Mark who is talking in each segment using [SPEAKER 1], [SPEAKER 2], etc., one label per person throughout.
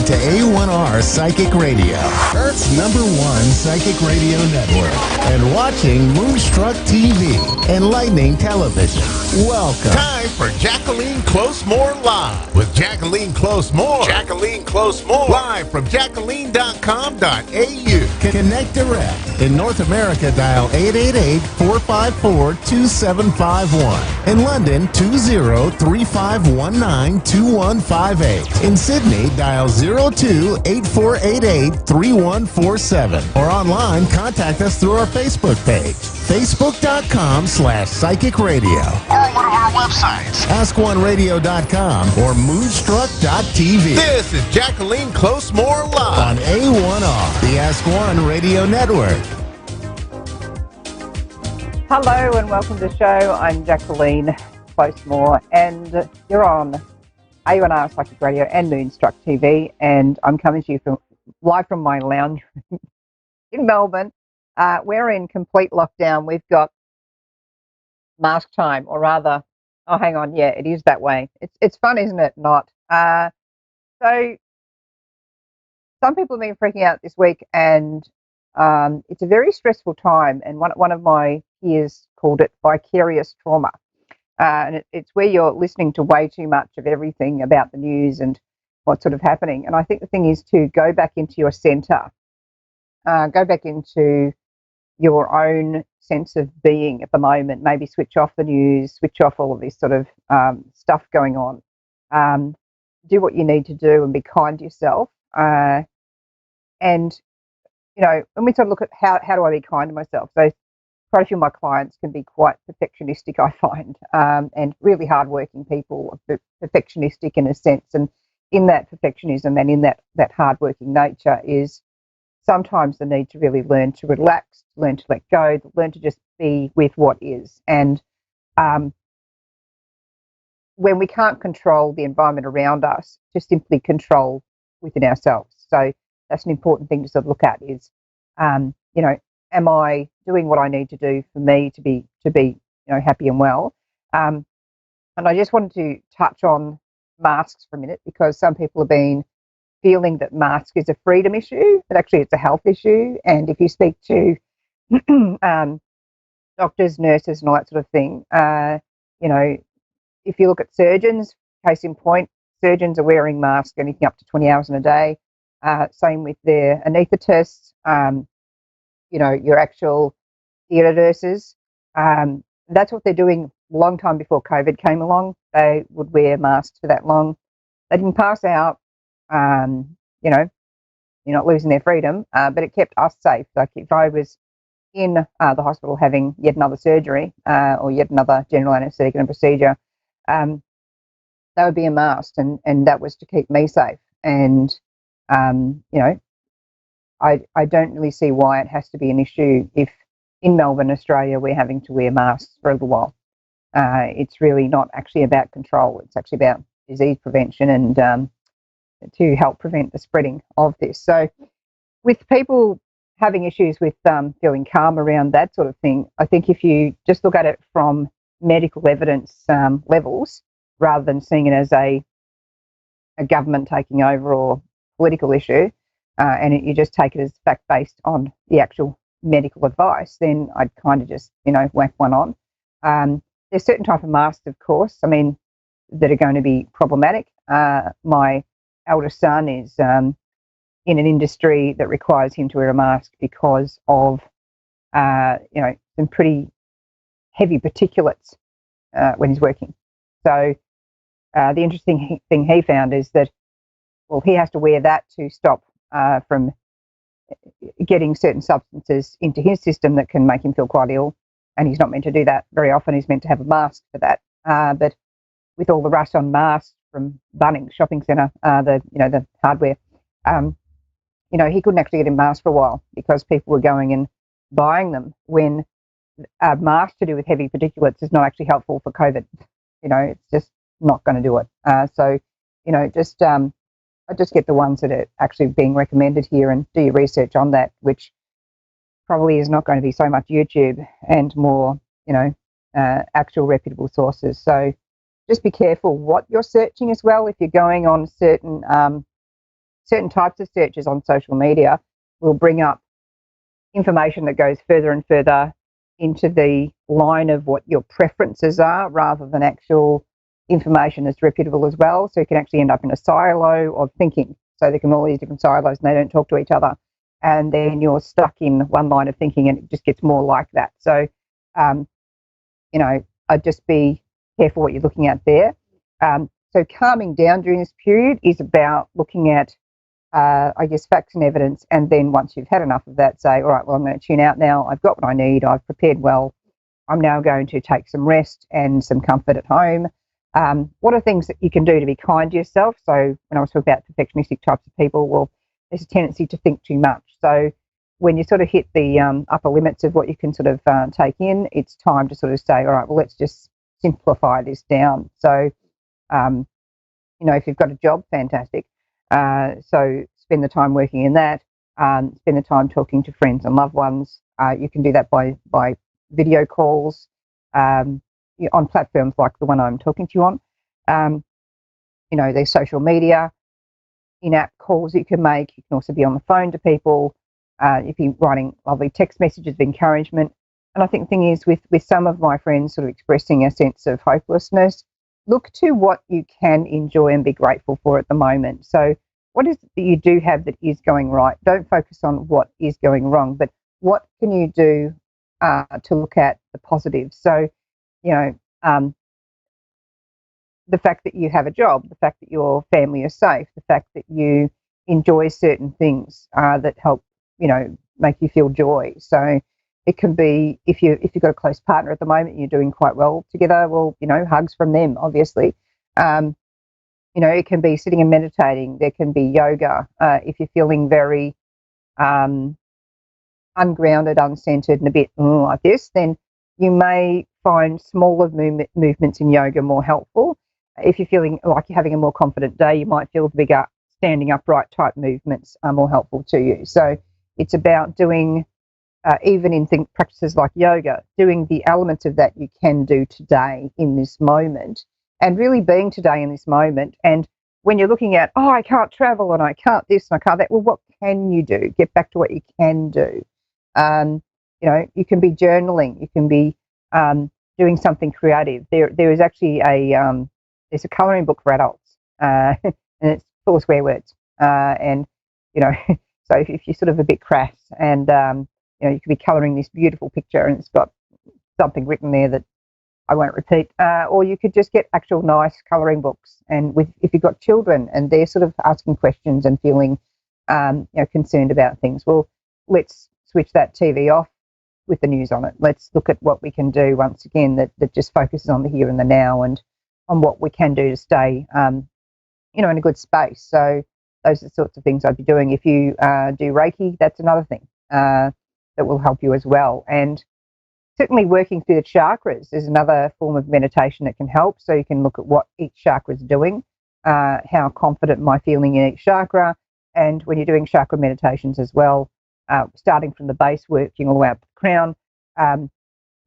[SPEAKER 1] to A1R Psychic Radio, Earth's #1 psychic radio network, and watching Moonstruck TV, enlightening television. Welcome.
[SPEAKER 2] Time for Jacqueline Close-More Live with Jacqueline Close-More. Jacqueline Close-More. Live from jacqueline.com.au.
[SPEAKER 1] Connect direct. In North America, dial 888-454-2751. In London, 20-3519-2158. In Sydney, dial 02-8488-3147. Or online, contact us through our Facebook page, facebook.com/psychic radio.
[SPEAKER 2] Or one of our websites,
[SPEAKER 1] askoneradio.com or moonstruck.tv.
[SPEAKER 2] This is Jacqueline Close-More Live
[SPEAKER 1] on A1R, the Ask One Radio Network.
[SPEAKER 3] Hello and welcome to the show. I'm Jacqueline Close-More and you're on A1R Psychic Radio and Moonstruck TV, and I'm coming to you live from my lounge room in Melbourne. We're in complete lockdown. We've got mask time, or rather, oh, hang on, yeah, it is that way. It's fun, isn't it? Not. So some people have been freaking out this week, and it's a very stressful time. And one of my peers called it vicarious trauma. And it's where you're listening to way too much of everything about the news and what's sort of happening. And I think the thing is to go back into your centre, go back into your own sense of being at the moment, maybe switch off the news, switch off all of this sort of stuff going on. Do what you need to do and be kind to yourself. And, you know, when we sort of look at how do I be kind to myself? So quite a few of my clients can be quite perfectionistic, I find, and really hardworking people are perfectionistic in a sense. And in that perfectionism and in that hardworking nature is sometimes the need to really learn to relax, learn to let go, learn to just be with what is. And when we can't control the environment around us, to simply control within ourselves. So that's an important thing to sort of look at is, you know, am I doing what I need to do for me to be you know, happy and well? And I just wanted to touch on masks for a minute, because some people have been feeling that mask is a freedom issue, but actually it's a health issue. And if you speak to doctors, nurses and all that sort of thing, you know, if you look at surgeons, case in point, surgeons are wearing masks anything up to 20 hours in a day. Same with their anaesthetists, you know, your actual theatre nurses. That's what they're doing a long time before COVID came along. They would wear masks for that long. They didn't pass out. You know, you're not losing their freedom, but it kept us safe. Like if I was in the hospital having yet another surgery or yet another general anaesthetic and a procedure, that would be a mask, and that was to keep me safe. And, you know, I don't really see why it has to be an issue if in Melbourne, Australia, we're having to wear masks for a little while. It's really not actually about control. It's actually about disease prevention and to help prevent the spreading of this. So with people having issues with feeling calm around that sort of thing, I think if you just look at it from medical evidence levels, rather than seeing it as a government taking over or political issue, and you just take it as fact-based on the actual medical advice, then I'd kind of just, you know, whack one on. There's certain type of masks, of course, I mean, that are going to be problematic. My eldest son is in an industry that requires him to wear a mask because of, you know, some pretty heavy particulates when he's working. So the interesting thing he found is that, well, he has to wear that to stop from getting certain substances into his system that can make him feel quite ill, and he's not meant to do that very often. He's meant to have a mask for that. But with all the rush on masks from Bunnings shopping centre, the hardware, you know, he couldn't actually get a mask for a while because people were going and buying them when a mask to do with heavy particulates is not actually helpful for COVID. You know, it's just not going to do it. So, you know, just I just get the ones that are actually being recommended here and do your research on that, which probably is not going to be so much YouTube and more, you know, actual reputable sources. So just be careful what you're searching as well. If you're going on certain certain types of searches on social media will bring up information that goes further and further into the line of what your preferences are rather than actual information that's reputable as well. So you can actually end up in a silo of thinking. So there can be all these different silos and they don't talk to each other. And then you're stuck in one line of thinking and it just gets more like that. So, I'd just be careful what you're looking at there. So calming down during this period is about looking at, facts and evidence. And then once you've had enough of that, say, all right, well, I'm going to tune out now. I've got what I need. I've prepared well. I'm now going to take some rest and some comfort at home. What are things that you can do to be kind to yourself? So when I was talking about perfectionistic types of people, well, there's a tendency to think too much. So when you sort of hit the upper limits of what you can sort of take in, it's time to sort of say, all right, well, let's just simplify this down. So, if you've got a job, fantastic. So spend the time working in that. Spend the time talking to friends and loved ones. You can do that by video calls on platforms like the one I'm talking to you on. There's social media, in-app calls you can make. You can also be on the phone to people. You can be writing lovely text messages of encouragement. And I think the thing is, with some of my friends sort of expressing a sense of hopelessness, look to what you can enjoy and be grateful for at the moment. So what is it that you do have that is going right? Don't focus on what is going wrong, but what can you do to look at the positives? So, the fact that you have a job, the fact that your family is safe, the fact that you enjoy certain things that help, make you feel joy. So it can be, if you've got a close partner at the moment, and you're doing quite well together, well, hugs from them, obviously. It can be sitting and meditating. There can be yoga. If you're feeling very ungrounded, uncentered, and a bit like this, then you may find smaller movements in yoga more helpful. If you're feeling like you're having a more confident day, you might feel the bigger standing upright type movements are more helpful to you. So it's about doing, even in practices like yoga, doing the elements of that you can do today in this moment, and really being today in this moment. And when you're looking at, I can't travel and I can't this and I can't that, well, what can you do? Get back to what you can do. You can be journaling, you can be doing something creative. There is actually there's a colouring book for adults, and it's full of swear words. So if you're sort of a bit crass and you could be colouring this beautiful picture and it's got something written there that I won't repeat, or you could just get actual nice colouring books. And if you've got children and they're sort of asking questions and feeling concerned about things, well, let's switch that TV off with the news on it. Let's look at what we can do once again that just focuses on the here and the now and on what we can do to stay, in a good space. So those are the sorts of things I'd be doing. If you do Reiki, that's another thing that will help you as well. And certainly working through the chakras is another form of meditation that can help. So you can look at what each chakra is doing, how confident am I feeling in each chakra. And when you're doing chakra meditations as well, starting from the base, working all the way up to the crown,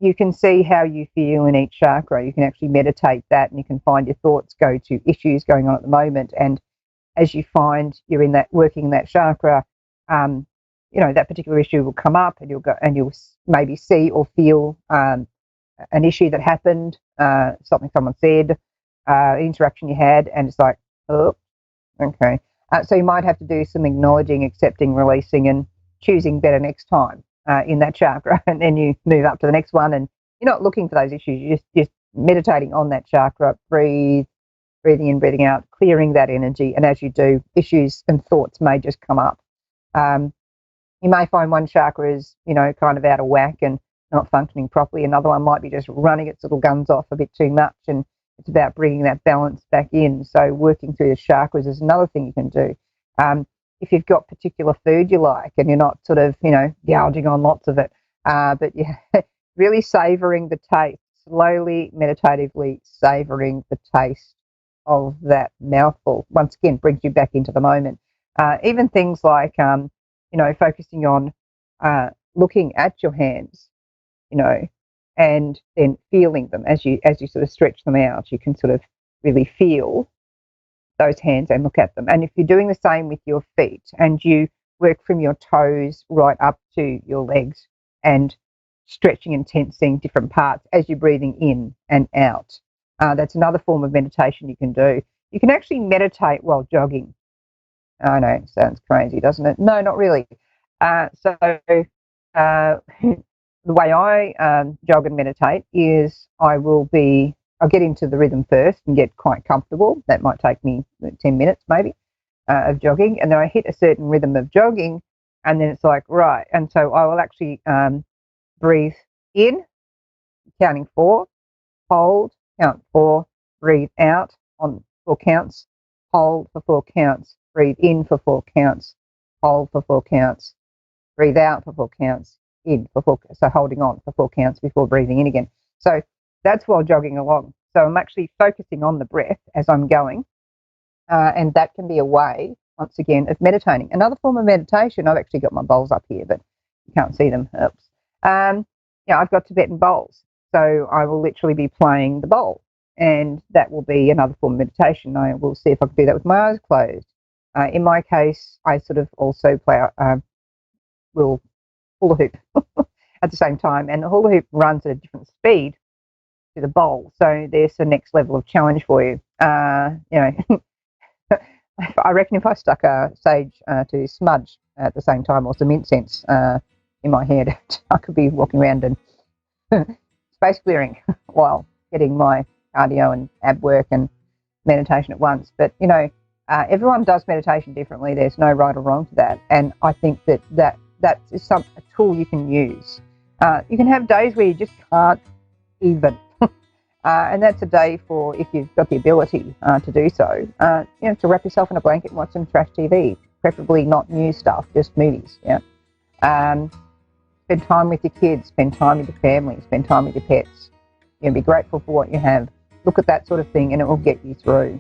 [SPEAKER 3] you can see how you feel in each chakra. You can actually meditate that and you can find your thoughts go to issues going on at the moment. And as you find you're in that, working in that chakra, that particular issue will come up and you'll maybe see or feel an issue that happened, something someone said, an interaction you had, and it's like, oh, okay. So you might have to do some acknowledging, accepting, releasing, and choosing better next time in that chakra, and then you move up to the next one, and you're not looking for those issues. You're just meditating on that chakra, breathing in, breathing out, clearing that energy. And as you do, issues and thoughts may just come up. You may find one chakra is, kind of out of whack and not functioning properly. Another one might be just running its little guns off a bit too much, and it's about bringing that balance back in. So working through the chakras is another thing you can do. If you've got particular food you like and you're not sort of, gouging on lots of it, but really savouring the taste, slowly, meditatively savouring the taste of that mouthful, once again, brings you back into the moment. Even things like, focusing on looking at your hands, and then feeling them as you sort of stretch them out. You can sort of really feel those hands and look at them. And if you're doing the same with your feet and you work from your toes right up to your legs and stretching and tensing different parts as you're breathing in and out, that's another form of meditation you can do. You can actually meditate while jogging. I know, it sounds crazy, doesn't it? No, not really. So the way I jog and meditate is I'll get into the rhythm first and get quite comfortable. That might take me 10 minutes maybe of jogging. And then I hit a certain rhythm of jogging and then it's like, right. And so I will actually breathe in, counting 4, hold, count 4, breathe out on 4 counts, hold for 4 counts, breathe in for 4 counts, hold for 4 counts, breathe out for 4 counts, in for 4, so holding on for 4 counts before breathing in again. So that's while jogging along. So I'm actually focusing on the breath as I'm going, and that can be a way, once again, of meditating. Another form of meditation, I've actually got my bowls up here, but you can't see them. Oops. I've got Tibetan bowls, so I will literally be playing the bowl, and that will be another form of meditation. I will see if I can do that with my eyes closed. In my case, I sort of also play, will hula hoop at the same time, and the hula hoop runs at a different speed to the bowl, so there's the next level of challenge for you. I reckon if I stuck a sage to smudge at the same time, or some incense in my head, I could be walking around and space clearing while getting my cardio and ab work and meditation at once. But everyone does meditation differently. There's no right or wrong to that, and I think that is a tool you can use. You can have days where you just can't even, and that's a day for, if you've got the ability to do so, to wrap yourself in a blanket and watch some trash TV, preferably not new stuff, just movies. Spend time with your kids, spend time with your family, spend time with your pets. Be grateful for what you have. Look at that sort of thing, and it will get you through.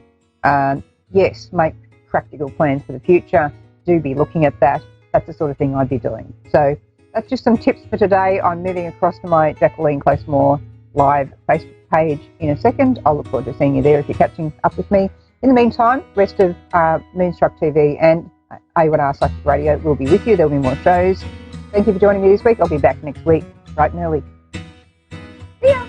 [SPEAKER 3] Yes, make practical plans for the future. Do be looking at that. That's the sort of thing I'd be doing. So that's just some tips for today. I'm moving across to my Jacqueline Closemore live Facebook page in a second. I'll look forward to seeing you there if you're catching up with me. In the meantime, rest of Moonstruck TV and A1R Psychic Radio will be with you. There'll be more shows. Thank you for joining me this week. I'll be back next week, bright and early. See ya.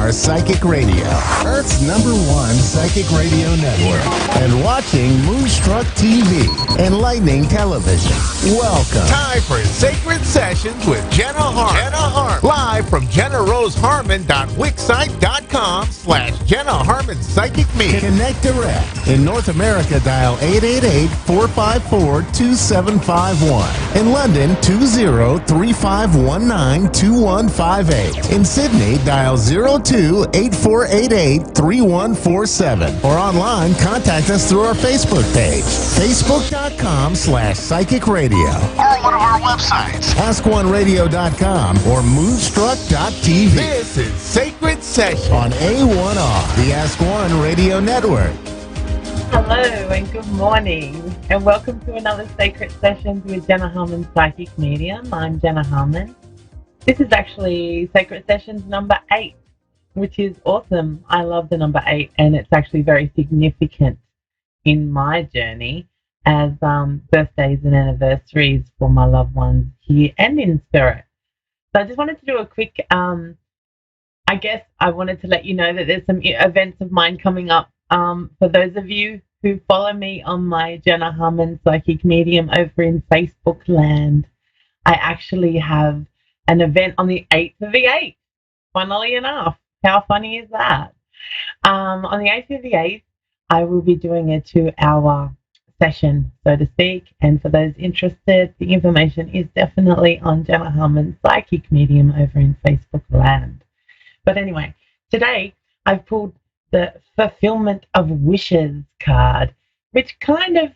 [SPEAKER 1] Psychic Radio, Earth's #1 psychic radio network, and watching Moonstruck TV, enlightening television. Welcome.
[SPEAKER 2] Time for Sacred Sessions with Jenna Harmon. Live from JennaRoseHarmon.wixsite.com/Jenna Harmon Psychic Meet.
[SPEAKER 1] Connect direct. In North America, dial 888-454-2751. In London, 20-3519-2158. In Sydney, dial 02-8488-3147. Or online, contact us through our Facebook page, facebook.com/psychic radio.
[SPEAKER 2] Or one of our websites,
[SPEAKER 1] askoneradio.com or moonstruck.tv.
[SPEAKER 2] This is Sacred Sessions
[SPEAKER 1] on A1R, the Ask One Radio Network.
[SPEAKER 4] Hello and good morning, and welcome to another Sacred Sessions with Jenna Harmon, Psychic Medium. I'm Jenna Harmon. This is actually Sacred Sessions number 8, which is awesome. I love the number 8, and it's actually very significant in my journey as birthdays and anniversaries for my loved ones here and in spirit. So I just wanted to do a quick, I guess I wanted to let you know that there's some events of mine coming up. For those of you who follow me on my Jenna Harmon Psychic Medium over in Facebook land, I actually have an event on the 8th of the 8th. Funnily enough, how funny is that? On the 8th of the 8th, I will be doing a 2-hour session, so to speak. And for those interested, the information is definitely on Jenna Harmon's Psychic Medium over in Facebook land. But anyway, today I've pulled the Fulfillment of Wishes card, which kind of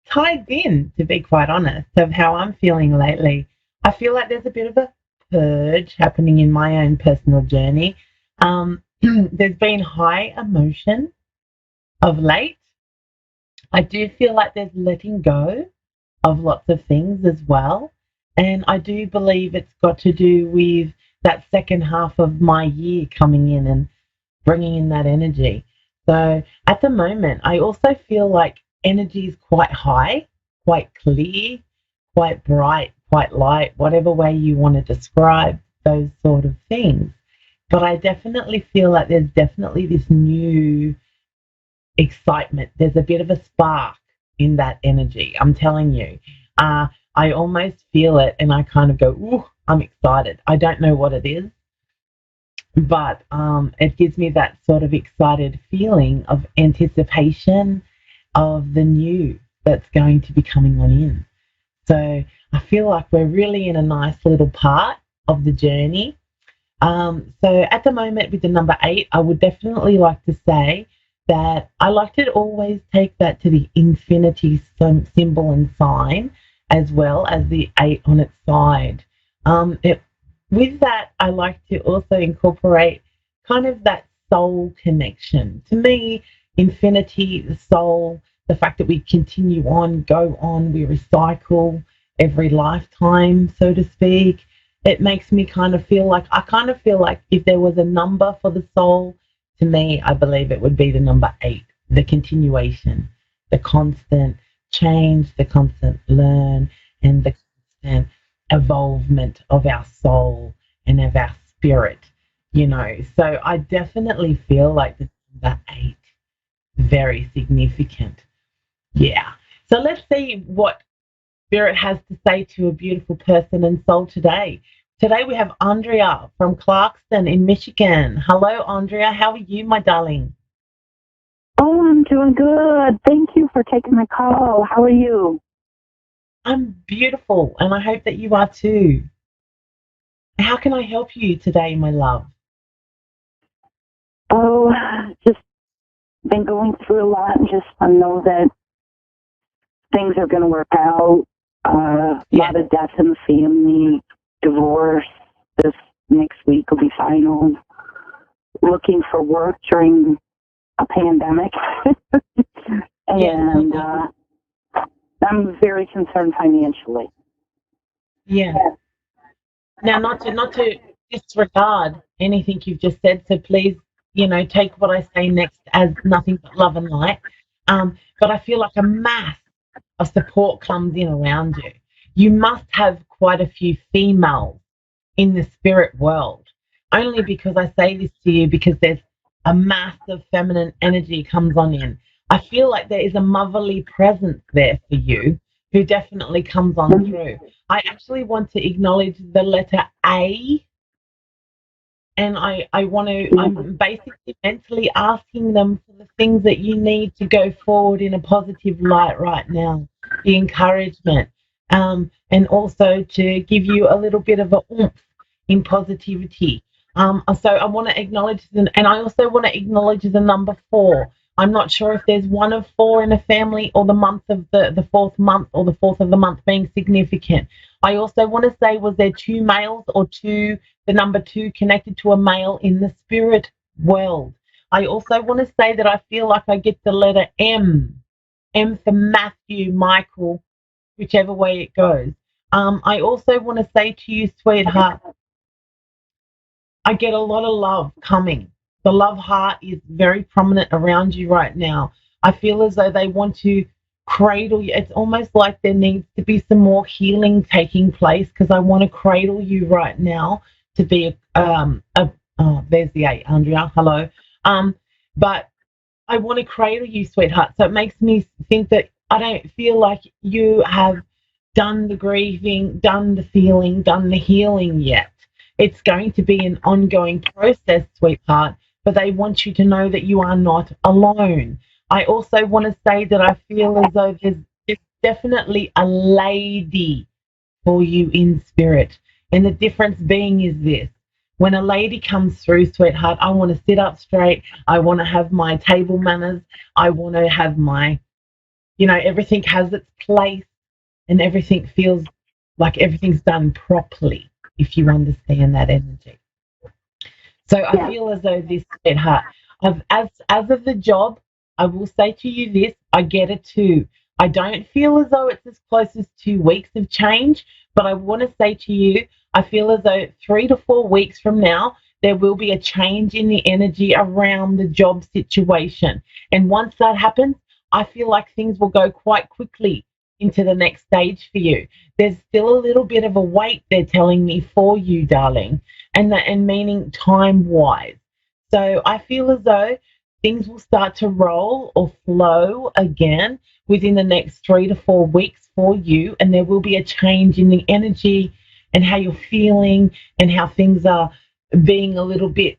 [SPEAKER 4] ties in, to be quite honest, of how I'm feeling lately. I feel like there's a bit of a purge happening in my own personal journey. There's been high emotion of late. I do feel like there's letting go of lots of things as well. And I do believe it's got to do with that second half of my year coming in and bringing in that energy. So at the moment, I also feel like energy is quite high, quite clear, quite bright, quite light, whatever way you want to describe those sort of things. But I definitely feel like there's definitely this new excitement. There's a bit of a spark in that energy. I'm telling you. I almost feel it and I kind of go, ooh, I'm excited. I don't know what it is, but it gives me that sort of excited feeling of anticipation of the new that's going to be coming on in. So I feel like we're really in a nice little part of the journey. So at the moment with the number 8, I would definitely like to say that I like to always take that to the infinity symbol and sign, as well as the 8 on its side. With that, I like to also incorporate kind of that soul connection. To me, infinity, the soul, the fact that we continue on, go on, we recycle every lifetime, so to speak. It makes me kind of feel like if there was a number for the soul, to me, I believe it would be the number 8, the continuation, the constant change, the constant learn, and the constant evolvement of our soul and of our spirit, So I definitely feel like the number 8, very significant. Yeah. So let's see what Spirit has to say to a beautiful person and soul today. Today we have Andrea from Clarkston in Michigan. Hello, Andrea. How are you, my darling?
[SPEAKER 5] Oh, I'm doing good. Thank you for taking my call. How are you?
[SPEAKER 4] I'm beautiful, and I hope that you are too. How can I help you today, my love?
[SPEAKER 5] Oh, just been going through a lot and just I know that things are going to work out. A lot of death in the family, divorce. This next week will be final. Looking for work during a pandemic. And I'm very concerned financially.
[SPEAKER 4] Yeah. Now, not to disregard anything you've just said, so please, take what I say next as nothing but love and light. But I feel like a mass of support comes in around you. You must have quite a few females in the spirit world. Only because I say this to you, because there's a mass of feminine energy comes on in. I feel like there is a motherly presence there for you who definitely comes on through. I actually want to acknowledge the letter A, and I'm basically mentally asking them for the things that you need to go forward in a positive light right now, the encouragement, and also to give you a little bit of a oomph in positivity. So I want to acknowledge them, and I also want to acknowledge the number 4. I'm not sure if there's one of 4 in a family, or the month of the 4th month, or the 4th of the month being significant. I also want to say, was there 2 males or the number 2 connected to a male in the spirit world? I also want to say that I feel like I get the letter M for Matthew, Michael, whichever way it goes. I also want to say to you, sweetheart, I get a lot of love coming. The love heart is very prominent around you right now. I feel as though they want to cradle you. It's almost like there needs to be some more healing taking place, because I want to cradle you right now to be there's the 8, Andrea. Hello. But I want to cradle you, sweetheart. So it makes me think that I don't feel like you have done the grieving, done the feeling, done the healing yet. It's going to be an ongoing process, sweetheart, but they want you to know that you are not alone. I also want to say that I feel as though there's definitely a lady for you in spirit. And the difference being is this. When a lady comes through, sweetheart, I want to sit up straight. I want to have my table manners. I want to have my, everything has its place and everything feels like everything's done properly, if you understand that energy. So I feel as though this, sweetheart, as of the job, I will say to you this, I get it too. I don't feel as though it's as close as 2 weeks of change, but I want to say to you, I feel as though 3 to 4 weeks from now, there will be a change in the energy around the job situation. And once that happens, I feel like things will go quite quickly into the next stage for you. There's still a little bit of a wait, they're telling me, for you, darling, and meaning time-wise. So I feel as though things will start to roll or flow again within the next 3 to 4 weeks for you, and there will be a change in the energy and how you're feeling and how things are being a little bit,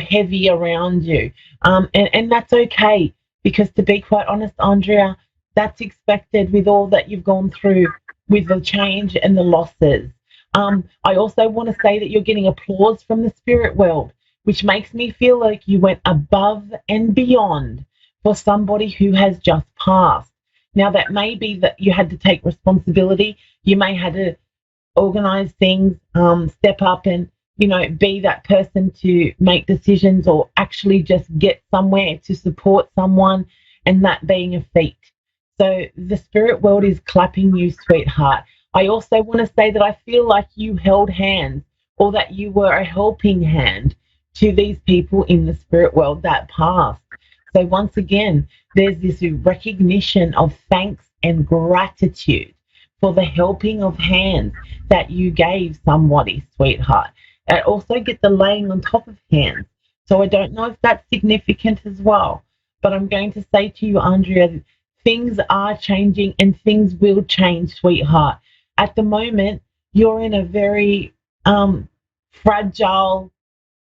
[SPEAKER 4] heavy around you. And that's okay, because to be quite honest, Andrea, that's expected with all that you've gone through with the change and the losses. I also want to say that you're getting applause from the spirit world, which makes me feel like you went above and beyond for somebody who has just passed. Now, that may be that you had to take responsibility. You may have to organize things, step up and, be that person to make decisions or actually just get somewhere to support someone, and that being a feat. So the spirit world is clapping you, sweetheart. I also want to say that I feel like you held hands, or that you were a helping hand to these people in the spirit world that passed. So once again, there's this recognition of thanks and gratitude for the helping of hands that you gave somebody, sweetheart. I also get the laying on top of hands. So I don't know if that's significant as well. But I'm going to say to you, Andrea, things are changing and things will change, sweetheart. At the moment, you're in a very fragile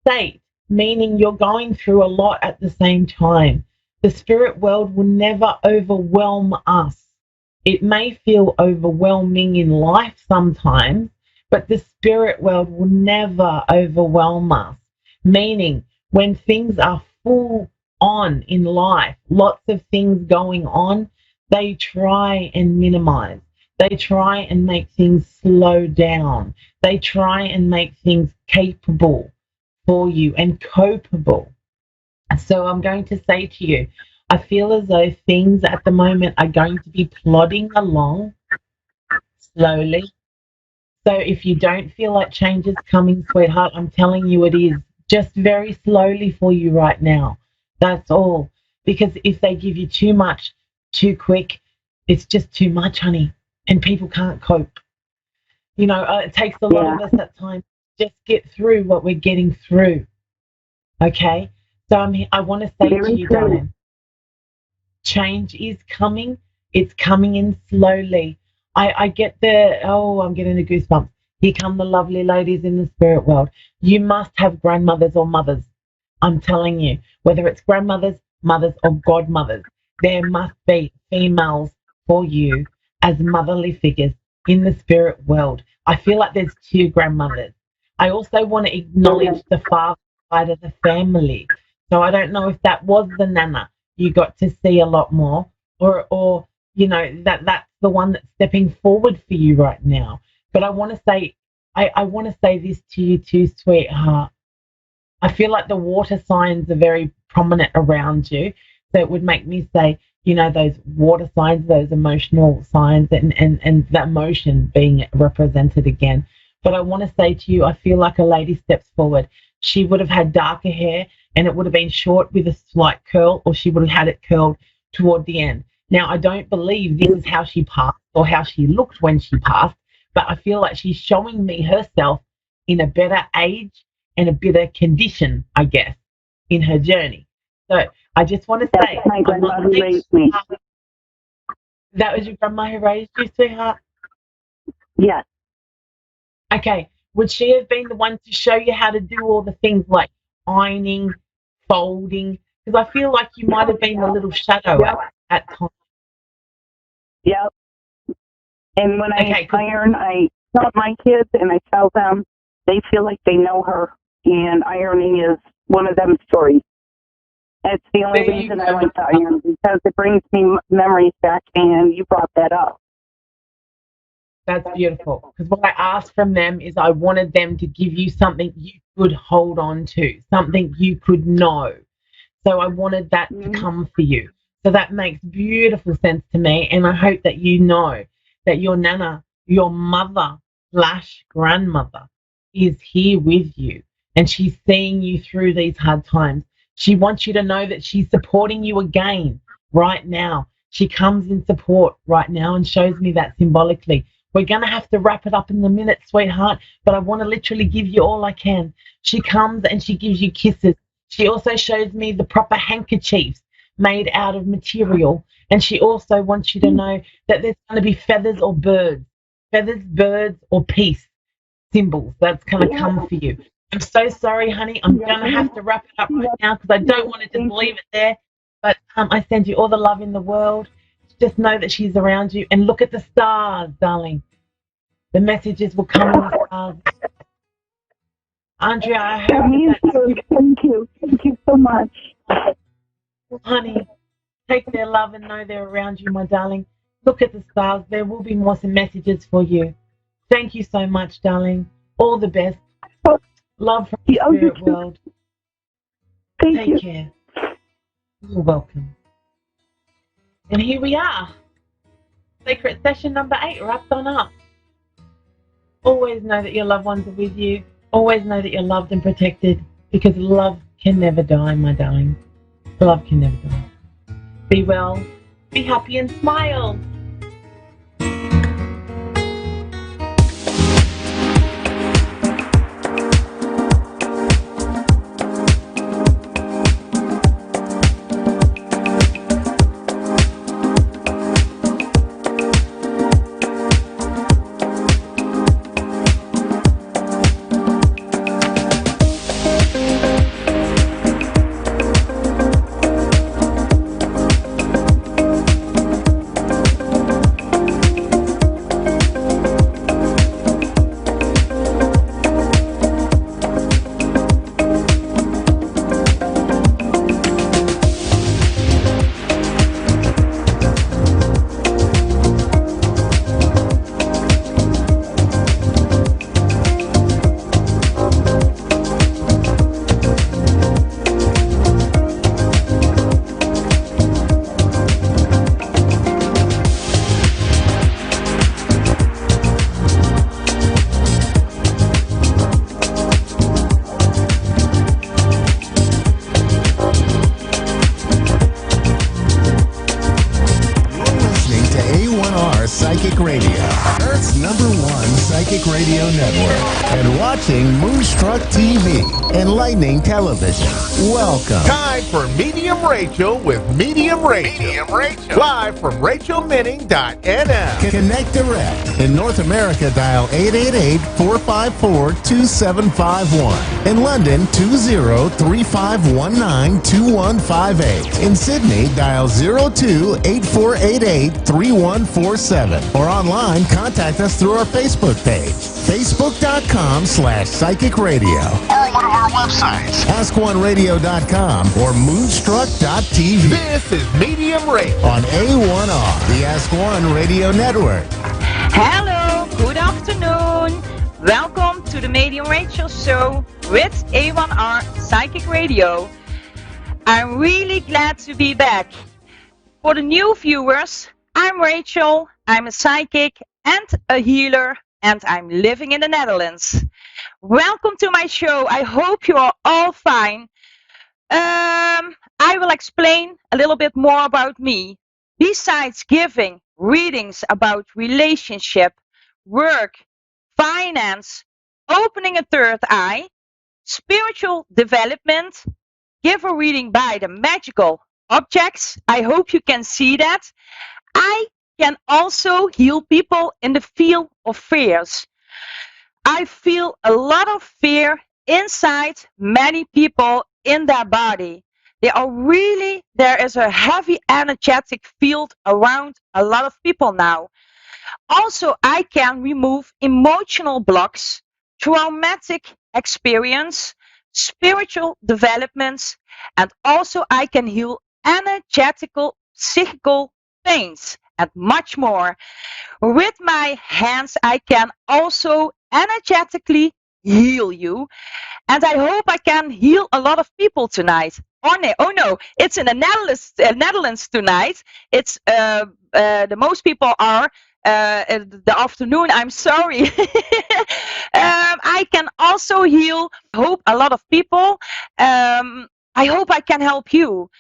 [SPEAKER 4] state, meaning you're going through a lot at the same time. The spirit world will never overwhelm us. It may feel overwhelming in life sometimes, but the spirit world will never overwhelm us. Meaning, when things are full on in life, lots of things going on, they try and minimize. They try and make things slow down. They try and make things capable for you and copable. So I'm going to say to you, I feel as though things at the moment are going to be plodding along slowly. So if you don't feel like change is coming, sweetheart, I'm telling you it is. Just very slowly for you right now. That's all. Because if they give you too much, too quick, it's just too much, honey. And people can't cope. It takes a lot of us at times to just get through what we're getting through. Okay? So I want to say to you, darling, change is coming. It's coming in slowly. I get I'm getting the goosebumps. Here come the lovely ladies in the spirit world. You must have grandmothers or mothers. I'm telling you, whether it's grandmothers, mothers, or godmothers, there must be females for you as motherly figures in the spirit world. I feel like there's 2 grandmothers. I also want to acknowledge the father side of the family. So I don't know if that was the nana you got to see a lot more, or that's the one that's stepping forward for you right now. But I want to say, I want to say this to you too, sweetheart. I feel like the water signs are very prominent around you. So it would make me say, those water signs, those emotional signs, and that emotion being represented again. But I want to say to you, I feel like a lady steps forward. She would have had darker hair and it would have been short with a slight curl, or she would have had it curled toward the end. Now, I don't believe this is how she passed or how she looked when she passed, but I feel like she's showing me herself in a better age and a better condition, I guess, in her journey. So I just want to say,
[SPEAKER 5] that's my grandma who raised me.
[SPEAKER 4] That was your grandma who raised you, sweetheart?
[SPEAKER 5] Yes.
[SPEAKER 4] Okay. Would she have been the one to show you how to do all the things like ironing, folding? Because I feel like you might have been a little shadow at times.
[SPEAKER 5] Yep. And when I
[SPEAKER 4] Okay,
[SPEAKER 5] iron, I tell my kids and I tell them they feel like they know her. And ironing is one of them stories. It's the only reason I like to iron because it brings me memories back, and you brought that up.
[SPEAKER 4] that's beautiful. Because what I asked from them is I wanted them to give you something you could hold on to, something you could know. So I wanted that to come for you. So that makes beautiful sense to me. And I hope that you know that your nana, your mother slash grandmother, is here with you. And she's seeing you through these hard times. She wants you to know that she's supporting you again right now. She comes in support right now and shows me that symbolically. We're going to have to wrap it up in a minute, sweetheart, but I want to literally give you all I can. She comes and she gives you kisses. She also shows me the proper handkerchiefs made out of material. And she also wants you to know that there's going to be feathers or birds, birds, or peace symbols that's going to come for you. I'm so sorry, honey. I'm going to have to wrap it up right now because I don't want to just leave it there. But I send you all the love in the world. Just know that she's around you. And look at the stars, darling. The messages will come in the stars. Andrea, I hope
[SPEAKER 5] Thank you. Thank you so much.
[SPEAKER 4] Honey, take their love and know they're around you, my darling. Look at the stars. There will be more some messages for you. Thank you so much, darling. All the best. Love from the spirit world.
[SPEAKER 5] Take
[SPEAKER 4] care. You're welcome. And here we are. Sacred session number 8, wrapped on up. Always know that your loved ones are with you. Always know that you're loved and protected because love can never die, my darling. Love can never die. Be well, be happy and smile.
[SPEAKER 1] Radio Network and watching Moonstruck TV, enlightening television. Welcome.
[SPEAKER 2] Time for Medium Rachel with Medium Rachel. Live from RachelMinning.nl.
[SPEAKER 1] Connect direct. In North America, dial 888-454-2751. In London, 20-3519-2158. In Sydney, dial 02-8488-3147. Or online, contact us through our Facebook page, facebook.com/Psychic Radio.
[SPEAKER 2] Or one of our websites,
[SPEAKER 1] AskOneRadio.com or Moonstruck.tv.
[SPEAKER 2] This is Medium Rachel
[SPEAKER 1] on A1R, the Ask One Radio Network.
[SPEAKER 6] Hello, good afternoon. Welcome to the Medium Rachel Show with A1R Psychic Radio. I'm really glad to be back. For the new viewers, I'm Rachel. I'm a psychic and a healer, and I'm living in the Netherlands. Welcome to my show. I hope you are all fine. I will explain a little bit more about me. Besides giving readings about relationship, work, finance, opening a third eye, spiritual development, give a reading by the magical objects. I hope you can see that. I can also heal people in the field of fears. I feel a lot of fear inside many people in their body. There is a heavy energetic field around a lot of people now. Also, I can remove emotional blocks, traumatic experience, spiritual developments, and also I can heal energetical, psychical pains and much more. With my hands, I can also energetically heal you. And I hope I can heal a lot of people tonight. Oh no, it's in the Netherlands tonight. It's the most people are in the afternoon. I'm sorry. I can also heal. Hope a lot of people. I hope I can help you.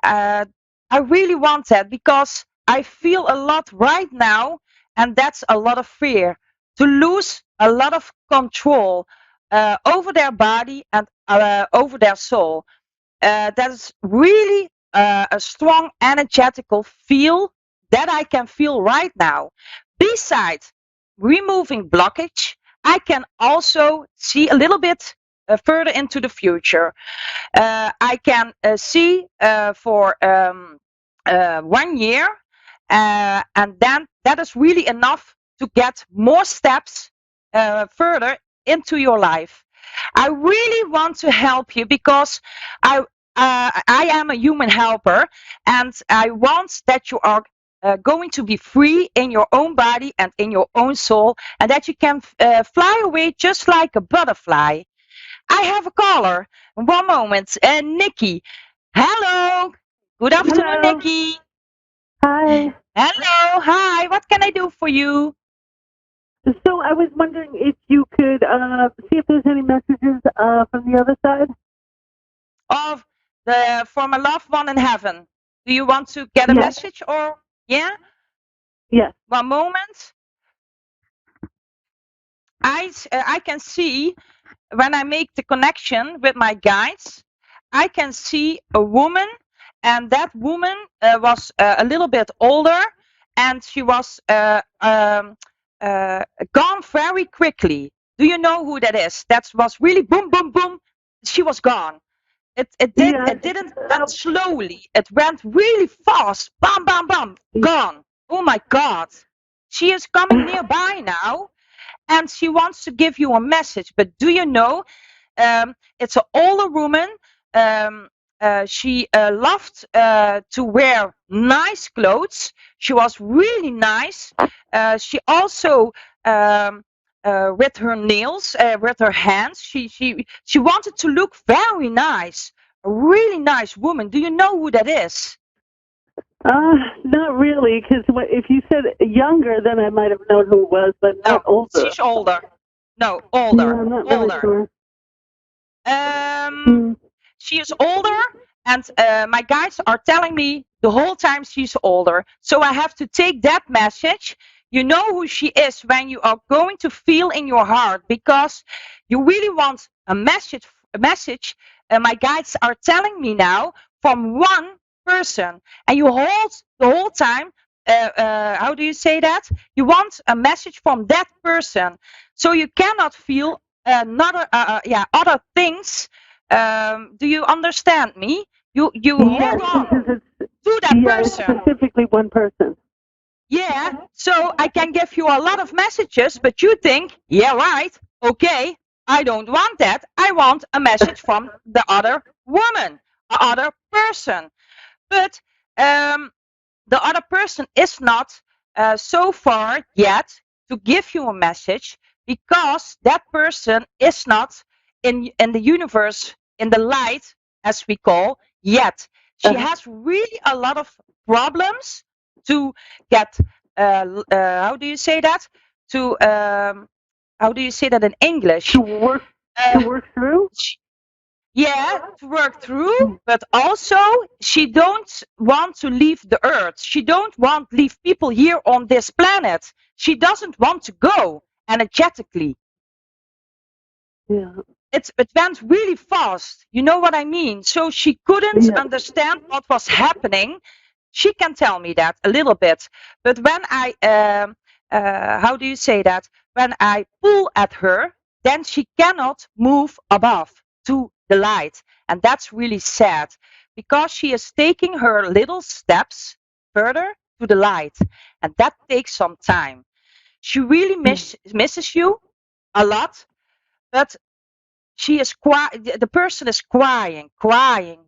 [SPEAKER 6] I really want that because I feel a lot right now, and that's a lot of fear to lose a lot of control over their body and over their soul. That's really a strong energetical feel that I can feel right now. Besides removing blockage, I can also see a little bit further into the future. I can see for 1 year, and then that is really enough to get more steps further into your life. I really want to help you because I am a human helper, and I want that you are going to be free in your own body and in your own soul, and that you can fly away just like a butterfly. I have a caller. One moment. Nikki. Hello. Good afternoon,
[SPEAKER 5] Hello.
[SPEAKER 6] Nikki.
[SPEAKER 5] Hi.
[SPEAKER 6] Hello. Hi. What can I do for you?
[SPEAKER 5] So I was wondering if you could see if there's any messages from the other side.
[SPEAKER 6] Of from a loved one in heaven. Do you want to get a
[SPEAKER 5] Yes.
[SPEAKER 6] message or yeah?
[SPEAKER 5] Yes.
[SPEAKER 6] One moment. I can see when I make the connection with my guides, I can see a woman, and that woman was a little bit older, and she was gone very quickly. Do you know who that is? That was really boom, boom, boom. She was gone. It didn't went slowly. It went really fast. Bam, bam, bam. Gone. Oh my God. She is coming nearby now, and she wants to give you a message. But do you know, it's an older woman. She loved to wear nice clothes. She was really nice. She also, with her nails, with her hands, she wanted to look very nice. A really nice woman. Do you know who that is?
[SPEAKER 5] Not really, because if you said younger, then I might have known who it was, but not older.
[SPEAKER 6] She's older. No, older.
[SPEAKER 5] Yeah, I'm not really sure.
[SPEAKER 6] She is older, and my guides are telling me the whole time she's older. So I have to take that message. You know who she is when you are going to feel in your heart, because you really want a message. My guides are telling me now from one person, and you hold the whole time. How do you say that? You want a message from that person, so you cannot feel other things. Do you understand me? You hold on to that person.
[SPEAKER 5] It's specifically one person.
[SPEAKER 6] Yeah, so I can give you a lot of messages, but you think, yeah, right, okay, I don't want that. I want a message from the other woman, the other person. But the other person is not so far yet to give you a message, because that person is not in the universe, in the light, as we call, yet. She has really a lot of problems to get, how do you say that? How do you say that in English?
[SPEAKER 5] To work through?
[SPEAKER 6] To work through, but also she don't want to leave the earth. She don't want to leave people here on this planet. She doesn't want to go energetically.
[SPEAKER 5] Yeah.
[SPEAKER 6] It went really fast. You know what I mean? So she couldn't understand what was happening. She can tell me that a little bit. But when I, how do you say that? When I pull at her, then she cannot move above to the light. And that's really sad because she is taking her little steps further to the light. And that takes some time. She really misses you a lot, but she is the person is crying. Why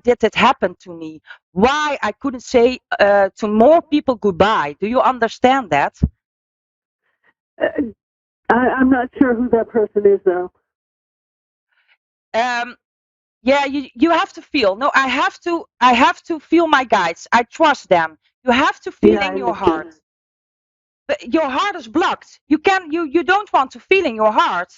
[SPEAKER 6] did it happen to me? Why I couldn't say to more people goodbye? Do you understand that?
[SPEAKER 5] I'm not sure who that person is, though.
[SPEAKER 6] Yeah, you have to feel. No, I have to feel my guides. I trust them. You have to feel in your heart. But your heart is blocked. You don't want to feel in your heart.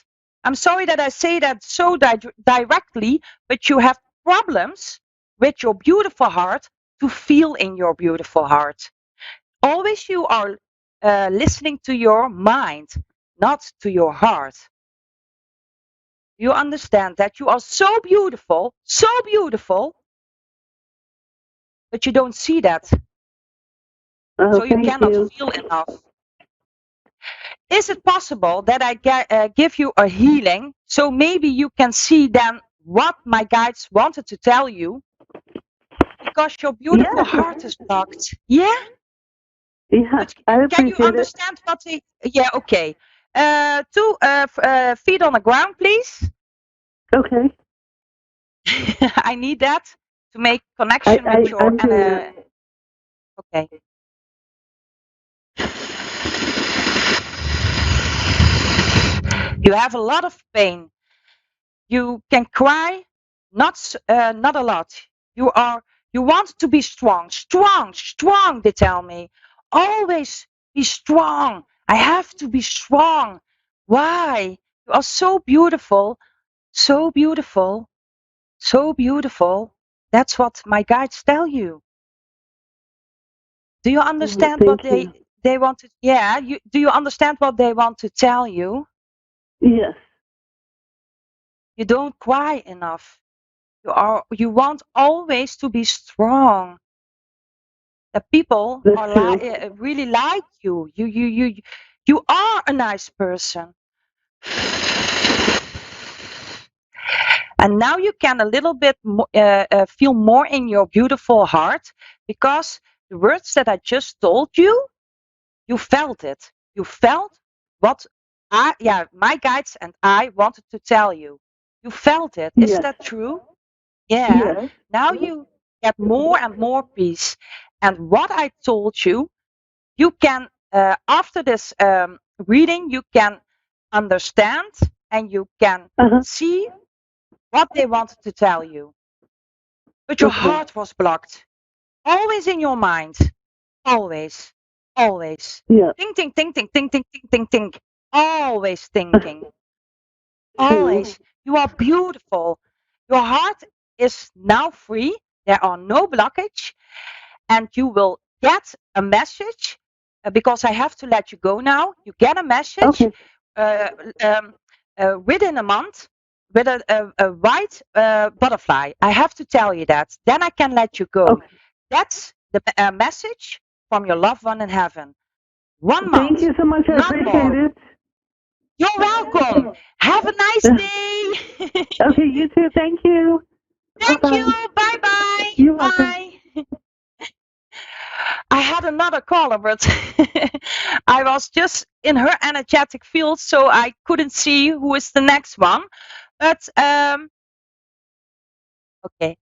[SPEAKER 6] I'm sorry that I say that so directly, but you have problems with your beautiful heart to feel in your beautiful heart. Always you are listening to your mind, not to your heart. You understand that you are so beautiful, but you don't see that. So you cannot feel enough. Is it possible that I give you a healing so maybe you can see then what my guides wanted to tell you? Because your beautiful heart is blocked. Yeah?
[SPEAKER 5] Yeah, I appreciate
[SPEAKER 6] can you understand what they... Yeah, okay. 2 feet on the ground, please.
[SPEAKER 5] Okay.
[SPEAKER 6] I need that to make connection with your... okay. You have a lot of pain. You can cry, not a lot. You want to be strong, they tell me. Always be strong. I have to be strong. Why? You are so beautiful, so beautiful, so beautiful. That's what my guides tell you. Do you understand what they want to... Yeah, do you understand what they want to tell you?
[SPEAKER 5] Yes.
[SPEAKER 6] You don't cry enough. You want always to be strong. The people are really like you. You are a nice person. And now you can a little bit feel more in your beautiful heart because the words that I just told you, you felt it. You felt what my guides and I wanted to tell you. You felt it. Is that true? Yeah.
[SPEAKER 5] Yes.
[SPEAKER 6] Now you get more and more peace. And what I told you, you can, after this reading, you can understand and you can see what they wanted to tell you. But your heart was blocked. Always in your mind. Always. Always.
[SPEAKER 5] Yeah.
[SPEAKER 6] Think. Always thinking. Always. You are beautiful. Your heart is now free. There are no blockage. And you will get a message because I have to let you go now. You get a message within a month with a white butterfly. I have to tell you that. Then I can let you go.
[SPEAKER 5] Okay.
[SPEAKER 6] That's the message from your loved one in heaven. 1 month.
[SPEAKER 5] Thank you so much. I appreciate it.
[SPEAKER 6] You're welcome. Have a nice day.
[SPEAKER 5] Okay, you too. Thank you.
[SPEAKER 6] Thank you. Bye-bye.
[SPEAKER 5] You're
[SPEAKER 6] Bye. I had another caller, but I was just in her energetic field, so I couldn't see who is the next one. But okay.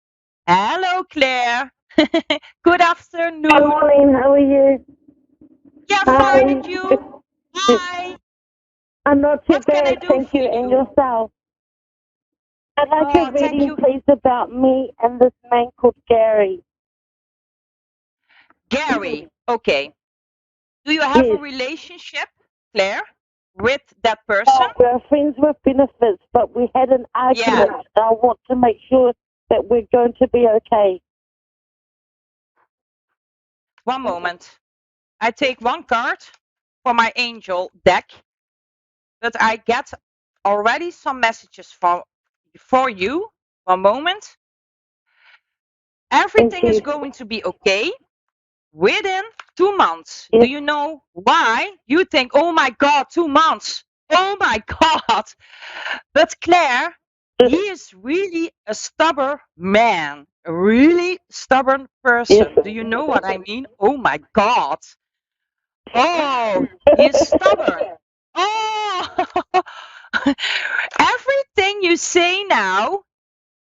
[SPEAKER 6] Hello, Claire. Good afternoon.
[SPEAKER 7] Good morning. How are you?
[SPEAKER 6] Yeah, fine. And you? Hi.
[SPEAKER 7] I'm not too
[SPEAKER 6] What can I
[SPEAKER 7] bad,
[SPEAKER 6] do
[SPEAKER 7] thank
[SPEAKER 6] for
[SPEAKER 7] you, and
[SPEAKER 6] you?
[SPEAKER 7] yourself. I'd like a
[SPEAKER 6] thank
[SPEAKER 7] reading,
[SPEAKER 6] you.
[SPEAKER 7] please, about me and this man called Gary.
[SPEAKER 6] Gary. Okay. Do you have a relationship, Claire, with that person?
[SPEAKER 7] Oh, we're friends with benefits, but we had an argument. And I want to make sure that we're going to be okay.
[SPEAKER 6] One moment. I take one card for my angel deck, but I get already some messages for you. One moment. everything is going to be okay within 2 months.
[SPEAKER 7] Yes.
[SPEAKER 6] Do you know why? You think, oh my God, 2 months. Oh my God. But Claire, he is really a stubborn man, a really stubborn person.
[SPEAKER 7] Yes.
[SPEAKER 6] Do you know what I mean? Oh my God. Oh, he is stubborn. Oh, everything you say now,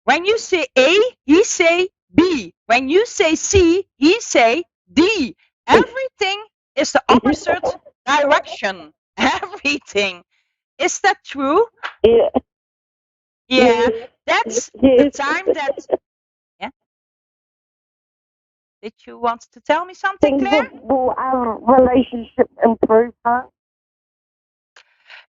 [SPEAKER 6] when you say A, he say B. When you say C, he say D. Everything is the opposite direction. Everything. Is that true?
[SPEAKER 7] Yeah.
[SPEAKER 6] Yeah.
[SPEAKER 7] Yes.
[SPEAKER 6] That's the
[SPEAKER 7] Yes.
[SPEAKER 6] time that. Yeah. Did you want to tell me something,
[SPEAKER 7] Things
[SPEAKER 6] Claire?
[SPEAKER 7] will our relationship improve, huh?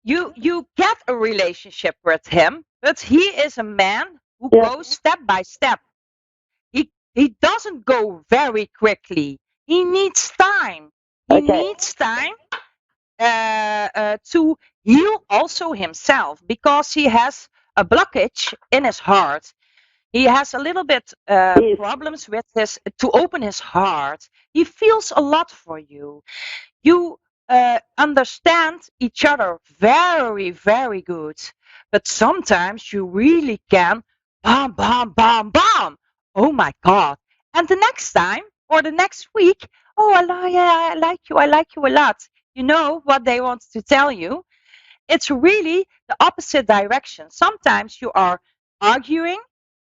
[SPEAKER 6] You get a relationship with him, but he is a man who
[SPEAKER 7] Yeah.
[SPEAKER 6] goes step by step. He doesn't go very quickly. He needs time. He
[SPEAKER 7] Okay.
[SPEAKER 6] needs time to heal also himself because he has a blockage in his heart. He has a little bit
[SPEAKER 7] Yes.
[SPEAKER 6] problems with his to open his heart. He feels a lot for you. You understand each other very, very good. But sometimes you really can bam, bam, bam, bam. Oh my God. And the next time or the next week, oh, yeah, I like you a lot. You know what they want to tell you? It's really the opposite direction. Sometimes you are arguing,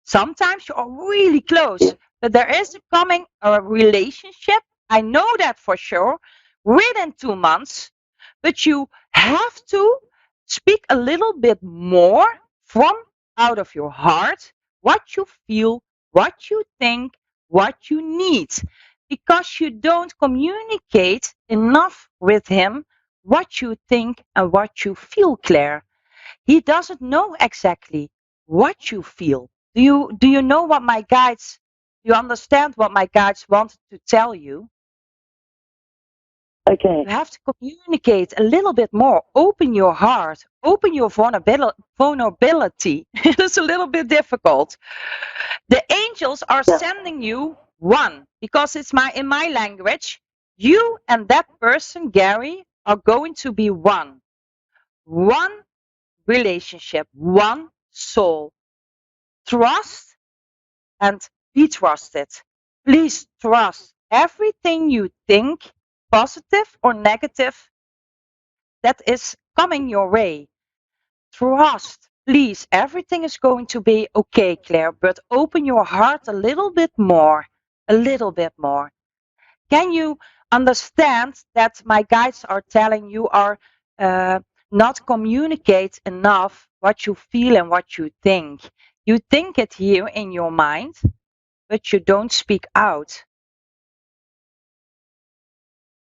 [SPEAKER 6] sometimes you are really close,
[SPEAKER 7] Yes.
[SPEAKER 6] but there is coming a relationship. I know that for sure within 2 months, but you have to speak a little bit more from out of your heart what you feel, what you think, what you need, because you don't communicate enough with him what you think and what you feel, Claire. He doesn't know exactly what you feel. Do you know what my guides, you understand what my guides wanted to tell you?
[SPEAKER 7] Okay.
[SPEAKER 6] You have to communicate a little bit more. Open your heart. Open your vulnerability. It's a little bit difficult. The angels are
[SPEAKER 7] Yeah.
[SPEAKER 6] sending you one because it's in my language. You and that person, Gary, are going to be one. One relationship, one soul. Trust and be trusted. Please trust everything you think, positive or negative, that is coming your way. Trust, please. Everything is going to be okay, Claire, but open your heart a little bit more. A little bit more. Can you understand that my guides are telling you are uh, not communicate enough what you feel and what you think? You think it here in your mind, but you don't speak out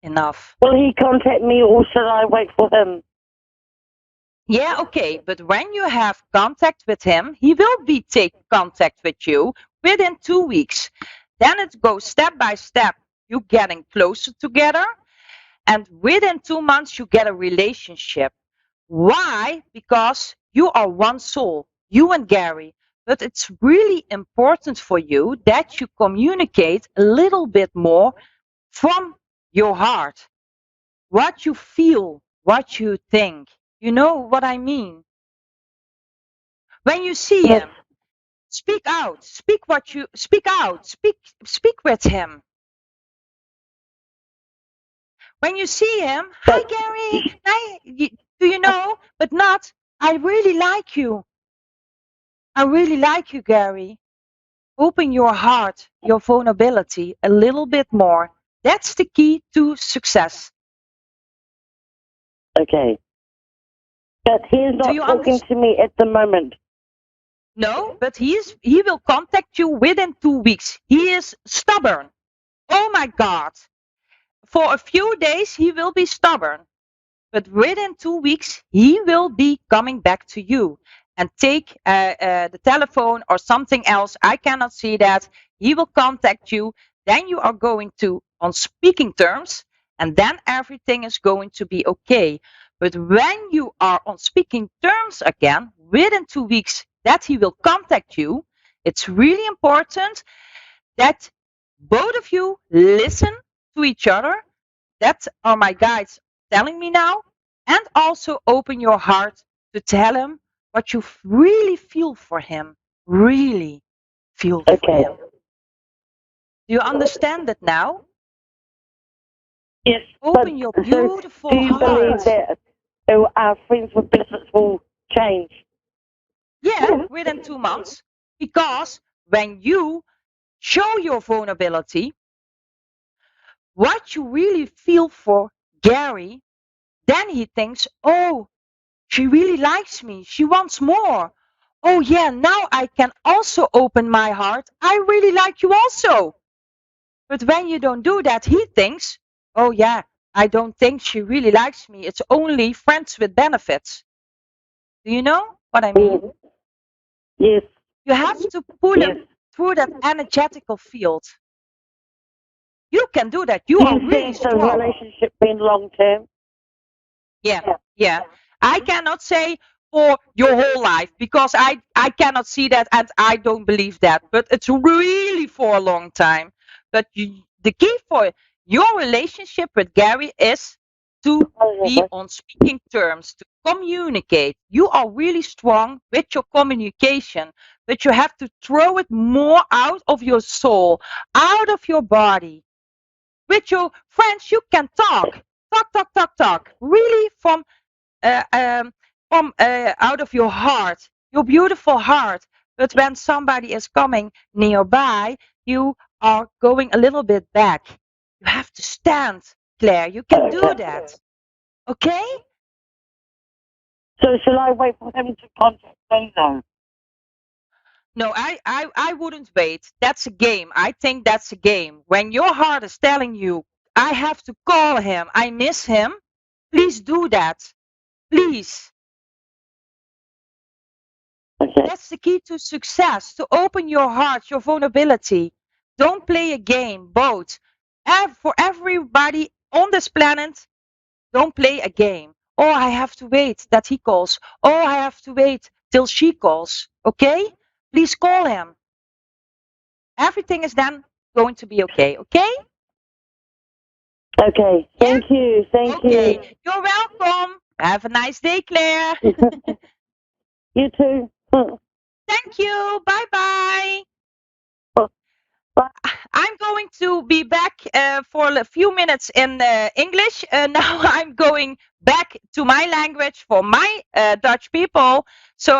[SPEAKER 6] enough.
[SPEAKER 7] Will he contact me or should I wait for him?
[SPEAKER 6] Yeah, okay, but when you have contact with him, he will be take contact with you within 2 weeks. Then it goes step by step. You getting closer together, and within 2 months you get a relationship. Why? Because you are one soul, you and Gary. But it's really important for you that you communicate a little bit more from your heart. What you feel, what you think. You know what I mean? When you see
[SPEAKER 7] Yes.
[SPEAKER 6] him, speak out. Speak what you speak out. Speak with him. When you see him, hi
[SPEAKER 7] But
[SPEAKER 6] Gary. Hi, do you know? But not. I really like you. I really like you, Gary. Open your heart, your vulnerability a little bit more. That's the key to success.
[SPEAKER 7] okay. But he's
[SPEAKER 6] Do
[SPEAKER 7] not
[SPEAKER 6] you
[SPEAKER 7] talking
[SPEAKER 6] understand?
[SPEAKER 7] to me at the moment.
[SPEAKER 6] No, but he will contact you within 2 weeks. He is stubborn. Oh my God. For a few days he will be stubborn, but within 2 weeks he will be coming back to you and take the telephone or something else. I cannot see that. He will contact you. Then you are going to on speaking terms, and then everything is going to be okay. But when you are on speaking terms again, within 2 weeks that he will contact you, it's really important that both of you listen to each other. That are my guides telling me now. And also open your heart to tell him what you really feel for him. Really feel for him. Do you understand it now?
[SPEAKER 7] Yes.
[SPEAKER 6] Open your beautiful
[SPEAKER 7] do you
[SPEAKER 6] heart.
[SPEAKER 7] believe that our friends with benefits will change?
[SPEAKER 6] Yeah, within 2 months. Because when you show your vulnerability, what you really feel for Gary, then he thinks, oh, she really likes me. She wants more. Oh yeah, now I can also open my heart. I really like you also. But when you don't do that, he thinks, oh yeah, I don't think she really likes me. It's only friends with benefits. Do you know what I mean?
[SPEAKER 7] Yes.
[SPEAKER 6] You have to pull him through that energetical field. You can do that. You are really
[SPEAKER 7] the
[SPEAKER 6] strong.
[SPEAKER 7] relationship being long term?
[SPEAKER 6] Yeah. I cannot say for your whole life because I cannot see that and I don't believe that. But it's really for a long time. But the key for your relationship with Gary is to be on speaking terms, to communicate. You are really strong with your communication, but you have to throw it more out of your soul, out of your body. With your friends, you can talk. Talk. Really from out of your heart, your beautiful heart. But when somebody is coming nearby, you are going a little bit back. You have to stand, Claire. You can do that. Okay?
[SPEAKER 7] So shall I wait for them to contact me though?
[SPEAKER 6] No, I wouldn't wait. That's a game. I think that's a game. When your heart is telling you, I have to call him, I miss him, please do that. Please.
[SPEAKER 7] Okay.
[SPEAKER 6] That's the key to success, to open your heart, your vulnerability. Don't play a game, both. For everybody on this planet, don't play a game. Oh, I have to wait that he calls. Oh, I have to wait till she calls. Okay? Please call him. Everything is then going to be okay. Okay?
[SPEAKER 7] Okay. Thank you. Thank you.
[SPEAKER 6] You're welcome. Have a nice day, Claire.
[SPEAKER 7] You too.
[SPEAKER 6] Thank you. Bye bye.
[SPEAKER 7] Bye.
[SPEAKER 6] I'm going to be back for a few minutes in English. Now I'm going back to my language for my Dutch people. So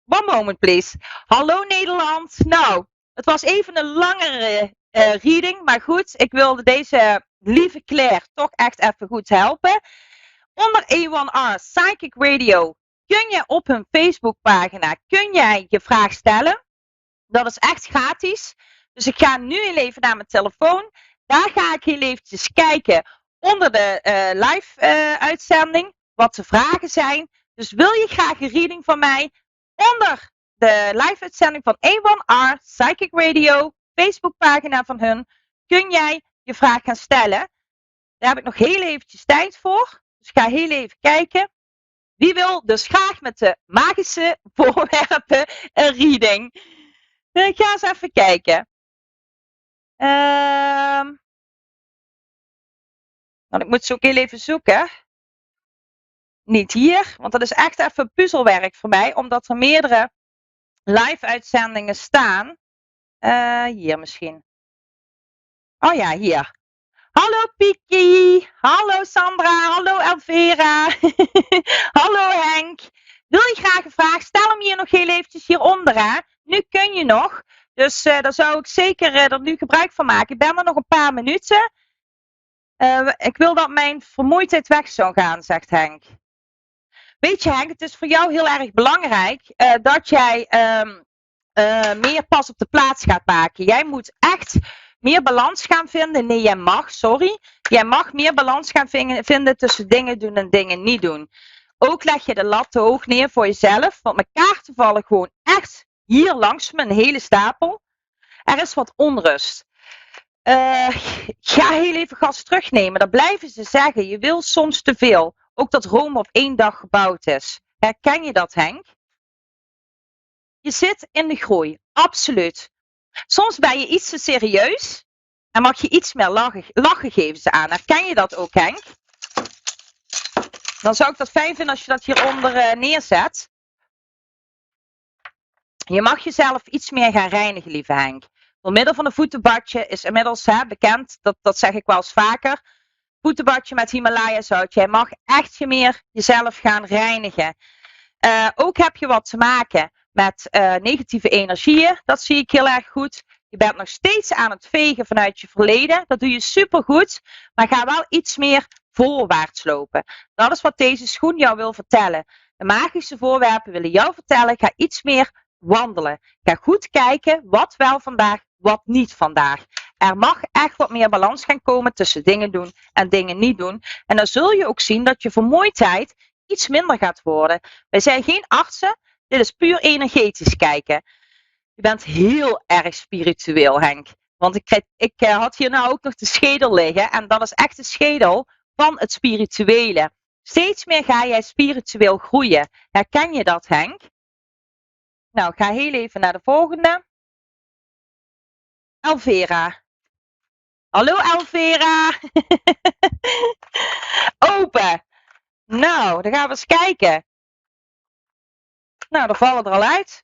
[SPEAKER 6] one moment please. Hallo Nederland. Nou, het was even een langere reading. Maar goed, ik wilde deze lieve Claire toch echt even goed helpen. Onder A1R Psychic Radio kun je op hun Facebookpagina kun jij je vraag stellen. Dat is echt gratis. Dus ik ga nu heel even naar mijn telefoon. Daar ga ik heel eventjes kijken onder de live uitzending. Wat de vragen zijn. Dus wil je graag een reading van mij? Onder de live uitzending van A1R Psychic Radio. Facebookpagina van hun. Kun jij je vraag gaan stellen. Daar heb ik nog heel eventjes tijd voor. Dus ik ga heel even kijken. Wie wil dus graag met de magische voorwerpen een reading? Ik ga eens even kijken. Nou, ik moet ze ook heel even zoeken. Niet hier, want dat is echt even puzzelwerk voor mij, omdat er meerdere live-uitzendingen staan. Hier misschien. Oh ja, hier. Hallo Piki. Hallo Sandra. Hallo Elvera. Hallo Henk. Wil je graag een vraag? Stel hem hier nog heel eventjes hieronder. Hè? Nu kun je nog. Dus daar zou ik zeker er nu gebruik van maken. Ik ben er nog een paar minuten. Ik wil dat mijn vermoeidheid weg zou gaan, zegt Henk. Weet je Henk, het is voor jou heel erg belangrijk dat jij meer pas op de plaats gaat maken. Jij moet echt meer balans gaan vinden. Nee, jij mag, sorry. Jij mag meer balans gaan vinden tussen dingen doen en dingen niet doen. Ook leg je de lat te hoog neer voor jezelf. Want mijn kaarten vallen gewoon echt hier langs me, een hele stapel. Er is wat onrust. Ga heel even gas terugnemen. Dat blijven ze zeggen. Je wil soms te veel. Ook dat Rome op 1 dag gebouwd is. Herken je dat, Henk? Je zit in de groei. Absoluut. Soms ben je iets te serieus en mag je iets meer lachen geven ze aan. Herken je dat ook, Henk? Dan zou ik dat fijn vinden als je dat hieronder neerzet. Je mag jezelf iets meer gaan reinigen, lieve Henk. Door middel van een voetenbadje is inmiddels bekend, dat zeg ik wel eens vaker. Voetenbadje met Himalaya zout. Jij mag echt meer jezelf gaan reinigen. Ook heb je wat te maken met negatieve energieën. Dat zie ik heel erg goed. Je bent nog steeds aan het vegen vanuit je verleden. Dat doe je supergoed. Maar ga wel iets meer voorwaarts lopen. Dat is wat deze schoen jou wil vertellen. De magische voorwerpen willen jou vertellen. Ga iets meer wandelen. Ga goed kijken wat wel vandaag, wat niet vandaag. Er mag echt wat meer balans gaan komen tussen dingen doen en dingen niet doen. En dan zul je ook zien dat je vermoeidheid iets minder gaat worden. Wij zijn geen artsen. Dit is puur energetisch kijken. Je bent heel erg spiritueel, Henk. Want ik had hier nou ook nog de schedel liggen. En dat is echt de schedel van het spirituele. Steeds meer ga jij spiritueel groeien. Herken je dat, Henk? Nou, ik ga heel even naar de volgende. Elvera. Hallo Elvera. Open. Nou, dan gaan we eens kijken. Nou, er vallen er al uit.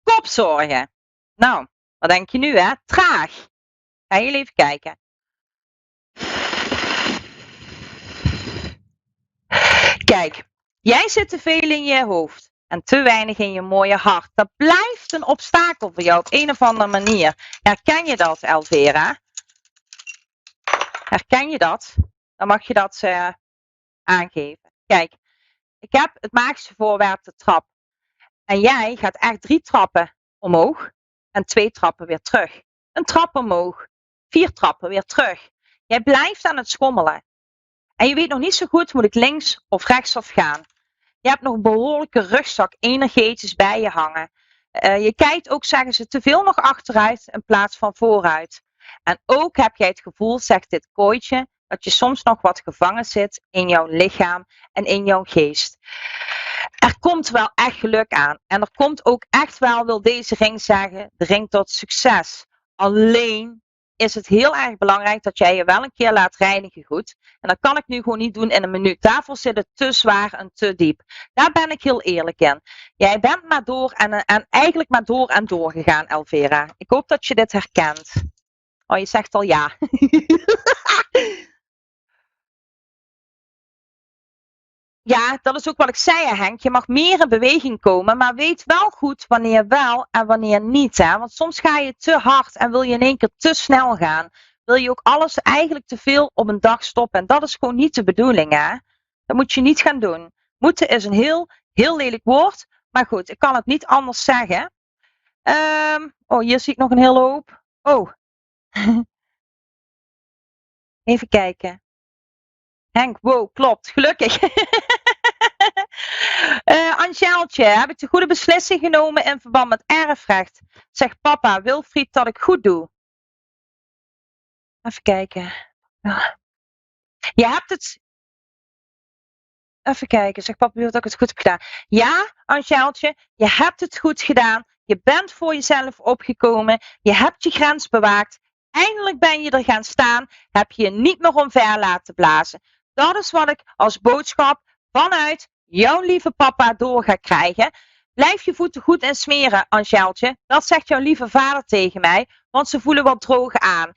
[SPEAKER 6] Kopzorgen. Nou, wat denk je nu, hè? Traag. Ga heel even kijken. Kijk, jij zit te veel in je hoofd en te weinig in je mooie hart. Dat blijft een obstakel voor jou op een of andere manier. Herken je dat, Elvera? Herken je dat? Dan mag je dat aangeven. Kijk, ik heb het magische voorwerp de trap. En jij gaat echt 3 trappen omhoog en 2 trappen weer terug. Een trap omhoog, 4 trappen weer terug. Jij blijft aan het schommelen. En je weet nog niet zo goed, moet ik links of rechtsaf gaan. Je hebt nog een behoorlijke rugzak energetisch bij je hangen. Je kijkt ook, zeggen ze, te veel nog achteruit in plaats van vooruit. En ook heb jij het gevoel, zegt dit kooitje, dat je soms nog wat gevangen zit in jouw lichaam en in jouw geest. Er komt wel echt geluk aan. En er komt ook echt wel, wil deze ring zeggen, de ring tot succes. Alleen is het heel erg belangrijk dat jij je wel een keer laat reinigen goed. En dat kan ik nu gewoon niet doen in een minuut. Daarvoor zit het te zwaar en te diep. Daar ben ik heel eerlijk in. Jij bent maar door en eigenlijk maar door en door gegaan, Elvera. Ik hoop dat je dit herkent. Oh, je zegt al ja. Ja, dat is ook wat ik zei, Henk. Je mag meer in beweging komen, maar weet wel goed wanneer wel en wanneer niet. Hè? Want soms ga je te hard en wil je in één keer te snel gaan. Wil je ook alles eigenlijk te veel op een dag stoppen. En dat is gewoon niet de bedoeling, hè. Dat moet je niet gaan doen. Moeten is een heel lelijk woord. Maar goed, ik kan het niet anders zeggen. Oh, hier zie ik nog een hele hoop. Oh. Even kijken. Henk, wow, klopt. Gelukkig. Angeltje, heb ik de goede beslissing genomen in verband met erfrecht? Zegt papa, Wilfried, dat ik goed doe. Even kijken. Je hebt het... Even kijken, zegt papa, dat ik het goed heb gedaan. Ja, Angeltje, je hebt het goed gedaan. Je bent voor jezelf opgekomen. Je hebt je grens bewaakt. Eindelijk ben je er gaan staan. Heb je je niet meer omver laten blazen. Dat is wat ik als boodschap vanuit jouw lieve papa door ga krijgen. Blijf je voeten goed in smeren, Angeltje. Dat zegt jouw lieve vader tegen mij, want ze voelen wat droog aan.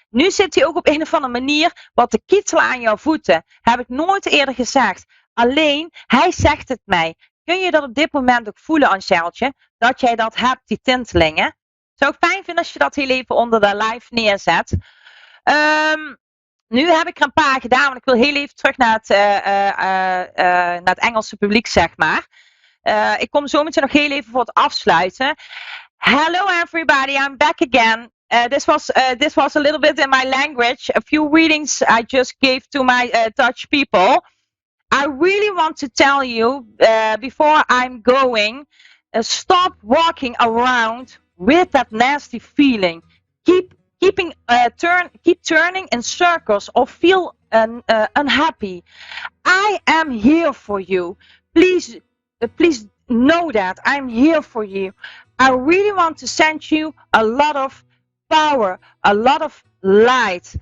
[SPEAKER 6] Nu zit hij ook op een of andere manier wat te kietelen aan jouw voeten. Heb ik nooit eerder gezegd. Alleen, hij zegt het mij. Kun je dat op dit moment ook voelen, Angeltje? Dat jij dat hebt, die tintelingen? Zou ik fijn vinden als je dat heel even onder de live neerzet. Nu heb ik er een paar gedaan, want ik wil heel even terug naar het Engelse publiek, zeg maar. Ik kom zo meteen nog heel even voor het afsluiten. Hello everybody, I'm back again. This was a little bit in my language. A few readings I just gave to my Dutch people. I really want to tell you before I'm going, stop walking around with that nasty feeling. Keep turning in circles or feel unhappy. I am here for you. Please know that I'm here for you. I really want to send you a lot of power, a lot of light.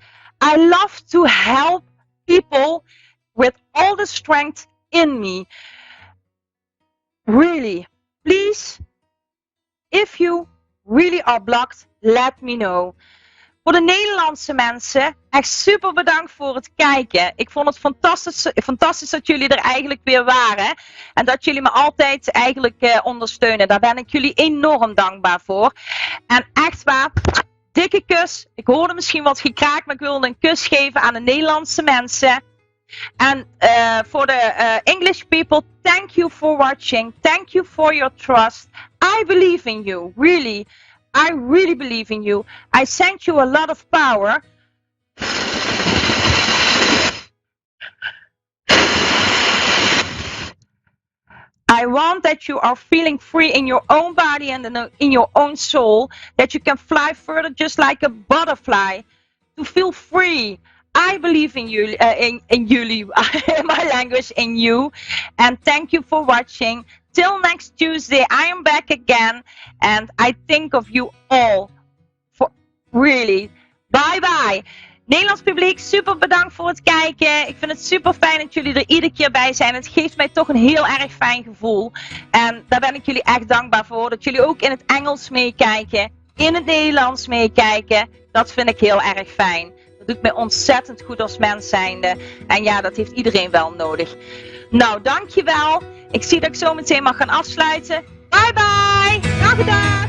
[SPEAKER 6] I love to help people with all the strength in me. Really, please, if you really are blocked, let me know. Voor de Nederlandse mensen, echt super bedankt voor het kijken. Ik vond het fantastisch dat jullie er eigenlijk weer waren. En dat jullie me altijd eigenlijk ondersteunen. Daar ben ik jullie enorm dankbaar voor. En echt waar, dikke kus. Ik hoorde misschien wat gekraakt, maar ik wilde een kus geven aan de Nederlandse mensen. And for the English people, thank you for watching. Thank you for your trust. I believe in you, really. I really believe in you. I send you a lot of power. I want that you are feeling free in your own body and in your own soul. That you can fly further just like a butterfly. To feel free. I believe in you, in you, my language, in you. And thank you for watching. Till next Tuesday, I am back again. And I think of you all. For really. Bye bye. Nederlands publiek, super bedankt voor het kijken. Ik vind het super fijn dat jullie er iedere keer bij zijn. Het geeft mij toch een heel erg fijn gevoel. En daar ben ik jullie echt dankbaar voor. Dat jullie ook in het Engels meekijken. In het Nederlands meekijken. Dat vind ik heel erg fijn. Dat doet mij ontzettend goed als mens zijnde. En ja, dat heeft iedereen wel nodig. Nou, dankjewel. Ik zie dat ik zo meteen mag gaan afsluiten. Bye bye. Dag dag.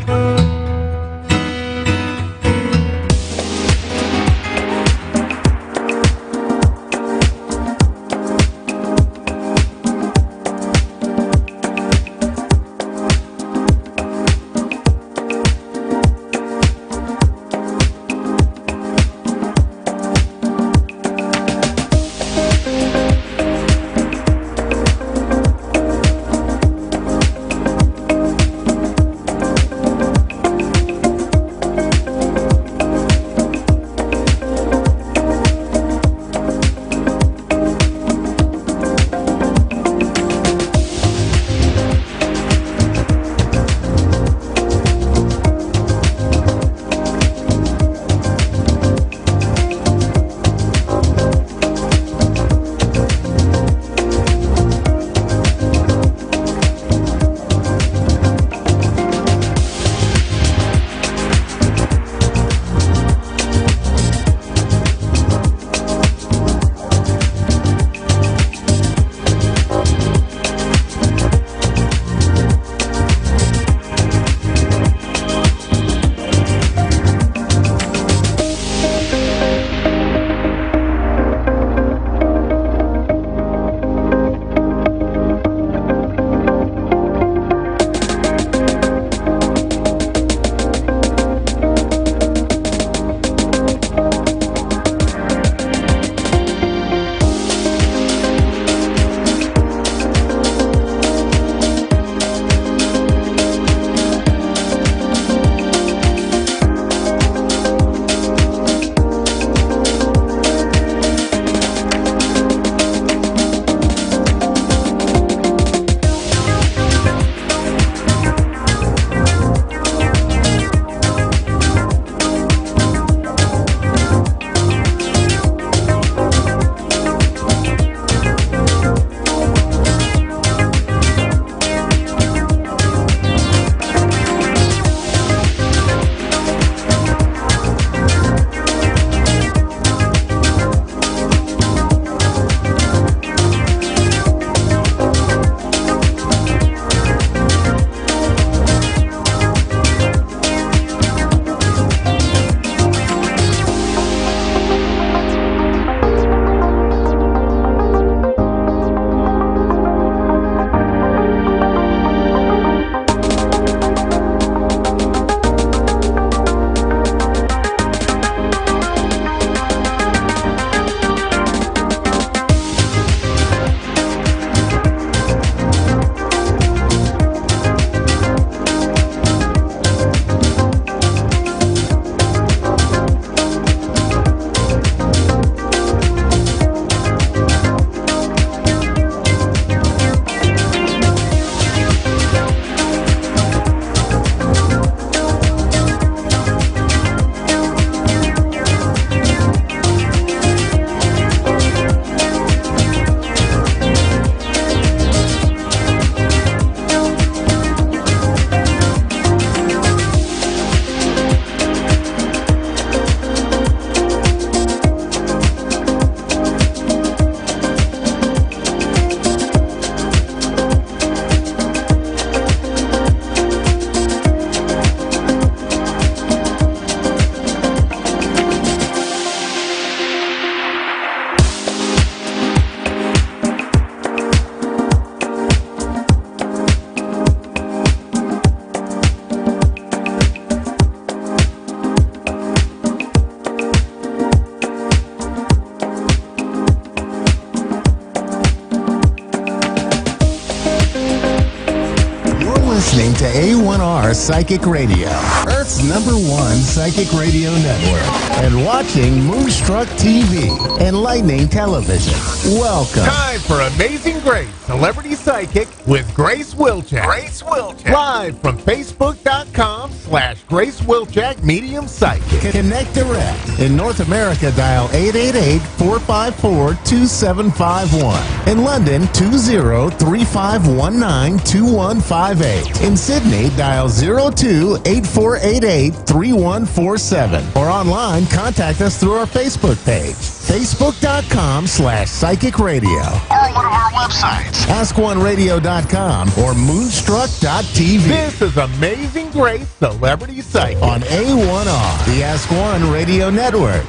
[SPEAKER 1] A1R Psychic Radio, Earth's #1 psychic radio network, and watching Moonstruck TV, enlightening television. Welcome.
[SPEAKER 2] Time for Amazing Grace, Celebrity Psychic with Grace Wilczek. Grace Wilczek. Live from Facebook.com/Grace Wilczek Medium Psychic.
[SPEAKER 1] Connect direct. In North America, dial 888-454-2751. In London, 20-3519-2158. In Sydney, dial 02-8488-3147. Or online, contact us through our Facebook page, Facebook.com/Psychic Radio.
[SPEAKER 2] Or one of our websites,
[SPEAKER 1] AskOneRadio.com or Moonstruck.tv.
[SPEAKER 2] This is Amazing Grace, Celebrity Psychic
[SPEAKER 1] On A1R, the Ask One Radio Network.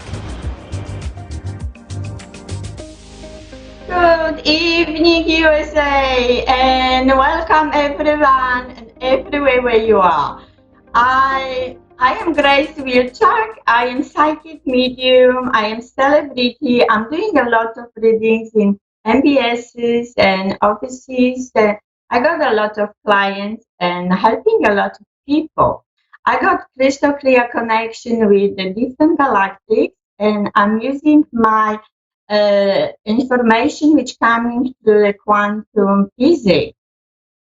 [SPEAKER 8] Good evening, USA, and welcome everyone and everywhere where you are. I am Grace Wilczek. I am psychic medium. I am celebrity. I'm doing a lot of readings in MBSs and offices. I got a lot of clients and helping a lot of people. I got crystal clear connection with the different galactics, and I'm using my information which coming through the quantum physics.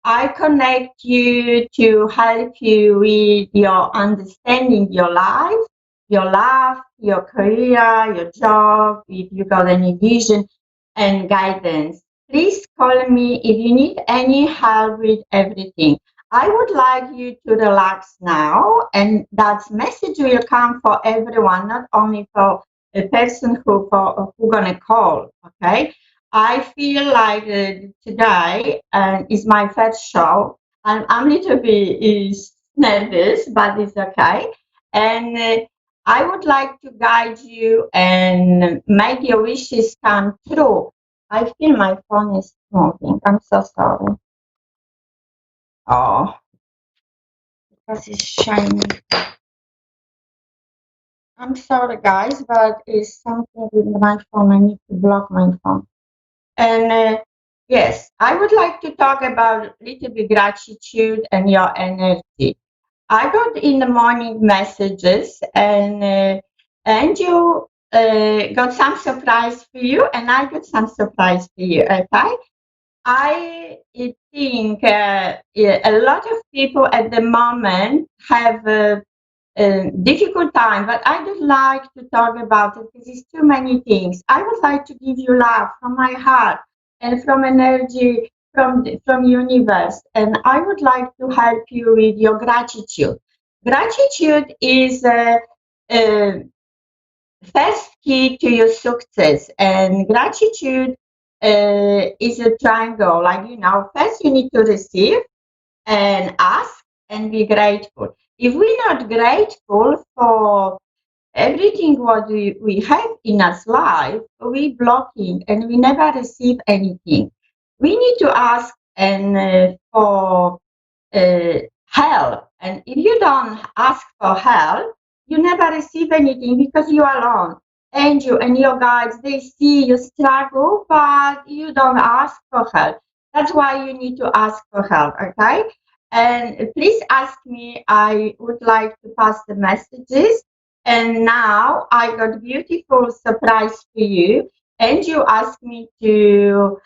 [SPEAKER 8] I connect you to help you with your understanding your life, your love, your career, your job, if you got any vision and guidance. Please call me if you need any help with everything. I would like you to relax now, and that message will come for everyone, not only for a person who gonna call. Okay, I feel like today is my first show, and I'm a little bit nervous, but it's okay. And I would like to guide you and make your wishes come true. I feel my phone is moving. I'm so sorry. Oh, because it's shiny. I'm sorry, guys, but it's something with my phone. I need to block my phone. And yes, I would like to talk about a little bit gratitude and your energy. I got in the morning messages, and you got some surprise for you, and I got some surprise for you. Okay, I think a lot of people at the moment have a difficult time, but I don't like to talk about it because it's too many things. I would like to give you love from my heart and from energy from universe, and I would like to help you with your gratitude. Gratitude is first key to your success, and gratitude is a triangle. Like, first you need to receive and ask and be grateful. If we're not grateful for everything what we have in our life, we blocking and we never receive anything. We need to ask and for help. And if you don't ask for help, you never receive anything because you are alone. And you and your guides, they see you struggle, but you don't ask for help. That's why you need to ask for help, okay? And please ask me. I would like to pass the messages. And now I got beautiful surprise for you. And you asked me to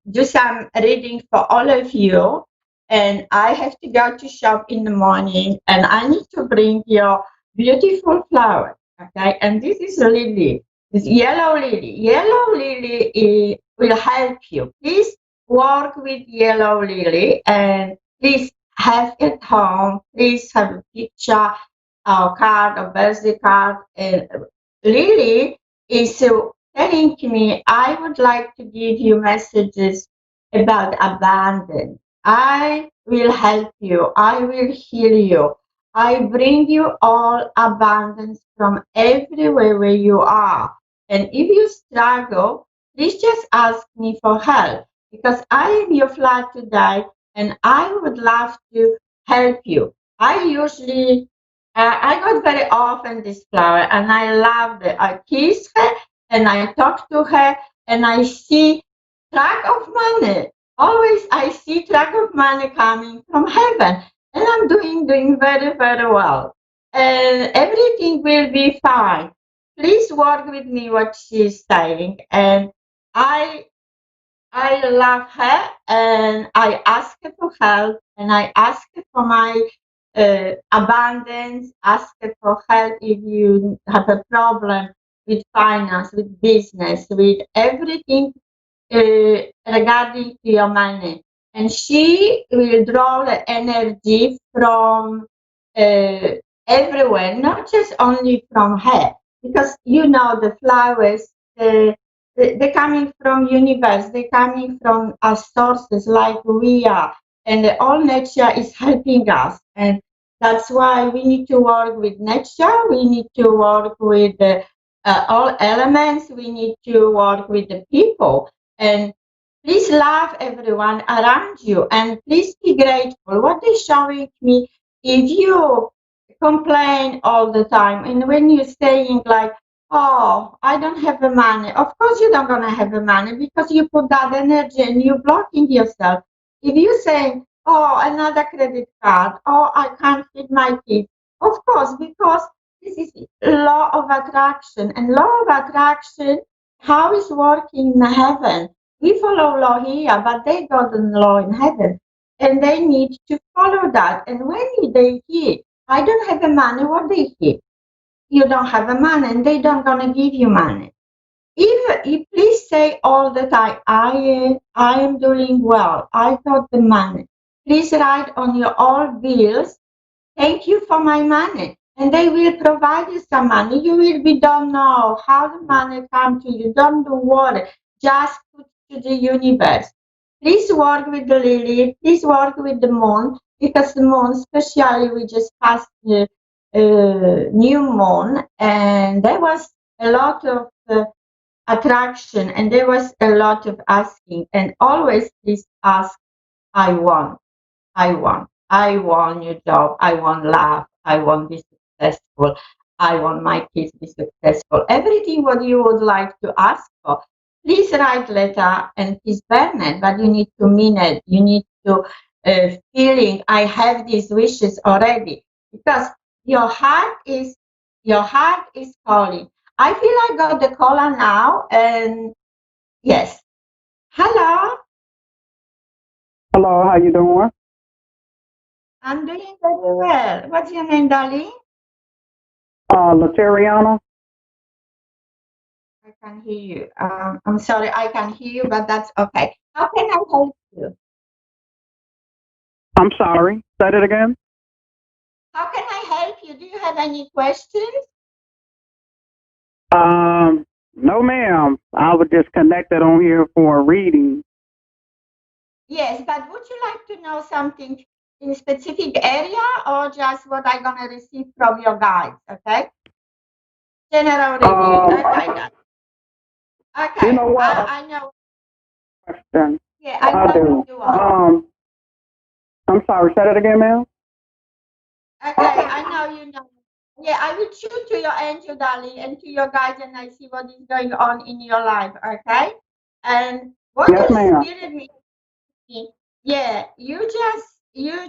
[SPEAKER 8] do some reading for all of you. And I have to go to shop in the morning, and I need to bring your beautiful flower. Okay, and this is a lily. This yellow lily. Yellow lily will help you. Please work with yellow lily, and please have it home. Please have a picture, or card, or birthday card. And Lily is telling me, I would like to give you messages about abundance. I will help you. I will heal you. I bring you all abundance from everywhere where you are. And if you struggle, please just ask me for help, because I am your flower today, and I would love to help you. I usually, I got very often this flower, and I love it. I kiss her, and I talk to her, and I see track of money. always I see track of money coming from heaven, and I'm doing very, very well. And everything will be fine. Please work with me what she's saying. And I I love her, and I ask her for help, and I ask her for my abundance, ask her for help if you have a problem with finance, with business, with everything regarding to your money. And she will draw the energy from uh, everywhere, not just only from her, because you know the flowers, they're coming from universe, they're coming from our sources like we are, and all nature is helping us. And that's why we need to work with nature, we need to work with all elements, we need to work with the people. And please love everyone around you, and please be grateful. What they're showing me, if you complain all the time, and when you're saying like, oh, I don't have the money. Of course you don't gonna have the money because you put that energy and you're blocking yourself. If you say, oh, another credit card, oh, I can't feed my kids. Of course, because this is law of attraction. And law of attraction, how is working in heaven? We follow law here, but they got the law in heaven. And they need to follow that. And when they hear, I don't have the money, what they hear? You don't have the money, and they don't gonna give you money. If you please say all the time, I am doing well, I got the money. Please write on your all bills, thank you for my money. And they will provide you some money. You will be don't know how the money come to you. Don't worry. Just put to the universe. Please work with the lily. Please work with the moon, because the moon, especially we just passed the new moon, and there was a lot of attraction, and there was a lot of asking. And always please ask, I want. I want. I want your job. I want love. I want to be successful. I want my kids to be successful. Everything what you would like to ask for, please write letter and please burn it. But you need to mean it. You need to feeling. I have these wishes already, because your heart is calling. I feel I got the caller now, and yes. Hello.
[SPEAKER 9] Hello, how you doing?
[SPEAKER 8] I'm doing very well. What's your name, darling?
[SPEAKER 9] Lateriana.
[SPEAKER 8] I can hear you. I'm sorry, I can hear you, but that's okay. How can I help you?
[SPEAKER 9] I'm sorry. Say it again.
[SPEAKER 8] How can I help you? Do you have any questions?
[SPEAKER 9] No, ma'am. I was just connected on here for a reading.
[SPEAKER 8] Yes, but would you like to know something in a specific area, or just what I'm gonna receive from your guides? Okay. General reading. I got. Okay.
[SPEAKER 9] You know what?
[SPEAKER 8] I know.
[SPEAKER 9] Question.
[SPEAKER 8] Yeah, I
[SPEAKER 9] I
[SPEAKER 8] know
[SPEAKER 9] do.
[SPEAKER 8] you want.
[SPEAKER 9] I'm sorry. Say that again, ma'am.
[SPEAKER 8] Okay, I know you know. Yeah, I will shoot to your angel, darling, and to your guides, and I see what is going on in your life. Okay, and what
[SPEAKER 9] Yes,
[SPEAKER 8] the
[SPEAKER 9] ma'am.
[SPEAKER 8] spirit means, yeah, you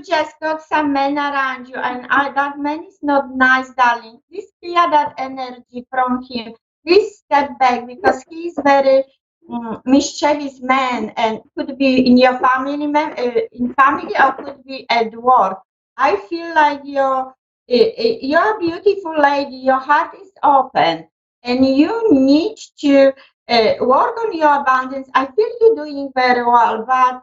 [SPEAKER 8] just got some men around you, and that man is not nice, darling. Please clear that energy from him. Please step back, because he is very mischievous man, and could be in your family, in family, or could be at work. I feel like you're a beautiful lady. Your heart is open, and you need to work on your abundance. I feel you're doing very well, but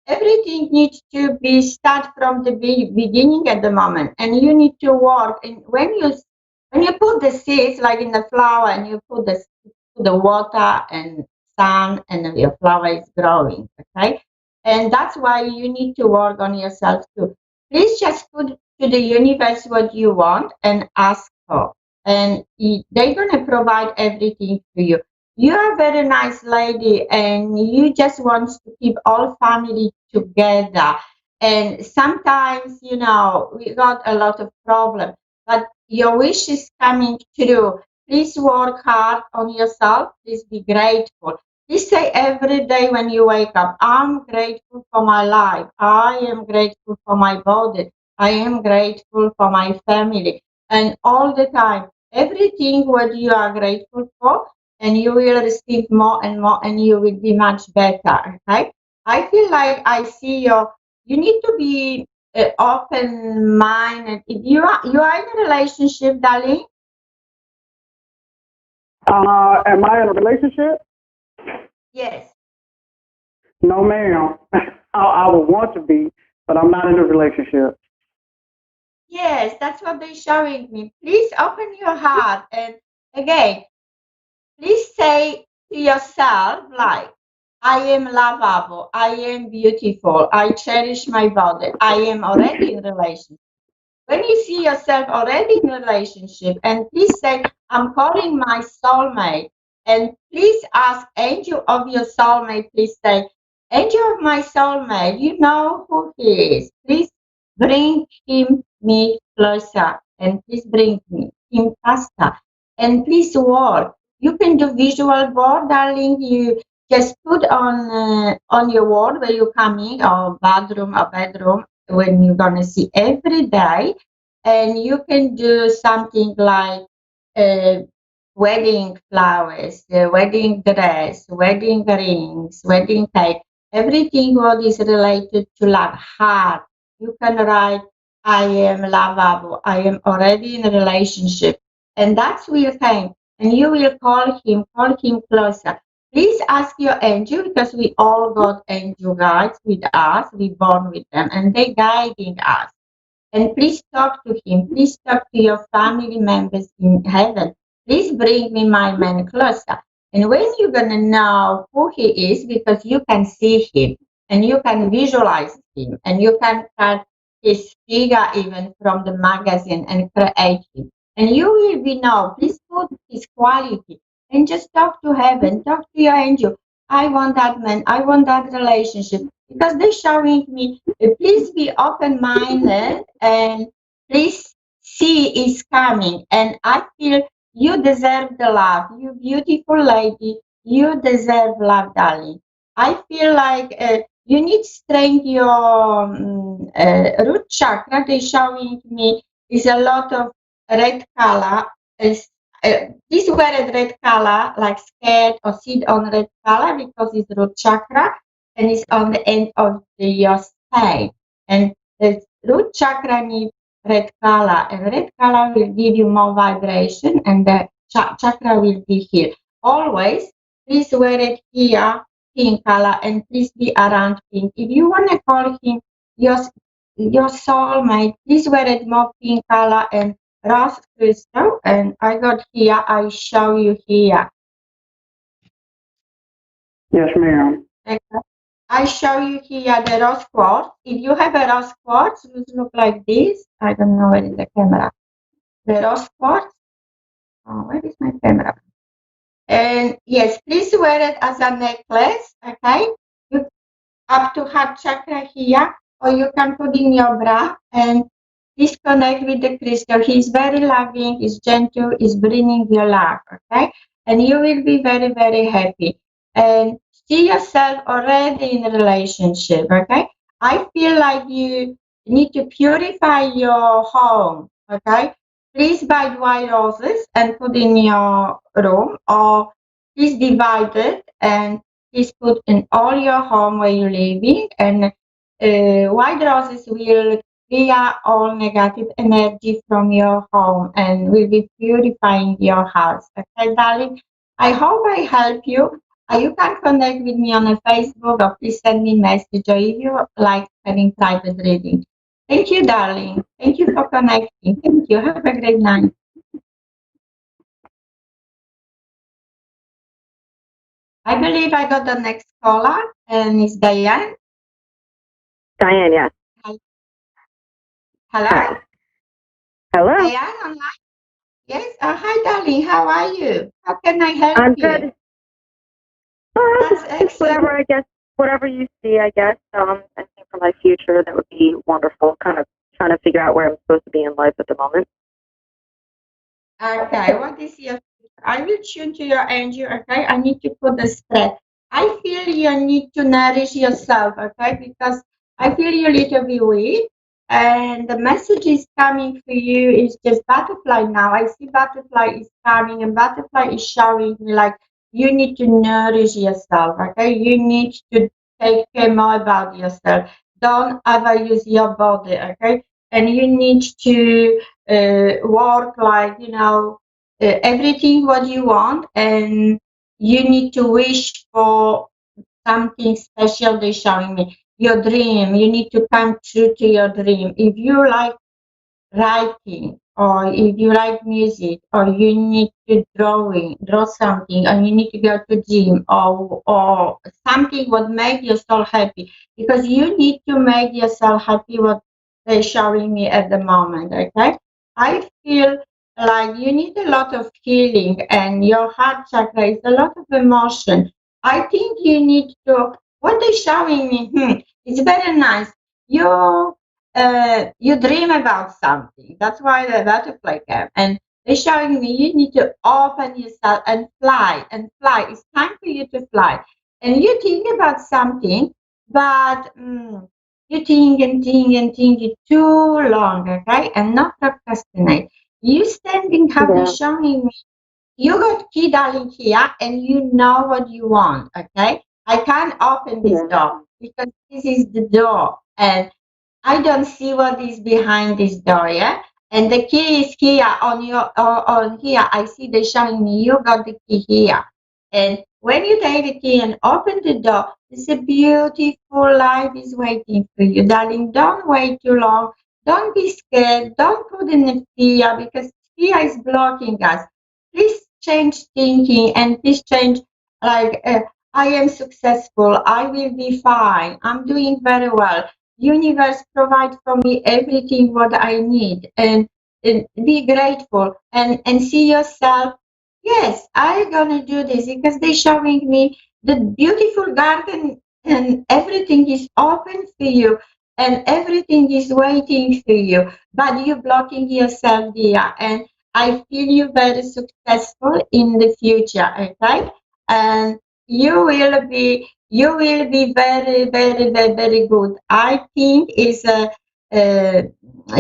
[SPEAKER 8] everything needs to be start from the beginning at the moment, and you need to work. And when you put the seeds like in the flower, and you put the water and sun, and your flower is growing. Okay, and that's why you need to work on yourself too. Please just put to the universe what you want and ask for, and they're gonna provide everything to you. You're a very nice lady, and you just want to keep all family together. And sometimes, we got a lot of problems, but your wish is coming true. Please work hard on yourself. Please be grateful. Please say every day when you wake up, I'm grateful for my life. I am grateful for my body. I am grateful for my family. And all the time, everything what you are grateful for, and you will receive more and more, and you will be much better. Okay? I feel like I see you need to be open minded. If you are in a relationship, darling.
[SPEAKER 9] Am I in a relationship?
[SPEAKER 8] Yes.
[SPEAKER 9] No, ma'am. I would want to be, but I'm not in a relationship.
[SPEAKER 8] Yes, that's what they're showing me. Please open your heart and again, please say to yourself, like, I am lovable, I am beautiful, I cherish my body, I am already in relationship. When you see yourself already in a relationship, and please say, I'm calling my soulmate, and please ask angel of your soulmate, please say, angel of my soulmate, you know who he is. Please bring me closer, and please bring him faster, and please walk. You can do visual board, darling. You just put on your wall where you're coming, or bedroom when you're gonna see every day, and you can do something like uh, wedding flowers, wedding dress, wedding rings, wedding cake, everything what is related to love, heart. You can write, I am lovable, I am already in a relationship, and that's will came, and you will call him closer. Please ask your angel because we all got angel guides with us, we born with them, and they guiding us. And please talk to him. Please talk to your family members in heaven. Please bring me my man closer. And when you're going to know who he is, because you can see him and you can visualize him and you can cut his figure even from the magazine and create him. And you will be know, please put his quality and just talk to heaven, talk to your angel. I want that man. I want that relationship because they're showing me, please be open-minded and please see is coming. And I feel you deserve the love. You beautiful lady, you deserve love, darling. I feel like you need strength your root chakra. They're showing me is a lot of red color. Is this wear red color, like scared or sit on red color because it's root chakra and it's on the end of your spine. And the root chakra needs red color, and red color will give you more vibration, and the chakra will be healed. Always, please wear it here, pink color, and please be around pink. If you want to call him your your soulmate, please wear it more pink color and rose crystal. And I got here, I show you here.
[SPEAKER 9] Yes, ma'am.
[SPEAKER 8] Okay. I show you here the rose quartz. If you have a rose quartz, it look like this. I don't know where is the camera. The rose quartz. Oh, where is my camera? And yes, please wear it as a necklace. Okay, you up to heart chakra here, or you can put in your bra and please connect with the crystal. He's very loving, he's gentle, he's bringing your love. Okay, and you will be very, very happy. And see yourself already in a relationship. Okay, I feel like you need to purify your home. Okay, please buy white roses and put in your room, or please divide it and please put in all your home where you're living, and white roses will clear all negative energy from your home and will be purifying your house. Okay, darling? I hope I help you. You can connect with me on a Facebook, or please send me a message, or if you like having private reading. Thank you, darling. Thank you for connecting. Thank you. Have a great night. I believe I got the next caller, and it's Diane.
[SPEAKER 10] Diane, yes.
[SPEAKER 8] Hi. Hello?
[SPEAKER 10] Hi. Hello?
[SPEAKER 8] Diane online? Yes. Hi, darling. How are you? How can I help
[SPEAKER 10] I'm
[SPEAKER 8] you?
[SPEAKER 10] good.
[SPEAKER 8] That's
[SPEAKER 10] Just
[SPEAKER 8] excellent.
[SPEAKER 10] whatever, I guess, whatever you see, I guess. I think for my future, that would be wonderful. Kind of trying to figure out where I'm supposed to be in life at the moment.
[SPEAKER 8] Okay. What is your? I will tune to your angel. Okay. I need to put the spread. I feel you need to nourish yourself, okay? Because I feel you a little bit weak, and the message is coming for you is just butterfly now. I see butterfly is coming, and butterfly is showing me like you need to nourish yourself, okay? You need to take care more about yourself. Don't overuse your body, okay? And you need to work like, everything what you want, and you need to wish for something special. They're showing me your dream. You need to come true to your dream. If you like writing, or if you like music, or you need to draw something, or you need to go to gym, or something what make your soul happy, because you need to make yourself happy. What they're showing me at the moment, okay? I feel like you need a lot of healing, and your heart chakra is a lot of emotion. I think you need to. What they're showing me, it's very nice. You dream about something. That's why the butterfly came. And they're showing me you need to open yourself and fly and fly. It's time for you to fly. And you think about something, but you think and think and think it too long, okay? And not procrastinate. You standing up and showing me you got key darling here, and you know what you want, okay? I can't open this door because this is the door, and I don't see what is behind this door, yeah? And the key is here on here. I see they showing me you got the key here. And when you take the key and open the door, it's a beautiful life is waiting for you. Darling, don't wait too long. Don't be scared. Don't put in a fear, because fear is blocking us. Please change thinking, and please change like I am successful. I will be fine. I'm doing very well. Universe provide for me everything what I need, and be grateful, and see yourself. Yes, I'm gonna do this, because they're showing me the beautiful garden, and everything is open for you, and everything is waiting for you, but you're blocking yourself there. And I feel you very successful in the future, okay? And you will be very, very, very, very good. I think is a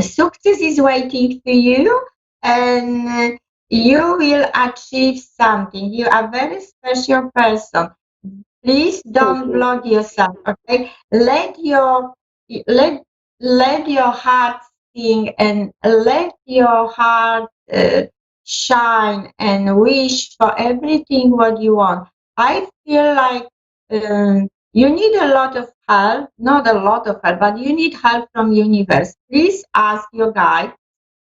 [SPEAKER 8] success is waiting for you, and you will achieve something. You are a very special person. Please don't block yourself, okay? Let let your heart sing, and let your heart shine, and wish for everything what you want. I feel like you need a lot of help, not a lot of help, but you need help from universe. Please ask your guide,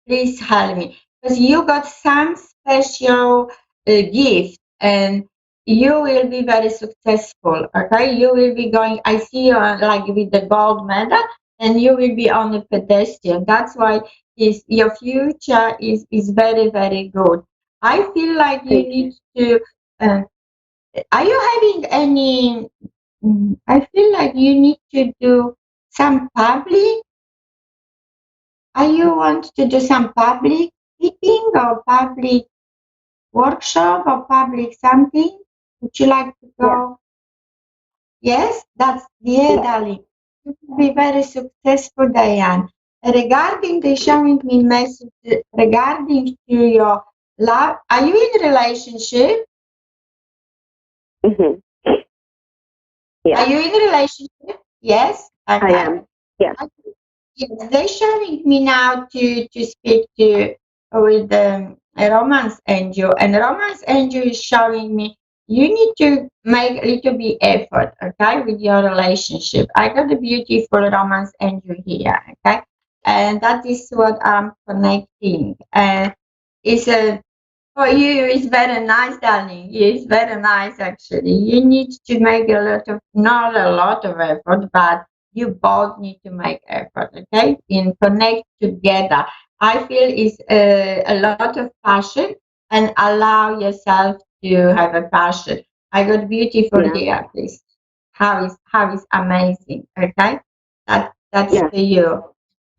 [SPEAKER 8] please help me, because you got some special gift, and you will be very successful, okay? You will be going, I see you like with the gold medal, and you will be on a pedestrian. That's why your future is very, very good. I feel like you need to uh, are you having any I feel like you need to do some public. Are you want to do some public speaking, or public workshop, or public something? Would you like to go? Yes, that's darling. You will be very successful, Diane. Regarding the showing me message regarding to your love, are you in relationship?
[SPEAKER 10] Yeah.
[SPEAKER 8] Are you in relationship? Yes. Okay.
[SPEAKER 10] I am. Yes.
[SPEAKER 8] Yes, they're showing me now to speak to with a romance angel, and romance angel is showing me you need to make a little bit effort, okay, with your relationship. I got a beautiful romance angel here, okay, and that is what I'm connecting. And it's a for you, it's very nice, darling. It's very nice, actually. You need to make not a lot of effort, but you both need to make effort, okay? And connect together. I feel it's a lot of passion, and allow yourself to have a passion. I got beautiful here, please. How is amazing, okay? That's for you.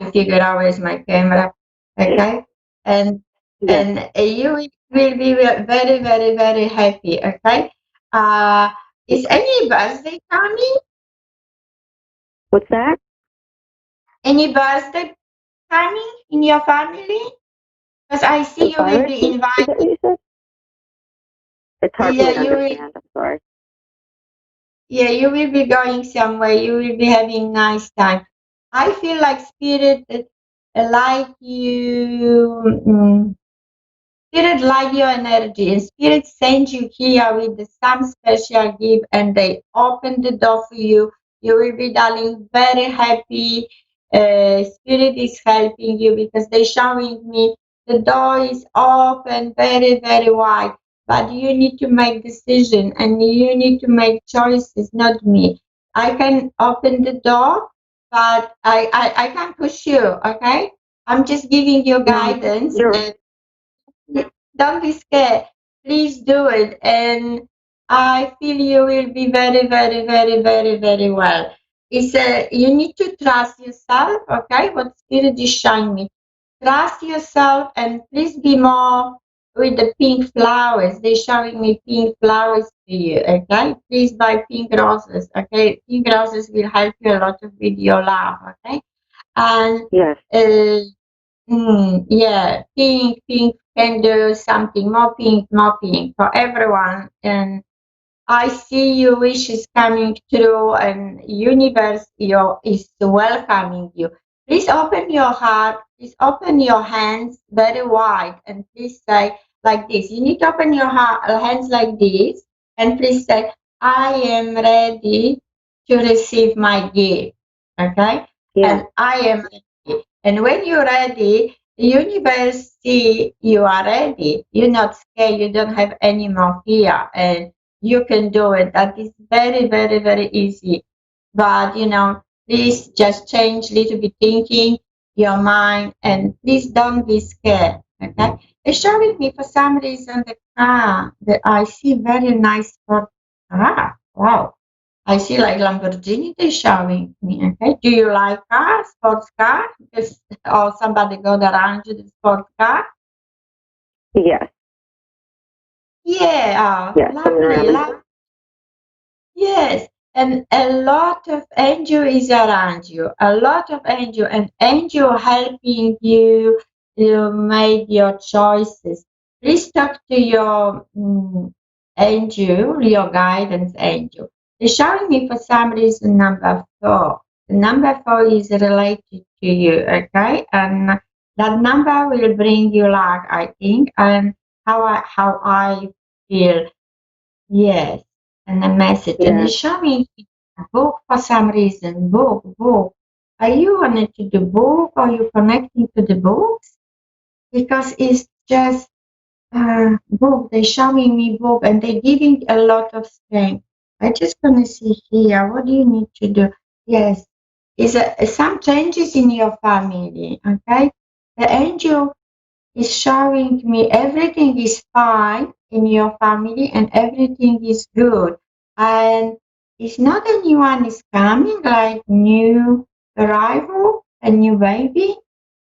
[SPEAKER 8] To figure out where's my camera, okay? And you will be very, very, very happy, okay? Is any birthday coming?
[SPEAKER 10] What's that?
[SPEAKER 8] Any birthday coming in your family? Because I see you will be
[SPEAKER 10] Is that
[SPEAKER 8] invited.
[SPEAKER 10] what you said? It's hard for
[SPEAKER 8] Yeah,
[SPEAKER 10] me to
[SPEAKER 8] you will.
[SPEAKER 10] understand. I'm sorry.
[SPEAKER 8] Yeah, you will be going somewhere. You will be having nice time. I feel like spirit like you. Spirit like your energy, and spirit sends you here with some special gift, and they open the door for you. You will be, darling, very happy. Spirit is helping you because they're showing me the door is open very, very wide. But you need to make decision and you need to make choices, not me. I can open the door, but I can't push you. Okay, I'm just giving you guidance. Don't be scared. Please do it. And I feel you will be very, very, very, very, very well. You need to trust yourself, okay? What spirit is showing me. Trust yourself and please be more with the pink flowers. They're showing me pink flowers for you, okay? Please buy pink roses, okay? Pink roses will help you a lot with your love, okay? And
[SPEAKER 10] yes.
[SPEAKER 8] Yeah, pink can do something more pink for everyone. And I see your wishes coming true, and universe is welcoming you. Please open your heart. Please open your hands very wide, and please say like this. You need to open your hands like this, and please say, "I am ready to receive my gift." Okay, and I am ready. And when you're ready, the universe see you are ready. You're not scared. You don't have any more fear, and you can do it. That is very, very, very easy. But please just change little bit thinking, your mind, and please don't be scared. Okay? It's showing me for some reason the car that I see very nice for wow. I see like Lamborghini they're showing me. Okay. Do you like car, sports car? Because or somebody got around you the sports car?
[SPEAKER 10] Yes.
[SPEAKER 8] Yeah,
[SPEAKER 10] Yes.
[SPEAKER 8] lovely. Yes, and a lot of angel is around you. A lot of angel and angel helping you to make your choices. Please talk to your angel, your guidance angel. They're showing me for some reason number 4. The number 4 is related to you, okay? And that number will bring you luck, I think, and how I feel. Yes, and a message. And it's showing a book for some reason. Book. Are you connected to the book? Are you connecting to the books? Because it's just book. They're showing me book and they're giving a lot of strength. I just gonna see here. What do you need to do? Yes, is some changes in your family. Okay, the angel is showing me everything is fine in your family and everything is good. And it's not anyone is coming like new arrival, a new baby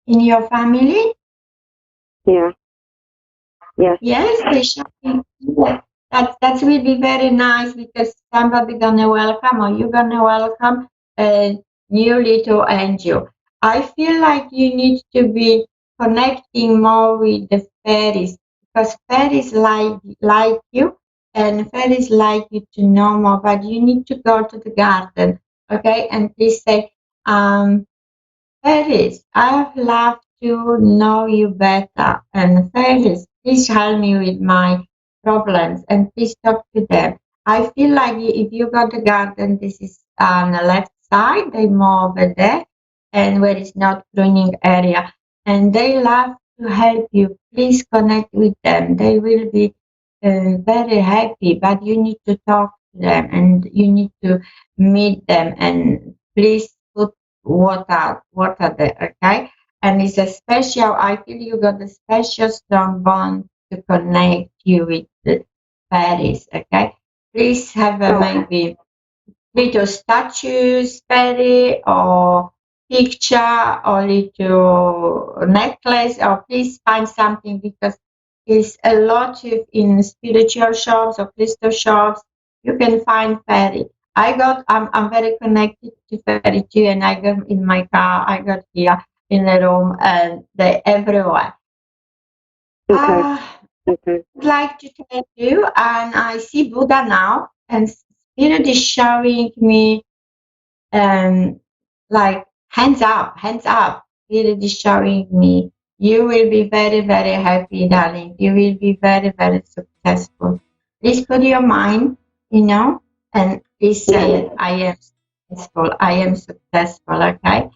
[SPEAKER 8] in your family.
[SPEAKER 10] Yeah. Yes.
[SPEAKER 8] Yes, they showing. Yeah. That will be very nice because somebody gonna welcome or you gonna welcome a new little angel. I feel like you need to be connecting more with the fairies because fairies like you and fairies like you to know more, but you need to go to the garden, okay? And please say, Fairies, I would love to know you better. And fairies, please help me with my problems and please talk to them. I feel like if you go to garden, this is on the left side, they more over there, and where it's not pruning area. And they love to help you. Please connect with them. They will be very happy, but you need to talk to them and you need to meet them and please put water there, okay? And it's a special, I feel you got a special strong bond to connect you with the fairies, okay? Please have a maybe little statues, fairy, or picture, or little necklace, or please find something because it's a lot of in spiritual shops or crystal shops. you can find Ferry. I'm very connected to Ferry too, and I got in my car, I got here in the room, and they're everywhere.
[SPEAKER 5] Okay.
[SPEAKER 8] I'd like to tell you, and I see Buddha now, and Spirit is showing me, like hands up, hands up. Spirit is showing me, you will be very, very happy, darling. You will be very, very successful. Please put your mind, and please say it. I am successful. I am successful. Okay.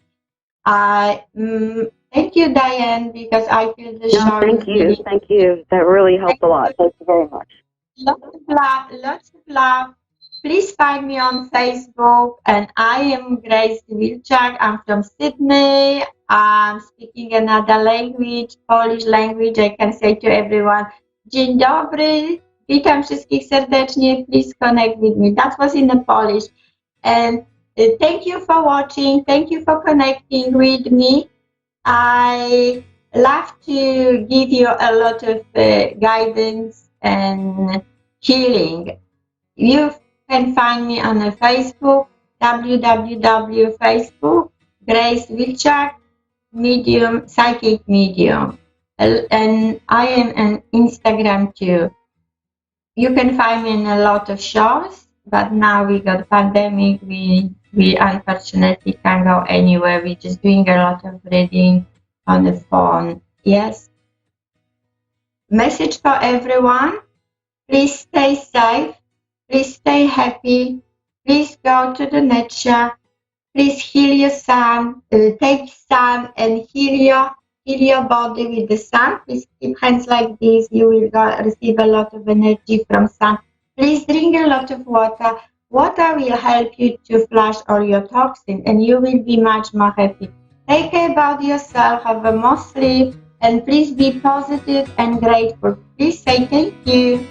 [SPEAKER 8] Thank you, Diane, because I feel the show.
[SPEAKER 5] Thank you.
[SPEAKER 8] Really,
[SPEAKER 5] Thank you. That really helped a lot. Thank you very much.
[SPEAKER 8] lots of love, lots of love. Please find me on Facebook, and I am Grace Wilczak. I'm from Sydney. I'm speaking another language, Polish language. I can say to everyone, Dzień dobry, witam wszystkich serdecznie. Please connect with me. That was in the Polish. And thank you for watching. Thank you for connecting with me. I love to give you a lot of guidance and healing. You can find me on the Facebook, www.facebook, Grace Wilczak, medium, psychic medium. And I am on Instagram too. You can find me in a lot of shows, but now we got pandemic. We unfortunately can't go anywhere. We're just doing a lot of reading on the phone. Yes. Message for everyone. Please stay safe. Please stay happy. Please go to the nature. Please heal your sun. Take sun and heal your body with the sun. Please keep hands like this. You will receive a lot of energy from sun. Please drink a lot of water. Water will help you to flush all your toxins, and you will be much more happy. Take care about yourself. Have a more sleep, and please be positive and grateful. Please say thank you.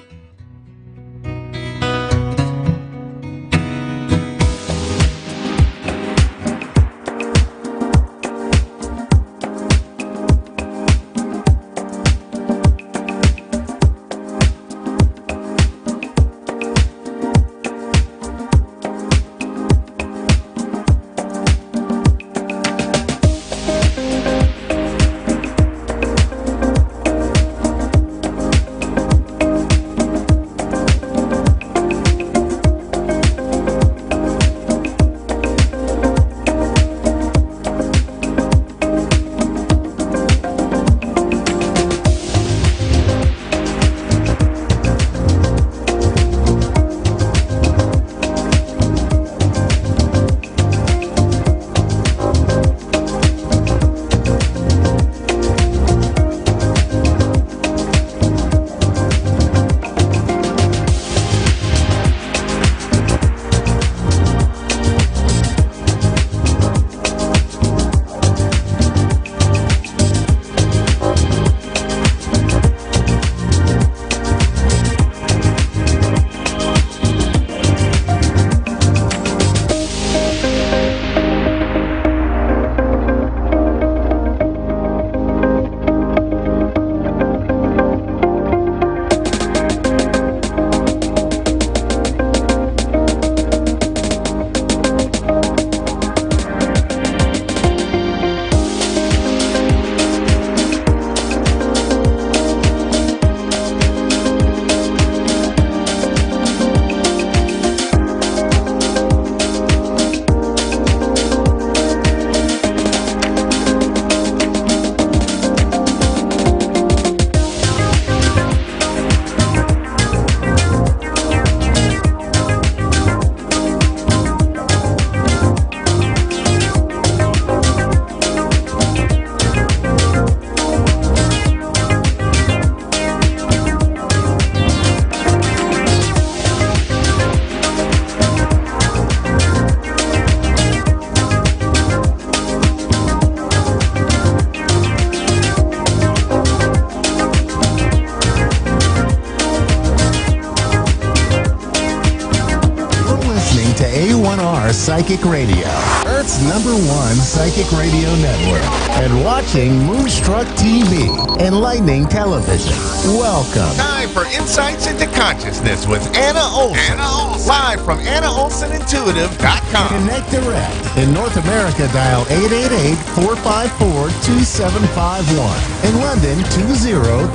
[SPEAKER 1] Psychic Radio, Earth's #1 psychic radio network, and watching Moonstruck TV, enlightening television. Welcome.
[SPEAKER 2] Time for Insights into Consciousness with Anna Olson. Live from AnnaOlsonIntuitive.com.
[SPEAKER 1] Connect direct. In North America, dial 888-454-2751. In London,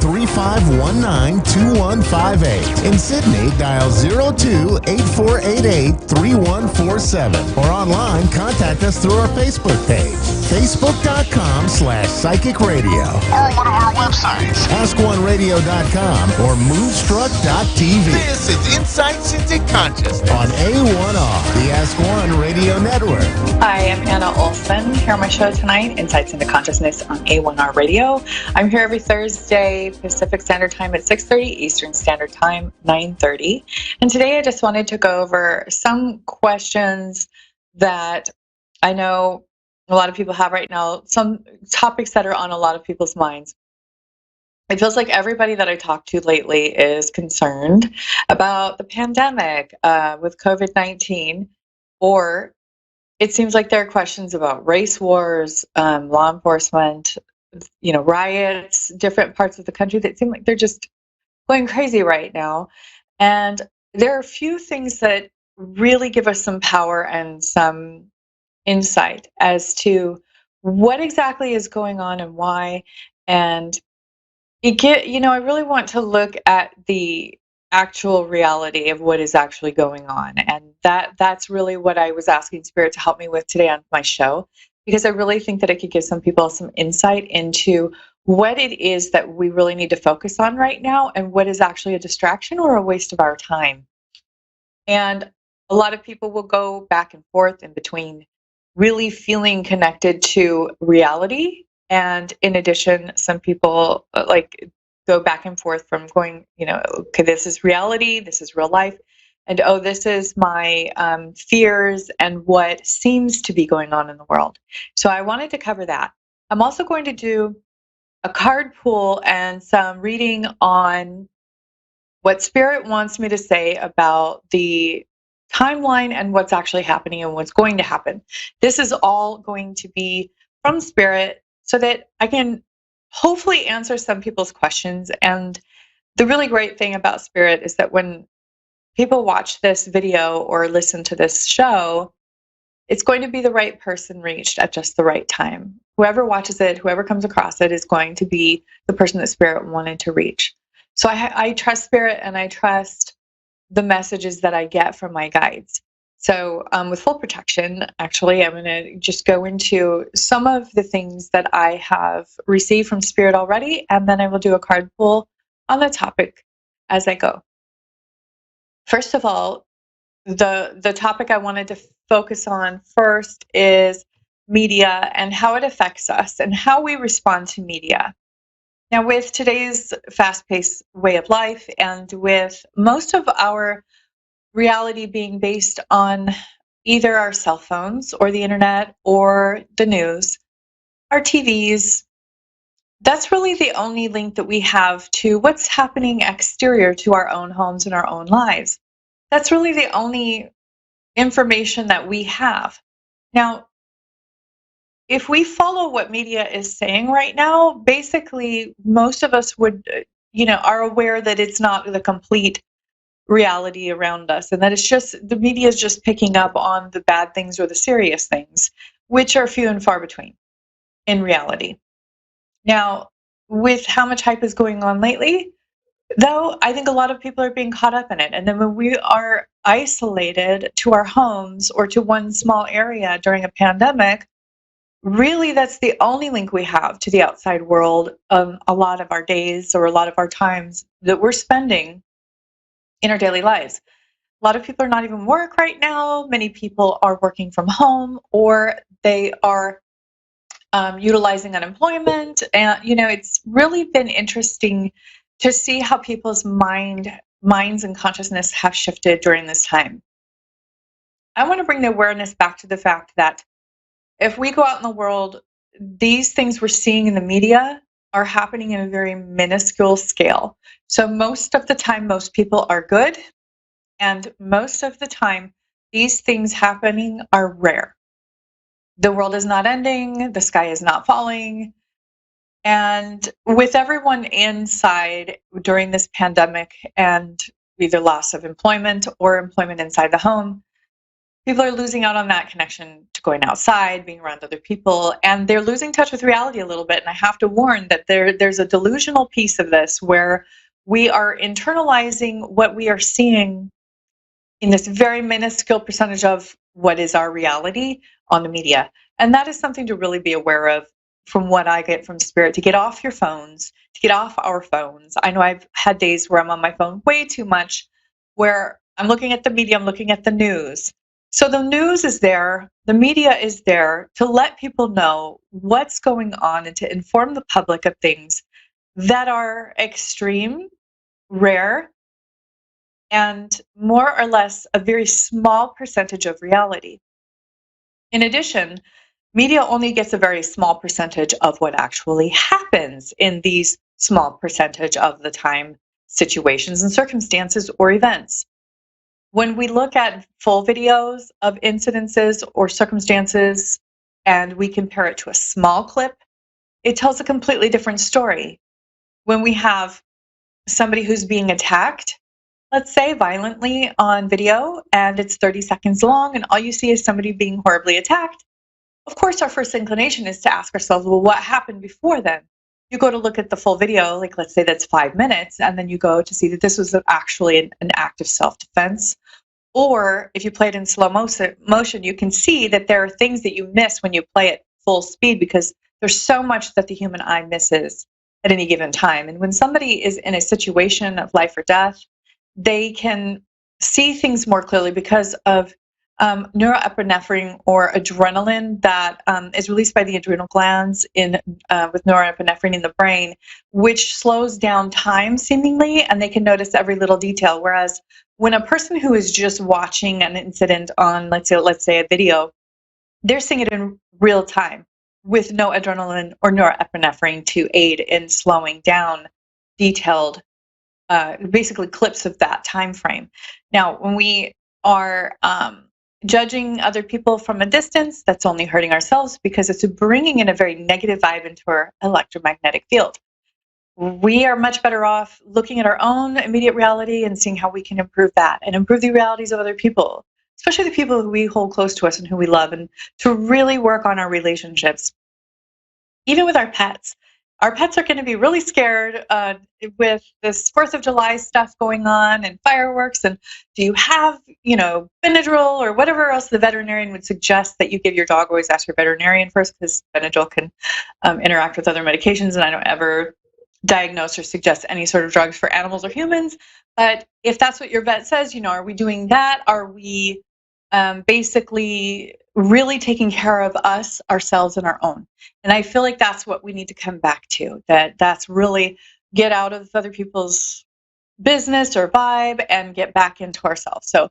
[SPEAKER 1] 20-3519-2158. In Sydney, dial 02-8488-3147. Or online, contact us through our Facebook page, facebook.com/psychic radio.
[SPEAKER 2] Or one of our websites,
[SPEAKER 1] AskOneRadio.com or Moonstruck.tv.
[SPEAKER 2] This is Insights into Consciousness
[SPEAKER 1] On A1R, the Ask One Radio Network.
[SPEAKER 11] Hi, I'm Anna Olson, here on my show tonight, Insights into Consciousness on A1R Radio. I'm here every Thursday, Pacific Standard Time at 6:30, Eastern Standard Time, 9:30. And today I just wanted to go over some questions that I know a lot of people have right now, some topics that are on a lot of people's minds. It feels like everybody that I talk to lately is concerned about the pandemic with COVID-19, or it seems like there are questions about race wars, law enforcement, riots, different parts of the country that seem like they're just going crazy right now. And there are a few things that really give us some power and some insight as to what exactly is going on and why. And I really want to look at the actual reality of what is actually going on. And that's really what I was asking Spirit to help me with today on my show, because I really think that it could give some people some insight into what it is that we really need to focus on right now and what is actually a distraction or a waste of our time. And a lot of people will go back and forth in between really feeling connected to reality. And in addition, some people go back and forth from going, okay, this is reality, this is real life, and oh, this is my fears and what seems to be going on in the world. So I wanted to cover that. I'm also going to do a card pull and some reading on what Spirit wants me to say about the timeline and what's actually happening and what's going to happen. This is all going to be from Spirit so that I can hopefully answer some people's questions. And the really great thing about Spirit is that when people watch this video or listen to this show, it's going to be the right person reached at just the right time. Whoever watches it, whoever comes across it, is going to be the person that Spirit wanted to reach. So I trust Spirit, and I trust the messages that I get from my guides. So with full protection, actually, I'm going to just go into some of the things that I have received from Spirit already, and then I will do a card pull on the topic as I go. First of all, the topic I wanted to focus on first is media and how it affects us and how we respond to media. Now, with today's fast-paced way of life and with most of our reality being based on either our cell phones or the internet or the news, our TVs, that's really the only link that we have to what's happening exterior to our own homes and our own lives. That's really the only information that we have. Now, if we follow what media is saying right now, basically most of us are aware that it's not the complete reality around us, and that it's just the media is just picking up on the bad things or the serious things, which are few and far between in reality. Now, with how much hype is going on lately, though, I think a lot of people are being caught up in it. And then when we are isolated to our homes or to one small area during a pandemic, really that's the only link we have to the outside world. A lot of our days or a lot of our times that we're spending in our daily lives. A lot of people are not even work right now. Many people are working from home, or they are utilizing unemployment. And, it's really been interesting to see how people's minds and consciousness have shifted during this time. I want to bring the awareness back to the fact that if we go out in the world, these things we're seeing in the media are happening in a very minuscule scale. So most of the time, most people are good. And most of the time, these things happening are rare. The world is not ending, the sky is not falling. And with everyone inside during this pandemic and either loss of employment or employment inside the home, people are losing out on that connection to going outside, being around other people, and they're losing touch with reality a little bit. And I have to warn that there's a delusional piece of this where we are internalizing what we are seeing in this very minuscule percentage of what is our reality on the media. And that is something to really be aware of from what I get from Spirit, to get off your phones, to get off our phones. I know I've had days where I'm on my phone way too much, where I'm looking at the media, I'm looking at the news. So the news is there, the media is there to let people know what's going on and to inform the public of things that are extreme, rare, and more or less a very small percentage of reality. In addition, media only gets a very small percentage of what actually happens in these small percentage of the time situations and circumstances or events. When we look at full videos of incidences or circumstances and we compare it to a small clip, it tells a completely different story. When we have somebody who's being attacked, let's say violently on video, and it's 30 seconds long and all you see is somebody being horribly attacked, of course our first inclination is to ask ourselves, well, what happened before then? You go to look at the full video, like let's say that's 5 minutes, and then you go to see that this was actually an act of self-defense. Or if you play it in slow motion, you can see that there are things that you miss when you play it full speed because there's so much that the human eye misses at any given time. And when somebody is in a situation of life or death, they can see things more clearly because of neuroepinephrine or adrenaline that is released by the adrenal glands with neuroepinephrine in the brain, which slows down time seemingly, and they can notice every little detail. Whereas when a person who is just watching an incident on, let's say a video, they're seeing it in real time with no adrenaline or neuroepinephrine to aid in slowing down detailed basically clips of that time frame. Now, when we are judging other people from a distance, that's only hurting ourselves because it's bringing in a very negative vibe into our electromagnetic field. We are much better off looking at our own immediate reality and seeing how we can improve that and improve the realities of other people, especially the people who we hold close to us and who we love, and to really work on our relationships. Even with our pets. Our pets are going to be really scared with this 4th of July stuff going on and fireworks. And do you have, Benadryl or whatever else the veterinarian would suggest that you give your dog? Always ask your veterinarian first, because Benadryl can interact with other medications, and I don't ever diagnose or suggest any sort of drugs for animals or humans. But if that's what your vet says, are we doing that? Are we basically really taking care of us, ourselves, and our own? And I feel like that's what we need to come back to, that's really get out of other people's business or vibe and get back into ourselves. So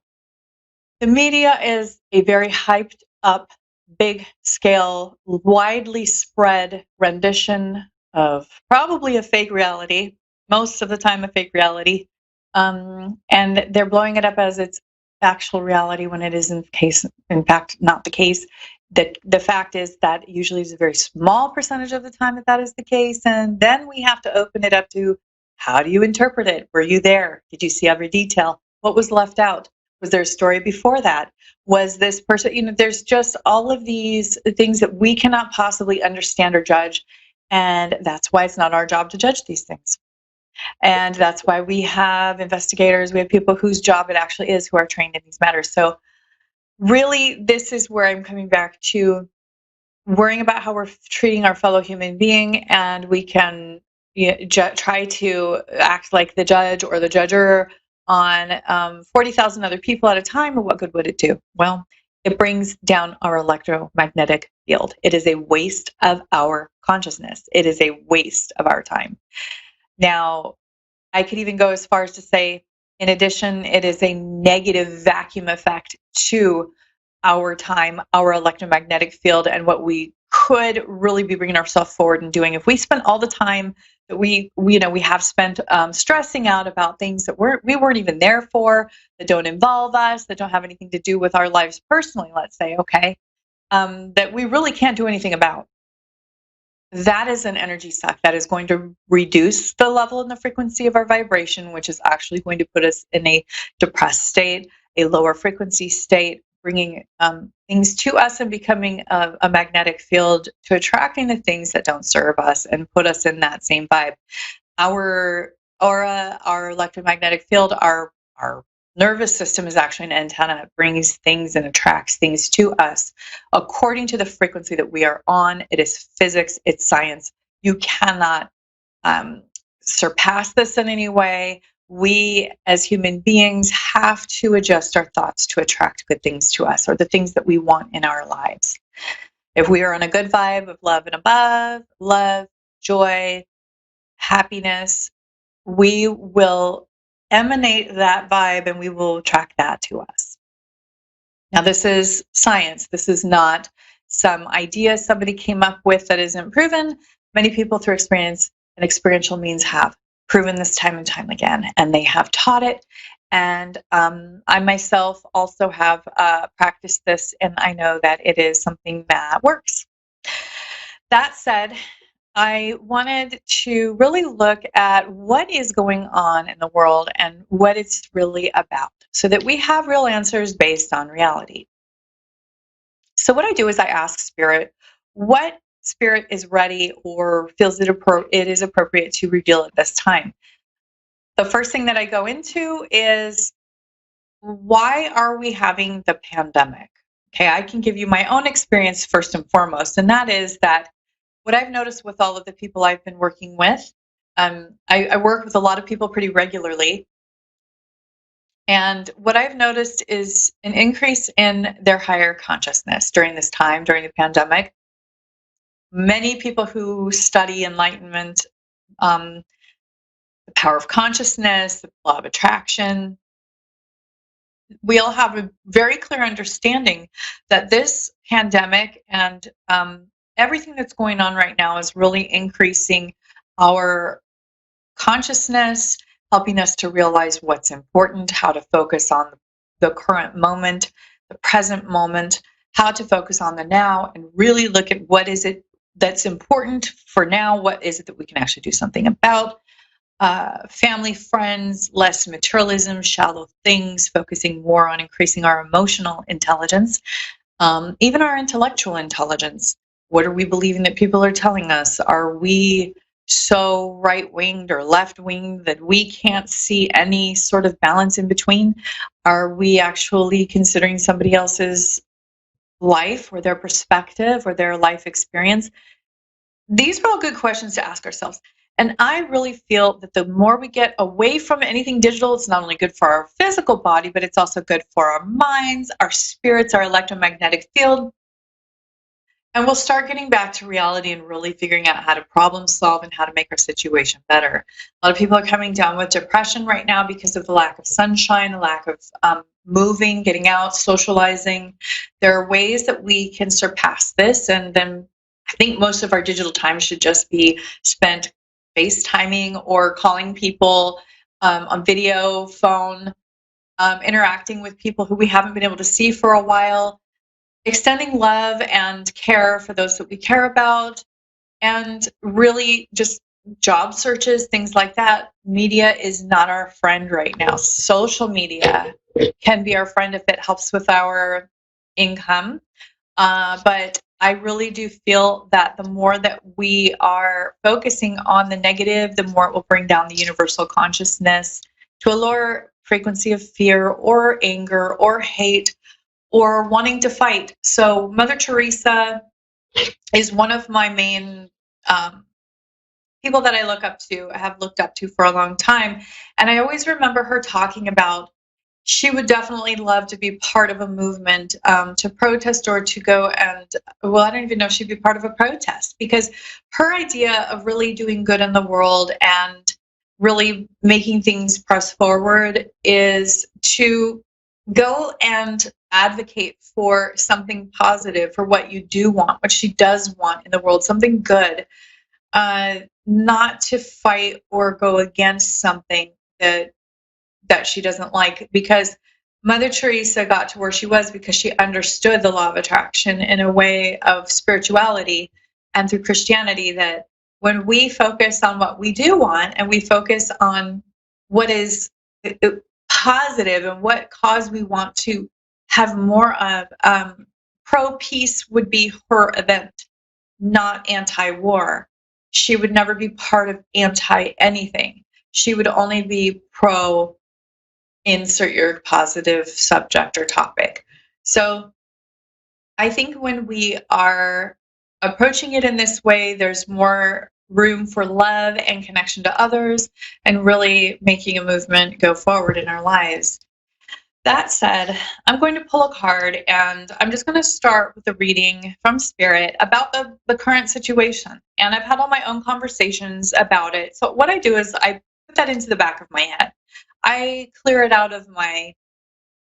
[SPEAKER 11] the media is a very hyped up, big scale, widely spread rendition of probably a fake reality, most of the time a fake reality. And they're blowing it up as its actual reality when it is in fact not the case. The fact is that usually is a very small percentage of the time that is the case, and then we have to open it up to, how do you interpret it? Were you there? Did you see every detail? What was left out? Was there a story before that? Was this person, there's just all of these things that we cannot possibly understand or judge, and that's why it's not our job to judge these things. And that's why we have investigators, we have people whose job it actually is, who are trained in these matters. So really, this is where I'm coming back to worrying about how we're treating our fellow human being, and we can try to act like the judge or the judger on 40,000 other people at a time. And what good would it do? Well, it brings down our electromagnetic field. It is a waste of our consciousness. It is a waste of our time. Now, I could even go as far as to say, in addition, it is a negative vacuum effect to our time, our electromagnetic field, and what we could really be bringing ourselves forward and doing. If we spent all the time that we have spent stressing out about things that we weren't even there for, that don't involve us, that don't have anything to do with our lives personally, let's say, okay, that we really can't do anything about. That is an energy suck that is going to reduce the level and the frequency of our vibration, which is actually going to put us in a depressed state, a lower frequency state, bringing things to us and becoming a magnetic field to attracting the things that don't serve us and put us in that same vibe. Our aura, our electromagnetic field, our nervous system is actually an antenna. It brings things and attracts things to us according to the frequency that we are on. It is physics, it's science. You cannot surpass this in any way. We as human beings have to adjust our thoughts to attract good things to us, or the things that we want in our lives. If we are on a good vibe of love and above, love, joy, happiness, we will emanate that vibe and we will attract that to us. Now, this is science. This is not some idea somebody came up with that isn't proven. Many people through experience and experiential means have proven this time and time again, and they have taught it. And I myself also have practiced this, and I know that it is something that works. That said, I wanted to really look at what is going on in the world and what it's really about, so that we have real answers based on reality. So what I do is I ask Spirit, what Spirit is ready or feels it is appropriate to reveal at this time. The first thing that I go into is, why are we having the pandemic? Okay, I can give you my own experience first and foremost, and that is that what I've noticed with all of the people I've been working with, I work with a lot of people pretty regularly, and what I've noticed is an increase in their higher consciousness during this time, during the pandemic. Many people who study enlightenment, the power of consciousness, the law of attraction, we all have a very clear understanding that this pandemic and everything that's going on right now is really increasing our consciousness, helping us to realize what's important, how to focus on the current moment, the present moment, how to focus on the now, and really look at what is it that's important for now, what is it that we can actually do something about. Family, friends, less materialism, shallow things, focusing more on increasing our emotional intelligence, even our intellectual intelligence. What are we believing that people are telling us? Are we so right-winged or left-winged that we can't see any sort of balance in between? Are we actually considering somebody else's life or their perspective or their life experience? These are all good questions to ask ourselves. And I really feel that the more we get away from anything digital, it's not only good for our physical body, but it's also good for our minds, our spirits, our electromagnetic field. And we'll start getting back to reality and really figuring out how to problem solve and how to make our situation better. A lot of people are coming down with depression right now because of the lack of sunshine, the lack of moving, getting out, socializing. There are ways that we can surpass this. And then I think most of our digital time should just be spent FaceTiming or calling people on video, phone, interacting with people who we haven't been able to see for a while, extending love and care for those that we care about, and really just job searches, things like that. Media is not our friend right now. Social media can be our friend if it helps with our income, but I really do feel that the more that we are focusing on the negative, the more it will bring down the universal consciousness to a lower frequency of fear or anger or hate or wanting to fight. So Mother Teresa is one of my main people that I have looked up to for a long time. And I always remember her talking about she would definitely love to be part of a movement to protest or to go and, well, I don't even know if she'd be part of a protest, because her idea of really doing good in the world and really making things press forward is to go and advocate for something positive, for what you do want, what she does want in the world, something good. not to fight or go against something that she doesn't like, because Mother Teresa got to where she was because she understood the law of attraction in a way of spirituality and through Christianity, that when we focus on what we do want and we focus on what is positive and what cause we want to have more of, pro-peace would be her event, not anti-war. She would never be part of anti-anything. She would only be pro insert your positive subject or topic. So I think when we are approaching it in this way, there's more room for love and connection to others and really making a movement go forward in our lives. That said, I'm going to pull a card, and I'm just going to start with a reading from Spirit about the current situation. And I've had all my own conversations about it. So what I do is I put that into the back of my head. I clear it out of my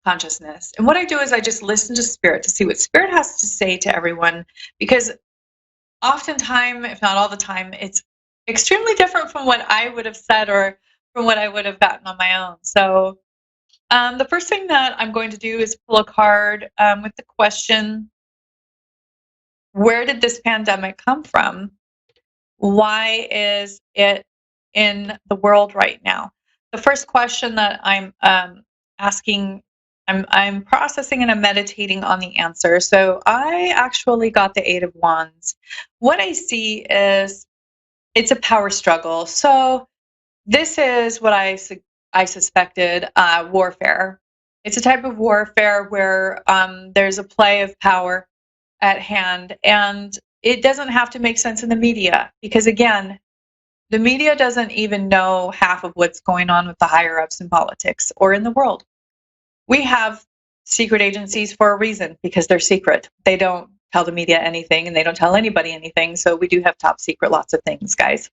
[SPEAKER 11] consciousness. And what I do is I just listen to Spirit to see what Spirit has to say to everyone, because oftentimes, if not all the time, it's extremely different from what I would have said or from what I would have gotten on my own. So the first thing that I'm going to do is pull a card with the question, where did this pandemic come from? Why is it in the world right now? The first question that I'm asking, I'm processing and I'm meditating on the answer. So I actually got the Eight of Wands. What I see is it's a power struggle. So this is what I suspected, warfare. It's a type of warfare where there's a play of power at hand, and it doesn't have to make sense in the media, because again, the media doesn't even know half of what's going on with the higher ups in politics or in the world. We have secret agencies for a reason, because they're secret. They don't tell the media anything, and they don't tell anybody anything. So we do have top secret lots of things, guys.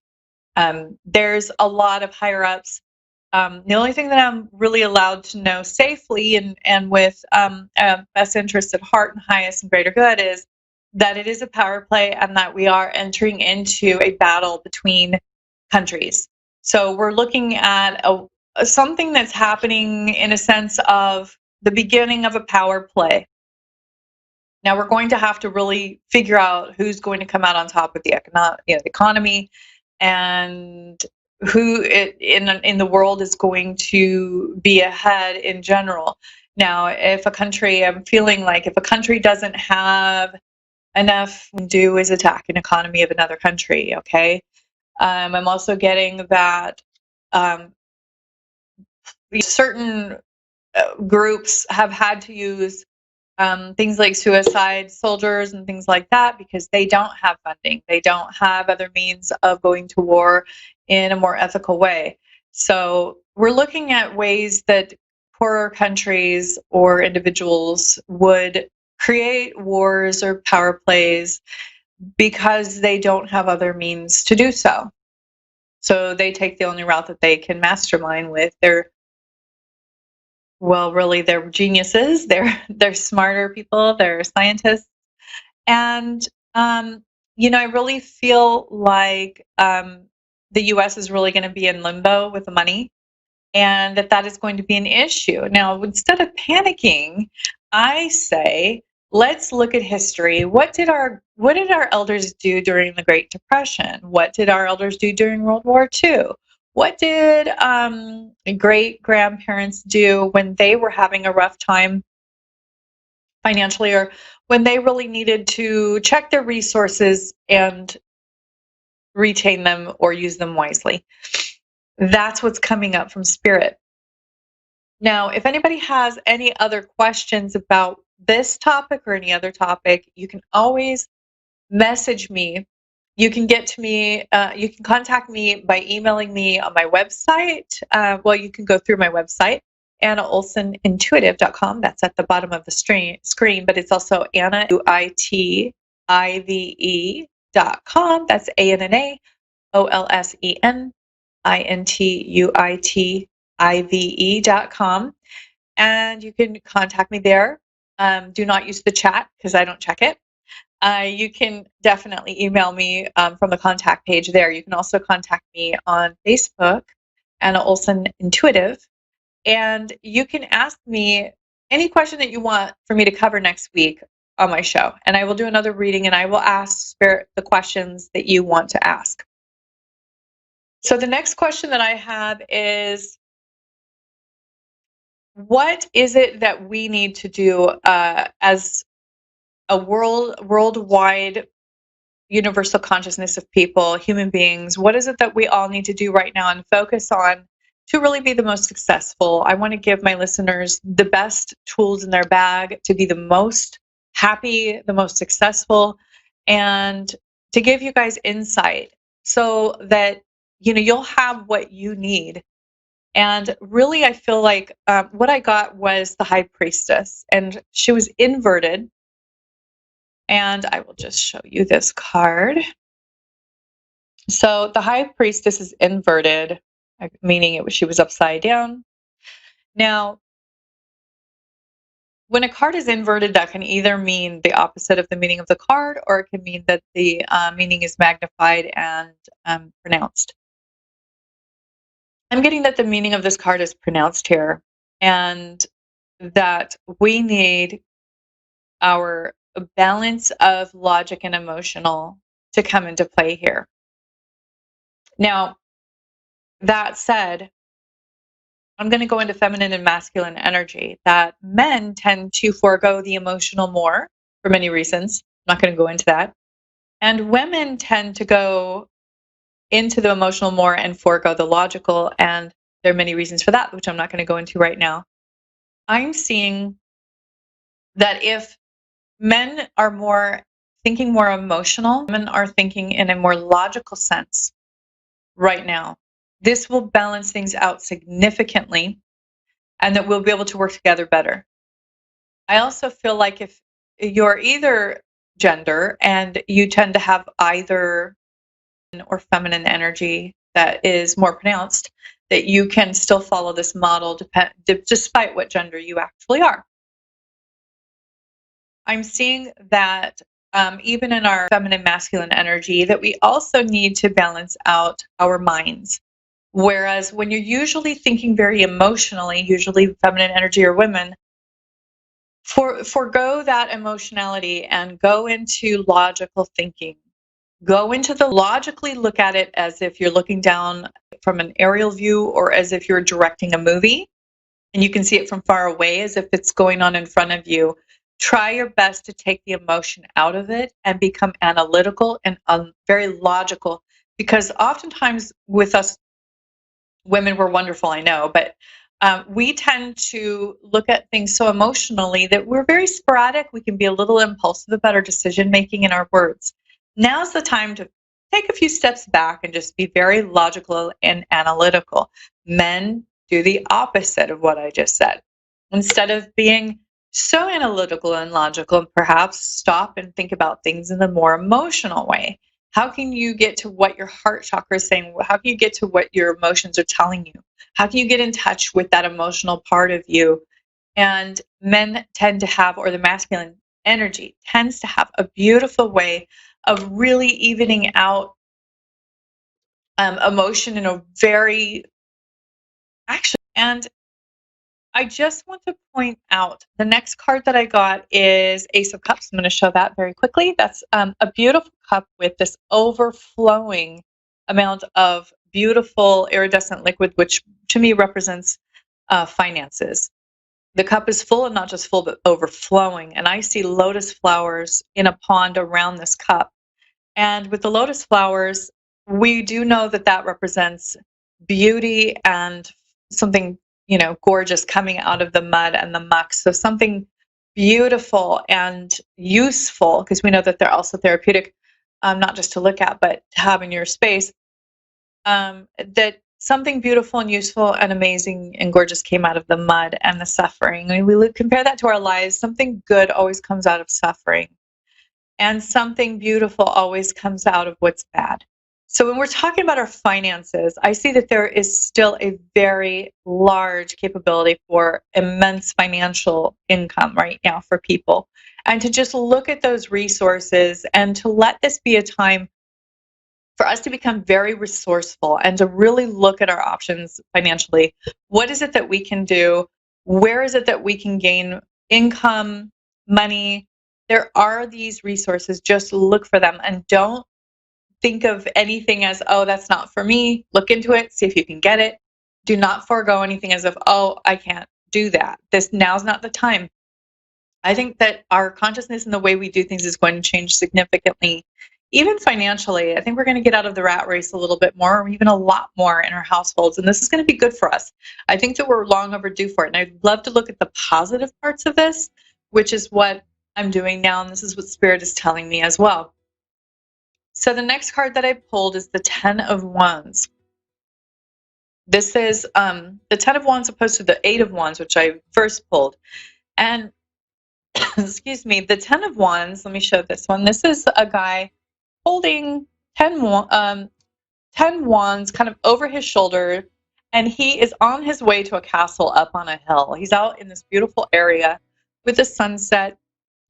[SPEAKER 11] There's a lot of higher ups. The only thing that I'm really allowed to know safely and with best interests at heart and highest and greater good is that it is a power play, and that we are entering into a battle between countries. So we're looking at something that's happening in a sense of the beginning of a power play. Now we're going to have to really figure out who's going to come out on top with the economy, and who in the world is going to be ahead in general. Now, I'm feeling like if a country doesn't have enough to do is attack an economy of another country, okay? I'm also getting that certain groups have had to use things like suicide soldiers and things like that, because they don't have funding. They don't have other means of going to war in a more ethical way. So we're looking at ways that poorer countries or individuals would create wars or power plays because they don't have other means to do so. So they take the only route that they can mastermind with. They're geniuses. They're smarter people. They're scientists. And, I really feel like the U.S. is really going to be in limbo with the money, and that is going to be an issue. Now, instead of panicking, I say, let's look at history. What did our elders do during the Great Depression? What did our elders do during World War II? What did great-grandparents do when they were having a rough time financially, or when they really needed to check their resources and retain them or use them wisely? That's what's coming up from Spirit. Now, if anybody has any other questions about this topic or any other topic, you can always message me. You can get to me, you can contact me by emailing me on my website. You can go through my website, AnnaOlsonIntuitive.com. That's at the bottom of the screen, but it's also AnnaUITIVE.com. That's AnnaOlsonIntuitive.com. And you can contact me there. Do not use the chat because I don't check it. you can definitely email me from the contact page there. You can also contact me on Facebook, Anna Olson Intuitive, and you can ask me any question that you want for me to cover next week on my show. And I will do another reading, and I will ask Spirit the questions that you want to ask. So the next question that I have is, what is it that we need to do as a worldwide universal consciousness of people, human beings? What is it that we all need to do right now and focus on to really be the most successful? I want to give my listeners the best tools in their bag to be the most happy, the most successful, and to give you guys insight so that you'll have what you need. And really, I feel like what I got was the High Priestess, and she was inverted. And I will just show you this card. So the High Priestess is inverted, meaning she was upside down. Now, when a card is inverted, that can either mean the opposite of the meaning of the card, or it can mean that the meaning is magnified and pronounced. I'm getting that the meaning of this card is pronounced here, and that we need our balance of logic and emotional to come into play here. Now, that said, I'm going to go into feminine and masculine energy, that men tend to forego the emotional more for many reasons. I'm not going to go into that. And women tend to go into the emotional more and forego the logical. And there are many reasons for that, which I'm not going to go into right now. I'm seeing that if men are more thinking more emotional, women are thinking in a more logical sense right now, this will balance things out significantly, and that we'll be able to work together better. I also feel like if you're either gender and you tend to have either or feminine energy that is more pronounced, that you can still follow this model despite what gender you actually are. I'm seeing that even in our feminine masculine energy, that we also need to balance out our minds. Whereas when you're usually thinking very emotionally, usually feminine energy or women, forgo that emotionality and go into logical thinking. Go into the logically look at it as if you're looking down from an aerial view, or as if you're directing a movie and you can see it from far away as if it's going on in front of you. Try your best to take the emotion out of it and become analytical and very logical, because oftentimes with us women, we're wonderful, I know, but we tend to look at things so emotionally that we're very sporadic. We can be a little impulsive about our decision making in our words. Now's the time to take a few steps back and just be very logical and analytical. Men do the opposite of what I just said. Instead of being so analytical and logical, and perhaps stop and think about things in a more emotional way. How can you get to what your heart chakra is saying? How can you get to what your emotions are telling you? How can you get in touch with that emotional part of you? And men tend to have, or the masculine energy tends to have, a beautiful way of really evening out emotion in a very actually. And I just want to point out the next card that I got is Ace of Cups. I'm going to show that very quickly. That's a beautiful cup with this overflowing amount of beautiful iridescent liquid, which to me represents finances. The cup is full, and not just full, but overflowing. And I see lotus flowers in a pond around this cup. And with the lotus flowers, we do know that that represents beauty and something, gorgeous coming out of the mud and the muck. So something beautiful and useful, because we know that they're also therapeutic, not just to look at, but to have in your space. That something beautiful and useful and amazing and gorgeous came out of the mud and the suffering. I mean, we compare that to our lives. Something good always comes out of suffering. And something beautiful always comes out of what's bad. So when we're talking about our finances, I see that there is still a very large capability for immense financial income right now for people. and to just look at those resources and to let this be a time for us to become very resourceful and to really look at our options financially. What is it that we can do? Where is it that we can gain income, money? There are these resources. Just look for them and don't think of anything as, oh, that's not for me. Look into it, see if you can get it. Do not forego anything as if, oh, I can't do that. Now's not the time. I think that our consciousness and the way we do things is going to change significantly, even financially. I think we're going to get out of the rat race a little bit more, or even a lot more in our households. And this is going to be good for us. I think that we're long overdue for it. And I'd love to look at the positive parts of this, which is what I'm doing now. And this is what Spirit is telling me as well. So the next card that I pulled is the 10 of Wands. This is the 10 of Wands opposed to the 8 of Wands, which I first pulled. And excuse me, the 10 of Wands, let me show this one. This is a guy holding 10 wands kind of over his shoulder, and he is on his way to a castle up on a hill. He's out in this beautiful area with the sunset,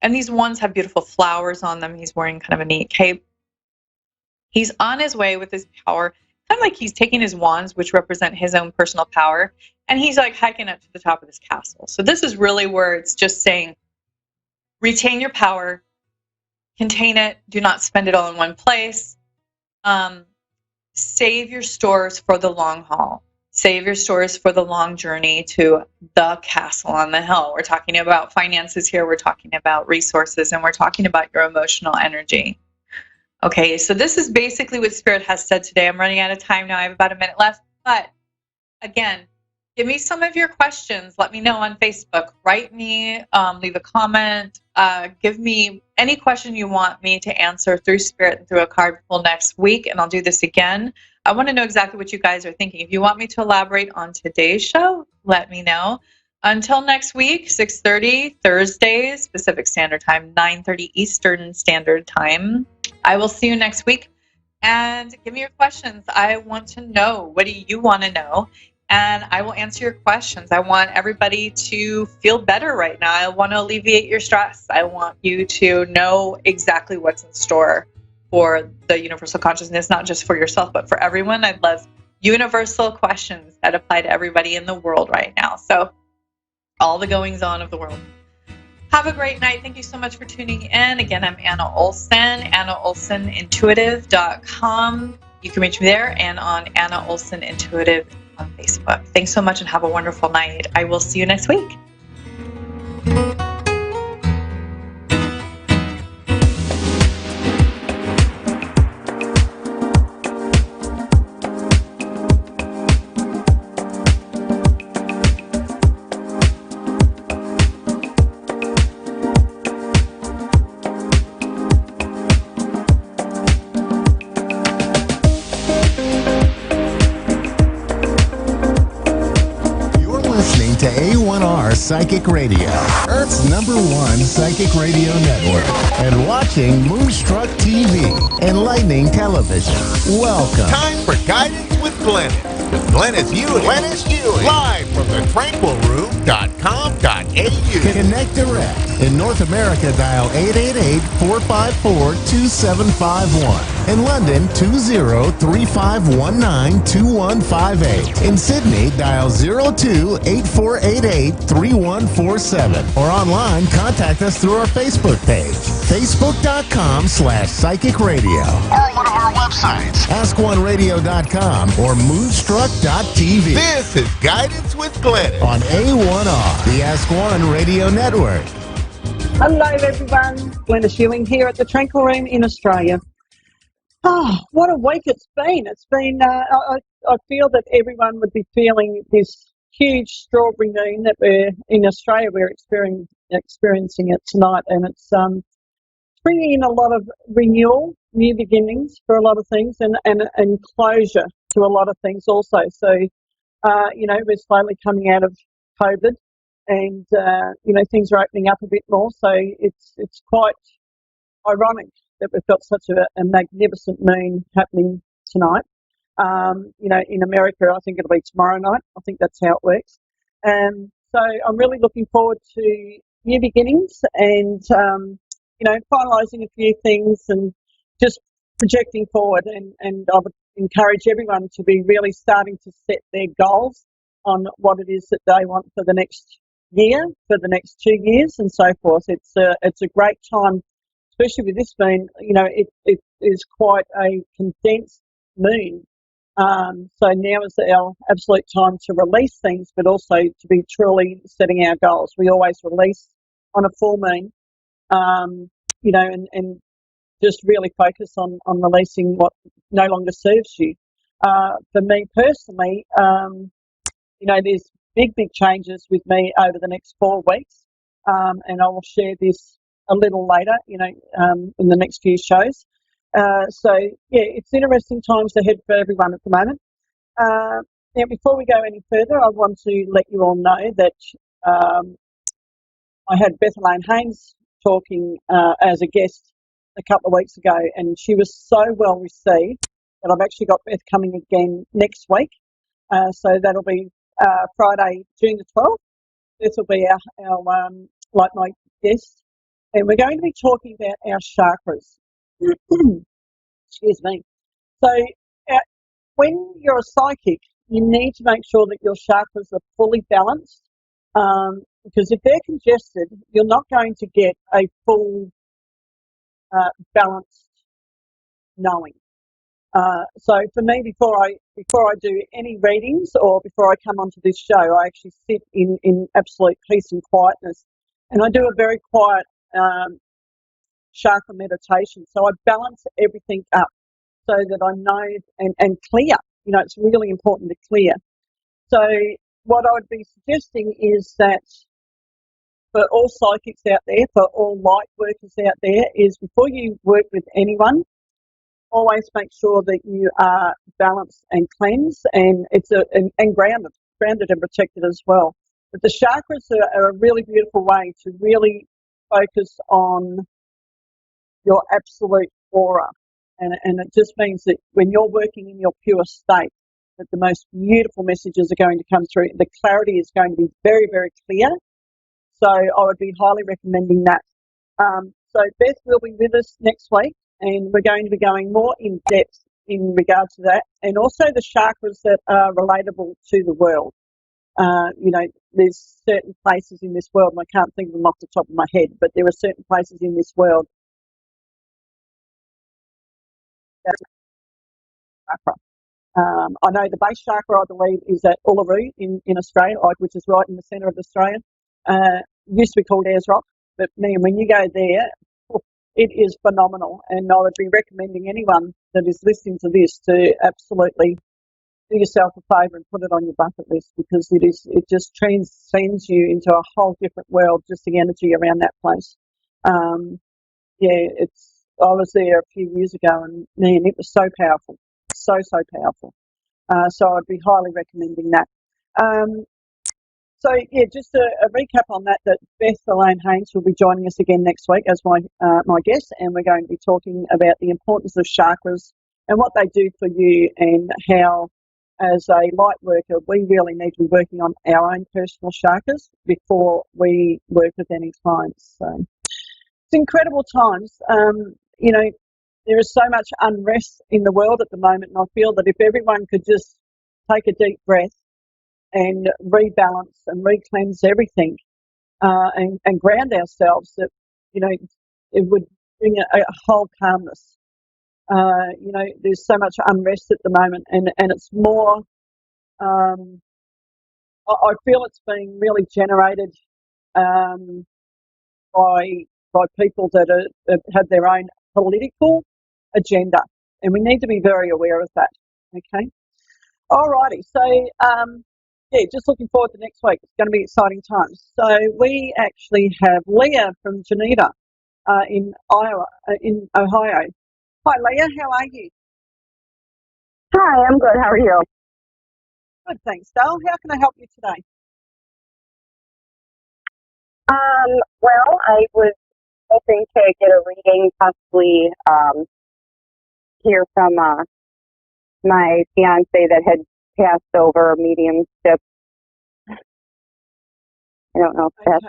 [SPEAKER 11] and these wands have beautiful flowers on them. He's wearing kind of a neat cape. He's on his way with his power, kind of like he's taking his wands, which represent his own personal power, and he's like hiking up to the top of this castle. So this is really where it's just saying, retain your power, contain it, do not spend it all in one place. Save your stores for the long haul. Save your stores for the long journey to the castle on the hill. We're talking about finances here, we're talking about resources, and we're talking about your emotional energy. Okay, so this is basically what Spirit has said today. I'm running out of time now. I have about a minute left. But again, give me some of your questions. Let me know on Facebook. Write me, leave a comment. Give me any question you want me to answer through Spirit and through a card pull next week, and I'll do this again. I want to know exactly what you guys are thinking. If you want me to elaborate on today's show, let me know. Until next week, 6:30 Thursdays, Pacific Standard Time, 9:30 Eastern Standard Time. I will see you next week. And give me your questions. I want to know, what do you want to know? And I will answer your questions. I want everybody to feel better right now. I want to alleviate your stress. I want you to know exactly what's in store for the universal consciousness, not just for yourself, but for everyone. I'd love universal questions that apply to everybody in the world right now. So all the goings on of the world. Have a great night. Thank you so much for tuning in. Again, I'm Anna Olson, AnnaOlsonIntuitive.com. You can reach me there and on Anna Olson Intuitive on Facebook. Thanks so much and have a wonderful night. I will see you next week.
[SPEAKER 1] To A1R Psychic Radio, Earth's #1 psychic radio network, and watching Moonstruck TV, enlightening television. Welcome.
[SPEAKER 2] Time for Guidance with Glennis. With Glennis Ewing. Live from the tranquilroom.com.au.
[SPEAKER 1] Connect direct. In North America, dial 888-454-2751. In London, 20-3519-2158. In Sydney, dial 02-8488-3147. Or online, contact us through our Facebook page, facebook.com/psychic radio. Or one of our websites, askoneradio.com or moonstruck.tv.
[SPEAKER 2] This is Guidance with Glennis
[SPEAKER 1] on A1R, the Ask One Radio Network.
[SPEAKER 12] Hello everyone, Glennis Ewing here at the Tranquil Room in Australia. Oh, what a week it's been. It's been, I feel that everyone would be feeling this huge strawberry moon that we're, in Australia, we're experiencing it tonight, and it's bringing in a lot of renewal, new beginnings for a lot of things, and closure to a lot of things also. So, we're slowly coming out of COVID, and things are opening up a bit more. So it's quite ironic that we've got such a magnificent moon happening tonight. In America, I think it'll be tomorrow night. I think that's how it works. And so I'm really looking forward to, new beginnings and, finalising a few things and just projecting forward. And I would encourage everyone to be really starting to set their goals on what it is that they want for the next year, for the next 2 years, and so forth. It's a great time, especially with this moon. It is quite a condensed moon. So now is our absolute time to release things, but also to be truly setting our goals. We always release on a full moon, and just really focus on releasing what no longer serves you. For me personally, there's big changes with me over the next 4 weeks, and I will share this a little later, in the next few shows. It's interesting times ahead for everyone at the moment. Now, before we go any further, I want to let you all know that I had Beth Elaine Haynes talking as a guest a couple of weeks ago, and she was so well received that I've actually got Beth coming again next week. So that'll be Friday, June the 12th. This will be our like my guest, and we're going to be talking about our chakras. Excuse me. So when you're a psychic, you need to make sure that your chakras are fully balanced, because if they're congested, you're not going to get a full balanced knowing. So for me, before I do any readings or before I come onto this show, I actually sit in absolute peace and quietness, and I do a very quiet chakra meditation. So I balance everything up so that I know and clear. It's really important to clear. So what I would be suggesting is that for all psychics out there, for all light workers out there, is before you work with anyone, always make sure that you are balanced and cleansed, and and grounded and protected as well. But the chakras are a really beautiful way to really focus on your absolute aura, and it just means that when you're working in your pure state, that the most beautiful messages are going to come through. The clarity is going to be very, very clear. So I would be highly recommending that. So Beth will be with us next week, and we're going to be going more in depth in regard to that, and also the chakras that are relatable to the world. There's certain places in this world, and I can't think of them off the top of my head, but there are certain places in this world. I know the base chakra, I believe, is at Uluru in Australia, which is right in the centre of Australia. Used to be called Ayers Rock, but man, when you go there, it is phenomenal. And I would be recommending anyone that is listening to this to absolutely do yourself a favour and put it on your bucket list, because it just transcends you into a whole different world, just the energy around that place. I was there a few years ago, and man, it was so powerful. So powerful. So I'd be highly recommending that. Just a recap on that Beth Elaine Haynes will be joining us again next week as my guest, and we're going to be talking about the importance of chakras and what they do for you, and how, as a light worker, we really need to be working on our own personal chakras before we work with any clients. So it's incredible times. There is so much unrest in the world at the moment, and I feel that if everyone could just take a deep breath and rebalance and re-cleanse everything, and ground ourselves, that, it would bring a whole calmness. There's so much unrest at the moment, and it's more, I feel it's being really generated by people that have their own political agenda, and we need to be very aware of that. Okay. Alrighty. So just looking forward to next week. It's going to be exciting times. So we actually have Leah from Geneva in Ohio. Hi Leah, how are you?
[SPEAKER 13] Hi, I'm good. How are you?
[SPEAKER 12] Good, thanks, Dale. How can I help you today?
[SPEAKER 13] Well, I was hoping to get a reading, possibly hear from my fiance that had passed over mediumship. I don't know if that's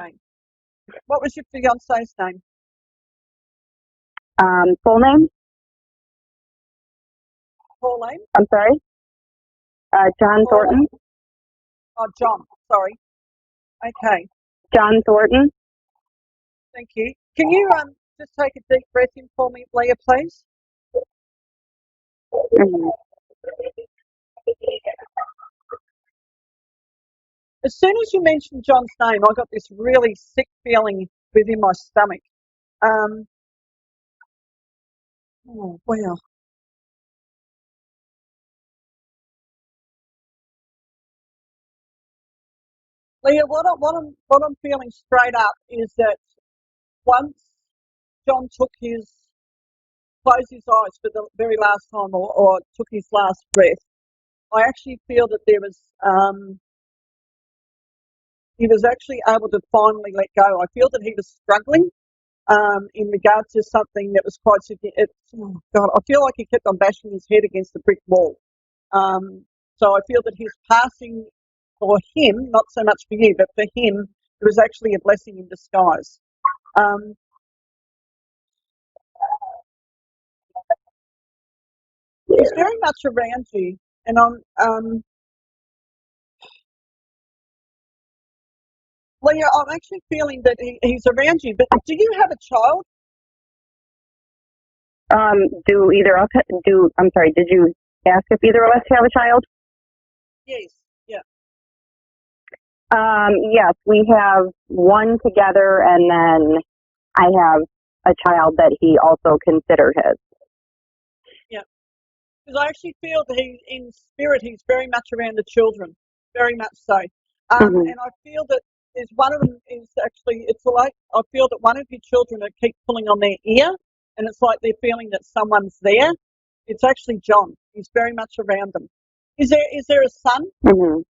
[SPEAKER 12] What was your fiance's name?
[SPEAKER 13] Full name?
[SPEAKER 12] Full name?
[SPEAKER 13] I'm sorry? John Thornton?
[SPEAKER 12] Oh, John. Sorry. Okay.
[SPEAKER 13] John Thornton?
[SPEAKER 12] Thank you. Can you just take a deep breath in for me, Leah, please?
[SPEAKER 13] Mm-hmm.
[SPEAKER 12] As soon as you mentioned John's name, I got this really sick feeling within my stomach. Oh, wow. Leah, what I'm feeling straight up is that once John closed his eyes for the very last time, or took his last breath, I actually feel that he was actually able to finally let go. I feel that he was struggling in regard to something that was quite significant. Oh God, I feel like he kept on bashing his head against the brick wall. So I feel that his passing, for him, not so much for you, but for him, it was actually a blessing in disguise. He's very much around you, and Leah, I'm actually feeling that he's around you. But do you have a child?
[SPEAKER 13] I'm sorry, did you ask if either of us have a child?
[SPEAKER 12] Yes, yeah.
[SPEAKER 13] Yes, we have one together, and then I have a child that he also considered his.
[SPEAKER 12] Yeah, because I actually feel that in spirit, he's very much around the children, very much so. And I feel that there's one of them is actually, it's like, I feel that one of your children keep pulling on their ear, and it's like they're feeling that someone's there. It's actually John. He's very much around them. Is there a son?
[SPEAKER 13] Mm-hmm.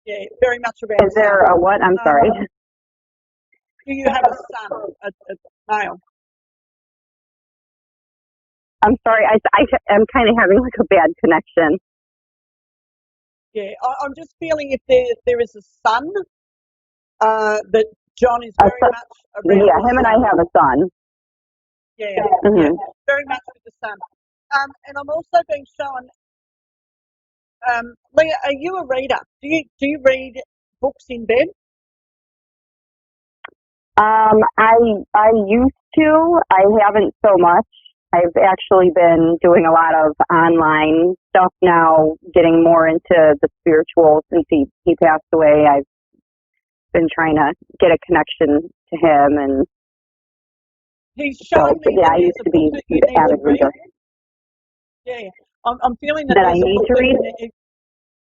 [SPEAKER 12] Yeah, very much around.
[SPEAKER 13] Is there a what? I'm sorry.
[SPEAKER 12] Do you have a son, a male?
[SPEAKER 13] I'm sorry, I'm kind of having like a bad connection.
[SPEAKER 12] Yeah, I'm just feeling if there is a son, that John is very much around.
[SPEAKER 13] Yeah, him and I have a son.
[SPEAKER 12] Yeah,
[SPEAKER 13] mm-hmm.
[SPEAKER 12] Yeah, very much with the son. And I'm also being shown, Leah, are you a reader? Do you read books in bed?
[SPEAKER 13] I used to. I haven't so much. I've actually been doing a lot of online stuff now, getting more into the spiritual since he passed away. I've been trying to get a connection to him, and
[SPEAKER 12] he's showing me that
[SPEAKER 13] I used to be an avid reader.
[SPEAKER 12] Yeah, I'm feeling
[SPEAKER 13] that I need to read.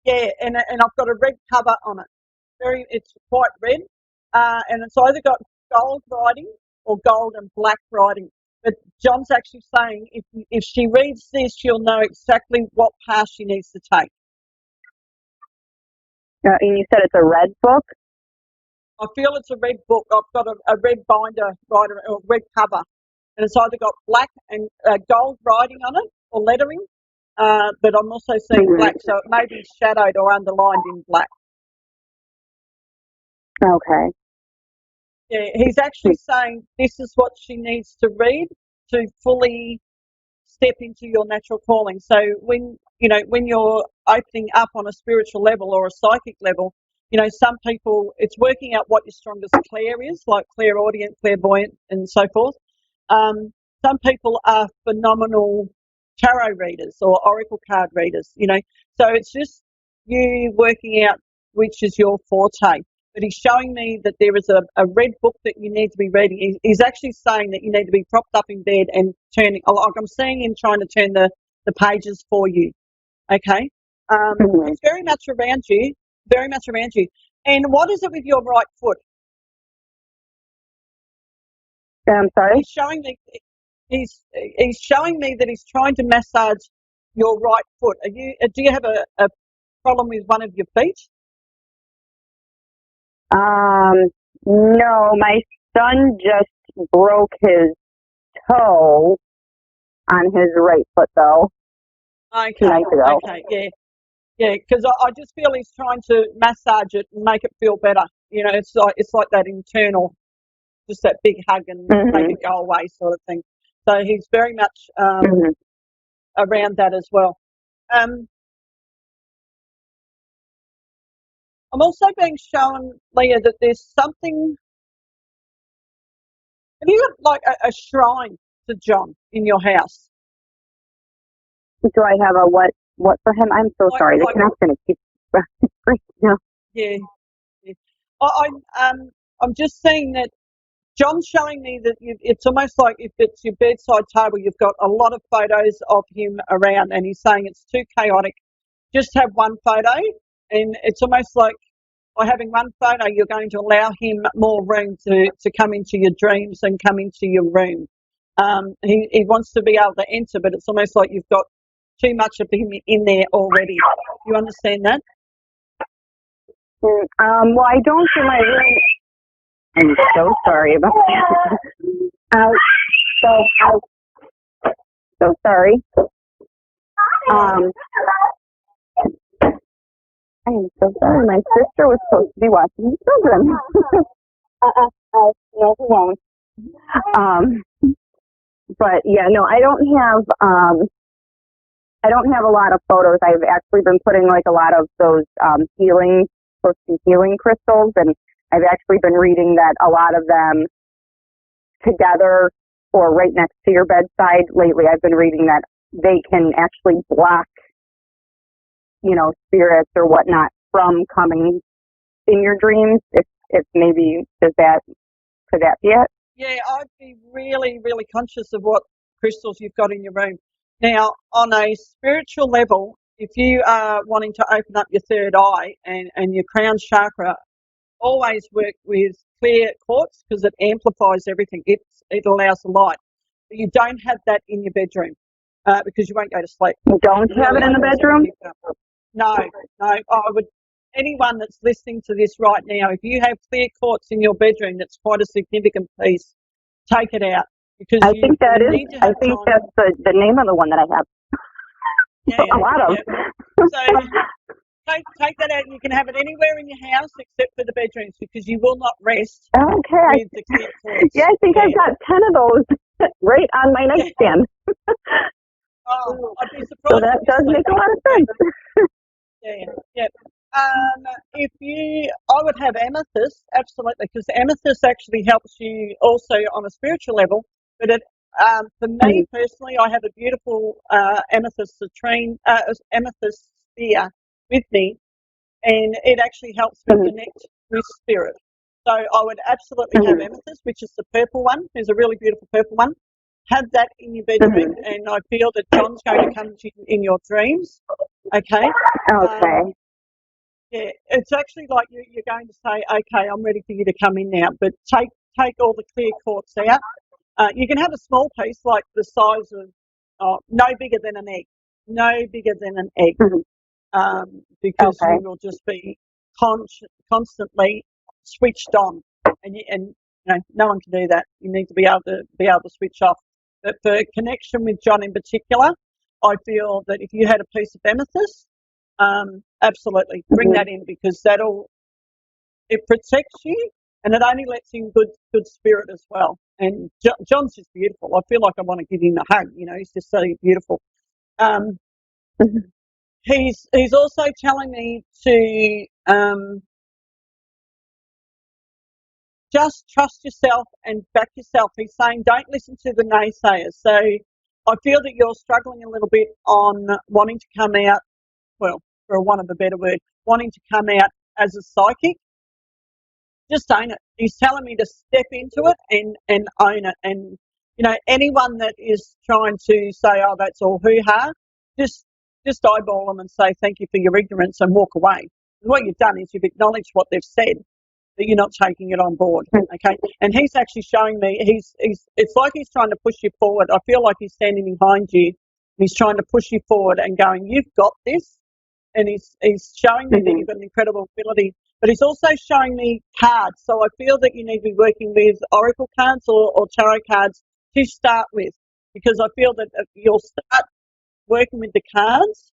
[SPEAKER 12] Yeah, and I've got a red cover on it. It's quite red, and it's either got gold writing or gold and black writing. But John's actually saying if she reads this, she'll know exactly what path she needs to take.
[SPEAKER 13] And you said it's a red book?
[SPEAKER 12] I feel it's a red book. I've got a red binder, or red cover, and it's either got black and gold writing on it or lettering. But I'm also seeing black, so it may be shadowed or underlined in black.
[SPEAKER 13] Okay.
[SPEAKER 12] Yeah, he's actually saying this is what she needs to read to fully step into your natural calling. So when you're opening up on a spiritual level or a psychic level, some people, it's working out what your strongest clair is, like clairaudient, clairvoyant, and so forth. Some people are phenomenal tarot readers or oracle card readers, so it's just you working out which is your forte. But he's showing me that there is a red book that you need to be reading. He's actually saying that you need to be propped up in bed and turning, like I'm seeing him trying to turn the pages for you. Okay? He's very much around you, very much around you. And what is it with your right foot?
[SPEAKER 13] I'm sorry?
[SPEAKER 12] He's showing me that he's trying to massage your right foot. Do you have a problem with one of your feet?
[SPEAKER 13] No, my son just broke his toe on his right foot, though.
[SPEAKER 12] Okay.
[SPEAKER 13] 2 nights ago.
[SPEAKER 12] Okay, yeah, because I just feel he's trying to massage it and make it feel better. It's like that internal just that big hug and make it go away sort of thing. So he's very much around that as well. I'm also being shown, Leah, that there's something. Have you got like a shrine to John in your house?
[SPEAKER 13] Do I have a what for him? I'm so sorry. The connection keeps breaking up.
[SPEAKER 12] Yeah. I'm just saying that John's showing me that it's almost like if it's your bedside table, you've got a lot of photos of him around, and he's saying it's too chaotic. Just have one photo, and it's almost like by having one photo, you're going to allow him more room to come into your dreams and come into your room. He wants to be able to enter, but it's almost like you've got too much of him in there already. You understand that?
[SPEAKER 13] Well, I don't do my room. I'm so sorry about that. So sorry. I am so sorry. My sister was supposed to be watching the children. No, he won't. But yeah, no, I don't have a lot of photos. I've actually been putting like a lot of those healing crystals, and I've actually been reading that a lot of them together or right next to your bedside lately. I've been reading that they can actually block, spirits or whatnot from coming in your dreams. If maybe could that be it?
[SPEAKER 12] Yeah, I'd be really, really conscious of what crystals you've got in your room. Now, on a spiritual level, if you are wanting to open up your third eye and your crown chakra, always work with clear quartz because it amplifies everything. It allows the light. But you don't have that in your bedroom because you won't go to sleep.
[SPEAKER 13] You don't have it in the bedroom?
[SPEAKER 12] No. I would. Anyone that's listening to this right now, if you have clear quartz in your bedroom, that's quite a significant piece. Take it out because
[SPEAKER 13] I think that's the name of the one that I have.
[SPEAKER 12] Yeah,
[SPEAKER 13] a lot of.
[SPEAKER 12] So take that out. You can have it anywhere in your house except for the bedrooms because you will not rest.
[SPEAKER 13] Okay.
[SPEAKER 12] With the clear quartz.
[SPEAKER 13] Yeah, I think I've got 10 of those right on my nightstand.
[SPEAKER 12] I'd be surprised.
[SPEAKER 13] So that does make a lot of sense.
[SPEAKER 12] Yeah. I would have amethyst, absolutely, because amethyst actually helps you also on a spiritual level. But for me personally, I have a beautiful amethyst sphere with me, and it actually helps me connect with spirit. So I would absolutely have amethyst, which is the purple one. There's a really beautiful purple one. Have that in your bedroom, and I feel that John's going to come to you in your dreams. Okay.
[SPEAKER 13] Okay.
[SPEAKER 12] Yeah, it's actually like you're going to say, okay, I'm ready for you to come in now, but take all the clear quartz out. You can have a small piece like the size of, no bigger than an egg, because you will just be constantly switched on, and no one can do that. You need to be able to switch off. But for connection with John in particular, I feel that if you had a piece of amethyst, absolutely bring that in because it protects you and it only lets in good spirit as well. And John's just beautiful. I feel like I want to give him a hug. He's just so beautiful. He's also telling me to just trust yourself and back yourself. He's saying don't listen to the naysayers. So I feel that you're struggling a little bit on wanting to come out, well, for want of a better word, wanting to come out as a psychic. Just own it. He's telling me to step into it and own it. And, anyone that is trying to say, oh, that's all hoo-ha, just eyeball them and say thank you for your ignorance and walk away. And what you've done is you've acknowledged what they've said, but you're not taking it on board, okay? And he's actually showing me, it's like he's trying to push you forward. I feel like he's standing behind you. He's trying to push you forward and going, you've got this. And he's showing me that you've got an incredible ability. But he's also showing me cards. So I feel that you need to be working with oracle cards or tarot cards to start with. Because I feel that you'll start working with the cards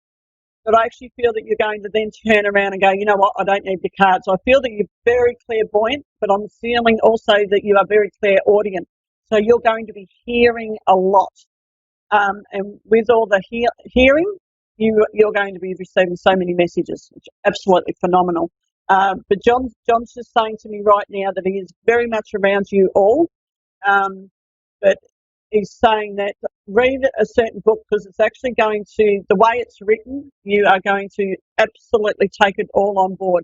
[SPEAKER 12] but I actually feel that you're going to then turn around and go, you know what, I don't need the cards. I feel that you're very clairvoyant, but I'm feeling also that you are very clairaudient. So you're going to be hearing a lot. And with all the hearing, you're going to be receiving so many messages, which is absolutely phenomenal. But John's just saying to me right now that he is very much around you all. But he's saying that read a certain book because it's actually going to, the way it's written, you are going to absolutely take it all on board.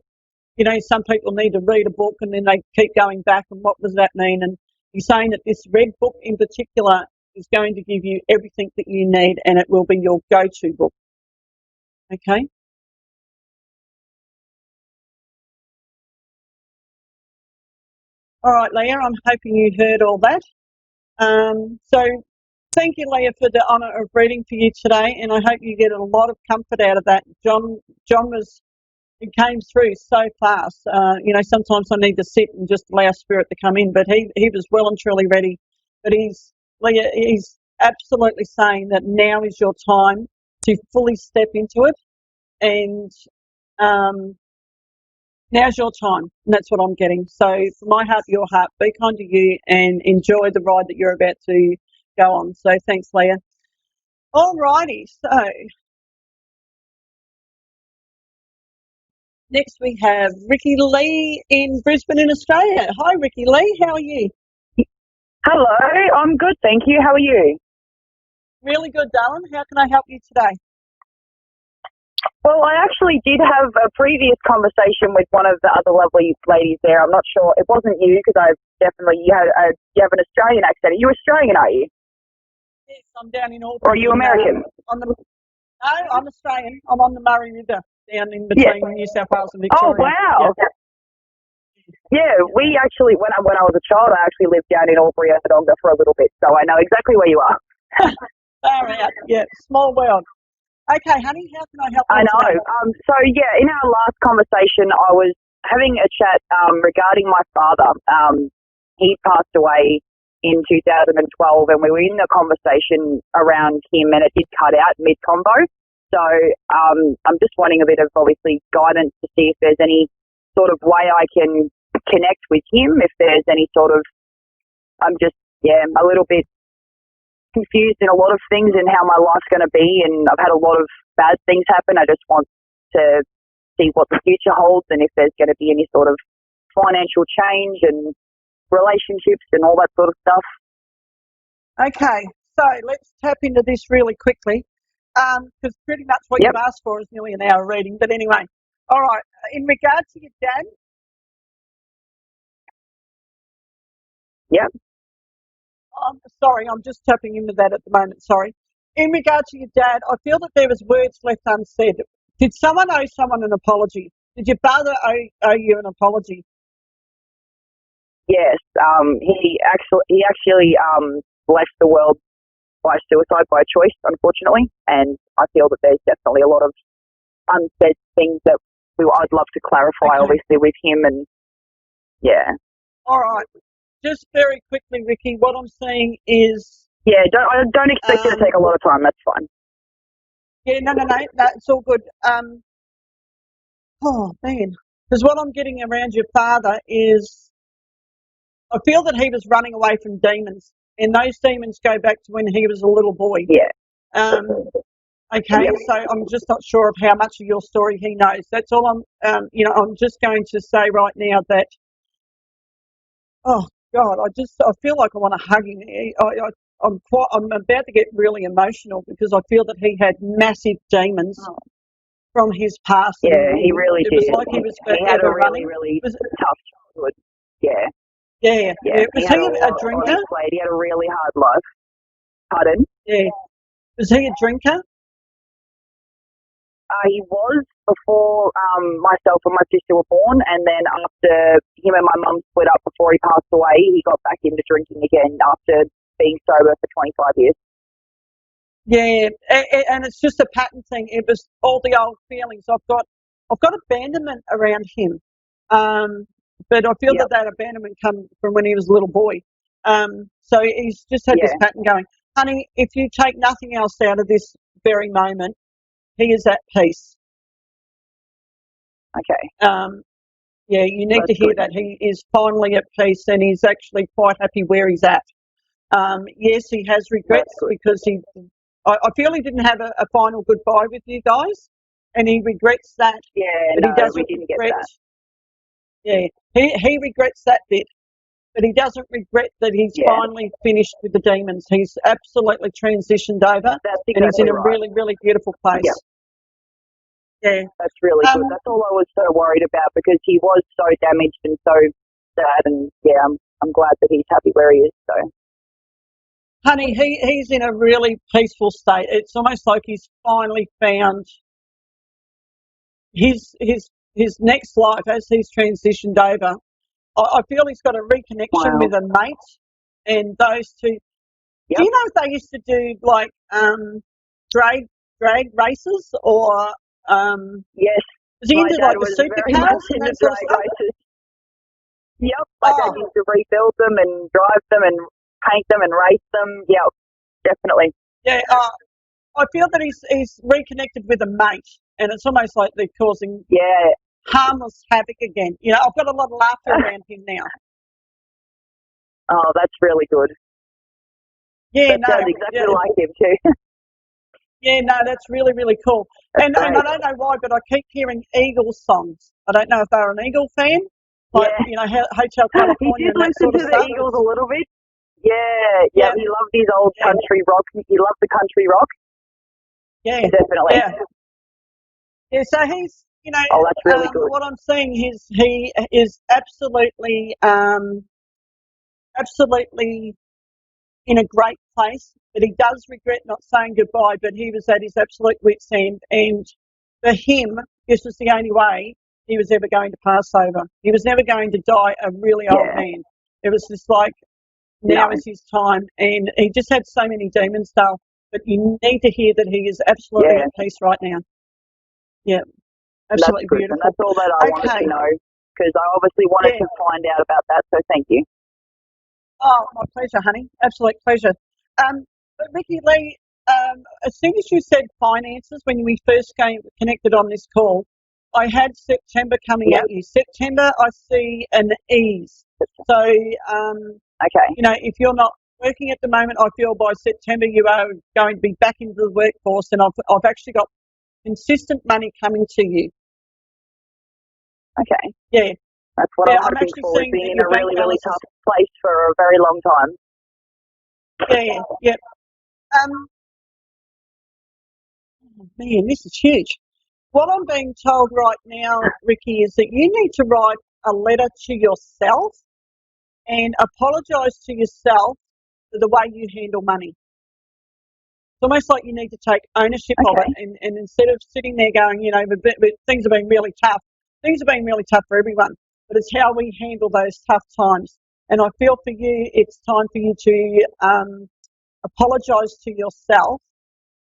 [SPEAKER 12] You know, some people need to read a book and then they keep going back and what does that mean? And he's saying that this red book in particular is going to give you everything that you need and it will be your go-to book. Okay? All right, Leah, I'm hoping you heard all that. So thank you, Leah, for the honour of reading for you today, and I hope you get a lot of comfort out of that. John it came through so fast. You know, sometimes I need to sit and just allow spirit to come in, but he was well and truly ready. But Leah, he's absolutely saying that now is your time to fully step into it, and now's your time, and that's what I'm getting. So from my heart to your heart, be kind to you and enjoy the ride that you're about to go on. So thanks, Leah. All righty, so next we have Ricky Lee in Brisbane in Australia. Hi, Ricky Lee, how are you?
[SPEAKER 14] Hello, I'm good, thank you. How are you?
[SPEAKER 12] Really good, darling. How can I help you today?
[SPEAKER 14] Well, I actually did have a previous conversation with one of the other lovely ladies there. I'm not sure. It wasn't you because you have an Australian accent. Are you Australian, are you?
[SPEAKER 12] Yes, I'm down in Auckland.
[SPEAKER 14] Or are you American?
[SPEAKER 12] No, I'm Australian. I'm on the Murray River down in between New South Wales and Victoria.
[SPEAKER 14] Oh, wow. Yeah, we actually, when I was a child, I actually lived down in Albury, Onondaga for a little bit, so I know exactly where you are.
[SPEAKER 12] Far out. Yeah, small world. Okay, honey, how can I help you?
[SPEAKER 14] I know. So, yeah, in our last conversation, I was having a chat regarding my father. He passed away in 2012, and we were in a conversation around him, and it did cut out mid-convo. So I'm just wanting a bit of, obviously, guidance to see if there's any sort of way I can connect with him, if there's any sort of, I'm just, a little bit confused in a lot of things and how my life's going to be, and I've had a lot of bad things happen. I just want to see what the future holds and if there's going to be any sort of financial change and relationships and all that sort of stuff.
[SPEAKER 12] Okay, so let's tap into this really quickly because pretty much what you've asked for is nearly an hour reading. But anyway, all right, in regard to your dad.
[SPEAKER 14] Yep.
[SPEAKER 12] I'm sorry, I'm just tapping into that at the moment, sorry. In regard to your dad, I feel that there was words left unsaid. Did someone owe someone an apology? Did your father owe you an apology?
[SPEAKER 14] Yes, he actually left the world by suicide by choice, unfortunately, and I feel that there's definitely a lot of unsaid things that I'd love to clarify, obviously, with him, and yeah.
[SPEAKER 12] All right. Just very quickly, Ricky, what I'm saying is...
[SPEAKER 14] Yeah, I don't expect it to take a lot of time, that's fine.
[SPEAKER 12] Yeah, no, it's all good. Oh, man. Because what I'm getting around your father is I feel that he was running away from demons, and those demons go back to when he was a little boy.
[SPEAKER 14] Yeah.
[SPEAKER 12] Okay, so I'm just not sure of how much of your story he knows. That's all I'm just going to say right now that, oh, God, I feel like I want to hug him. I'm about to get really emotional because I feel that he had massive demons from his past.
[SPEAKER 14] Yeah, he really did.
[SPEAKER 12] It was like he was
[SPEAKER 14] had a really tough childhood. Yeah.
[SPEAKER 12] Yeah. Was he a drinker?
[SPEAKER 14] He had a really hard life. Pardon?
[SPEAKER 12] Yeah. Was he a drinker?
[SPEAKER 14] He was before myself and my sister were born, and then after him and my mum split up before he passed away, he got back into drinking again after being sober for 25 years.
[SPEAKER 12] Yeah, and it's just a pattern thing. It was all the old feelings. I've got abandonment around him, but I feel that abandonment comes from when he was a little boy. So he's just had this pattern going. Honey, if you take nothing else out of this very moment, he is at peace.
[SPEAKER 14] Okay.
[SPEAKER 12] Yeah, you need to hear that. He is finally at peace and he's actually quite happy where he's at. Yes, he has regrets because I feel he didn't have a final goodbye with you guys, and he regrets that.
[SPEAKER 14] Yeah,
[SPEAKER 12] but
[SPEAKER 14] no,
[SPEAKER 12] he doesn't
[SPEAKER 14] we didn't
[SPEAKER 12] regret,
[SPEAKER 14] get that.
[SPEAKER 12] Yeah, he regrets that bit, but he doesn't regret that he's finally finished with the demons. He's absolutely transitioned over, and he's in a really, really beautiful place.
[SPEAKER 14] Yeah.
[SPEAKER 12] Yeah,
[SPEAKER 14] that's really good. That's all I was so worried about because he was so damaged and so sad, and yeah, I'm glad that he's happy where he is. So,
[SPEAKER 12] honey, he's in a really peaceful state. It's almost like he's finally found his next life as he's transitioned over. I feel he's got a reconnection with a mate, and those two. Do you know if they used to do like drag races or?
[SPEAKER 14] Yes.
[SPEAKER 12] Was he into like the supercars and that sort of stuff?
[SPEAKER 14] Races. Yep. My dad used to rebuild them and drive them and paint them and race them. Yep. Definitely.
[SPEAKER 12] Yeah. I feel that he's reconnected with a mate, and it's almost like they're causing harmless havoc again. You know, I've got a lot of laughter around him now.
[SPEAKER 14] Oh, that's really good.
[SPEAKER 12] Yeah,
[SPEAKER 14] that sounds exactly like him too.
[SPEAKER 12] Yeah, no, that's really, really cool. And I don't know why, but I keep hearing Eagles songs. I don't know if they're an Eagle fan, like, you know, Hotel California and that sort of stuff.
[SPEAKER 14] He did listen to the Eagles a little bit. Yeah. He loved his old country rock. He loved the country rock.
[SPEAKER 12] Yeah,
[SPEAKER 14] definitely.
[SPEAKER 12] Yeah, so he's, you know,
[SPEAKER 14] that's really good.
[SPEAKER 12] What I'm seeing is he is absolutely in a great place, but he does regret not saying goodbye, but he was at his absolute wit's end, and for him, this was the only way he was ever going to pass over. He was never going to die a really old man. It was just like, now is his time, and he just had so many demons, Dale, but you need to hear that he is absolutely at peace right now. Yeah, absolutely beautiful.
[SPEAKER 14] And that's all that I wanted to know, because I obviously wanted to find out about that, so thank you.
[SPEAKER 12] Oh, my pleasure, honey. Absolute pleasure. But Ricky Lee, as soon as you said finances, when we first connected on this call, I had September coming at you. September, I see an ease. So, you know, if you're not working at the moment, I feel by September you are going to be back into the workforce, and I've actually got consistent money coming to you.
[SPEAKER 14] Okay.
[SPEAKER 12] Yeah.
[SPEAKER 14] That's what I'm hoping for. We've been in a really, really tough place for a very long time.
[SPEAKER 12] Yeah. Man, this is huge. What I'm being told right now, Ricky, is that you need to write a letter to yourself and apologise to yourself for the way you handle money. It's almost like you need to take ownership of it, and instead of sitting there going, you know, but things have been really tough. Things have been really tough for everyone, but it's how we handle those tough times. And I feel for you, it's time for you to apologise to yourself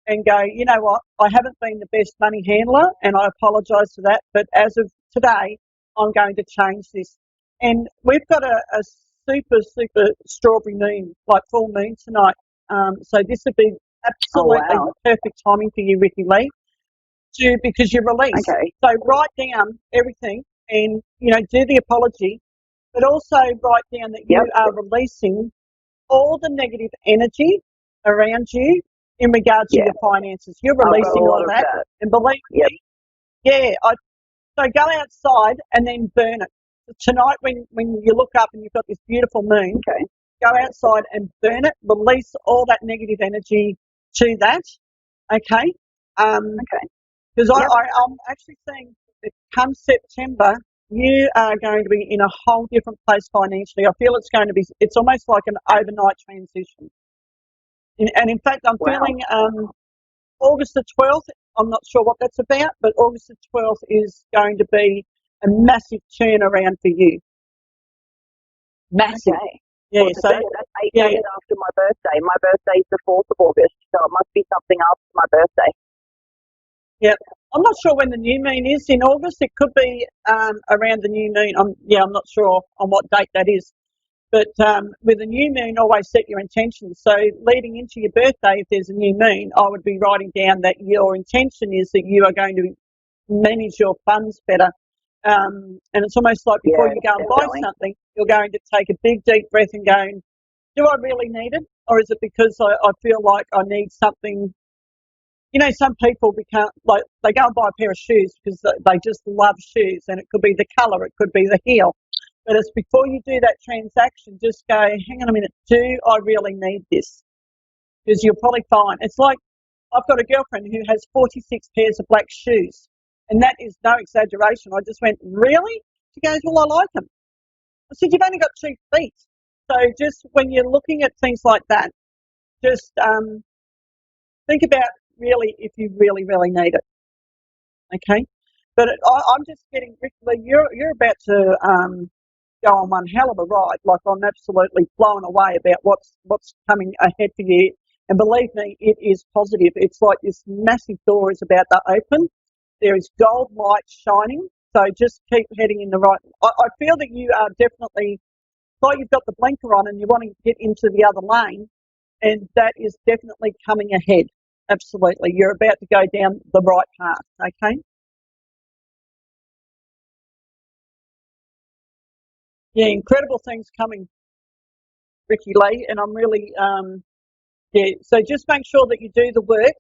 [SPEAKER 12] and go, you know what, I haven't been the best money handler, and I apologise for that, but as of today, I'm going to change this. And we've got a super, super strawberry moon, like full moon tonight. So this would be absolutely perfect timing for you, Ricky Lee, because you're released.
[SPEAKER 14] Okay.
[SPEAKER 12] So write down everything and, you know, do the apology, but also write down that you are releasing all the negative energy around you in regard to your finances. You're releasing all that. And believe me, so go outside and then burn it. Tonight when you look up and you've got this beautiful moon, go outside and burn it, release all that negative energy to that, okay? Because I'm actually seeing that come September, you are going to be in a whole different place financially. I feel it's almost like an overnight transition. And in fact, I'm feeling August the 12th, I'm not sure what that's about, but August the 12th is going to be a massive turnaround for you. Massive.
[SPEAKER 14] Okay.
[SPEAKER 12] Yeah,
[SPEAKER 14] well,
[SPEAKER 12] so
[SPEAKER 14] that's 8 days after my birthday. My birthday's the 4th of August, so it must be something after my birthday.
[SPEAKER 12] Yeah, I'm not sure when the new moon is in August. It could be around the new moon. I'm not sure on what date that is. But with a new moon, always set your intentions. So leading into your birthday, if there's a new moon, I would be writing down that your intention is that you are going to manage your funds better. And it's almost like before you go and buy something, you're going to take a big, deep breath and going, do I really need it? Or is it because I feel like I need something? You know, some people become like they go and buy a pair of shoes because they just love shoes, and it could be the colour, it could be the heel. But it's before you do that transaction, just go, hang on a minute, do I really need this? Because you'll probably find, it's like I've got a girlfriend who has 46 pairs of black shoes, and that is no exaggeration. I just went, really? She goes, well, I like them. I said, you've only got 2 feet. So just when you're looking at things like that, just think about really if you really, really need it. Okay? But I'm just getting, Rick Lee, you're about to go on one hell of a ride. Like, I'm absolutely blown away about what's coming ahead for you. And believe me, it is positive. It's like this massive door is about to open. There is gold light shining. So just keep heading in the right. I feel that you are definitely, like you've got the blinker on and you're wanting to get into the other lane. And that is definitely coming ahead. Absolutely. You're about to go down the right path. Okay? Yeah, incredible things coming, Ricky Lee, and I'm really, so just make sure that you do the work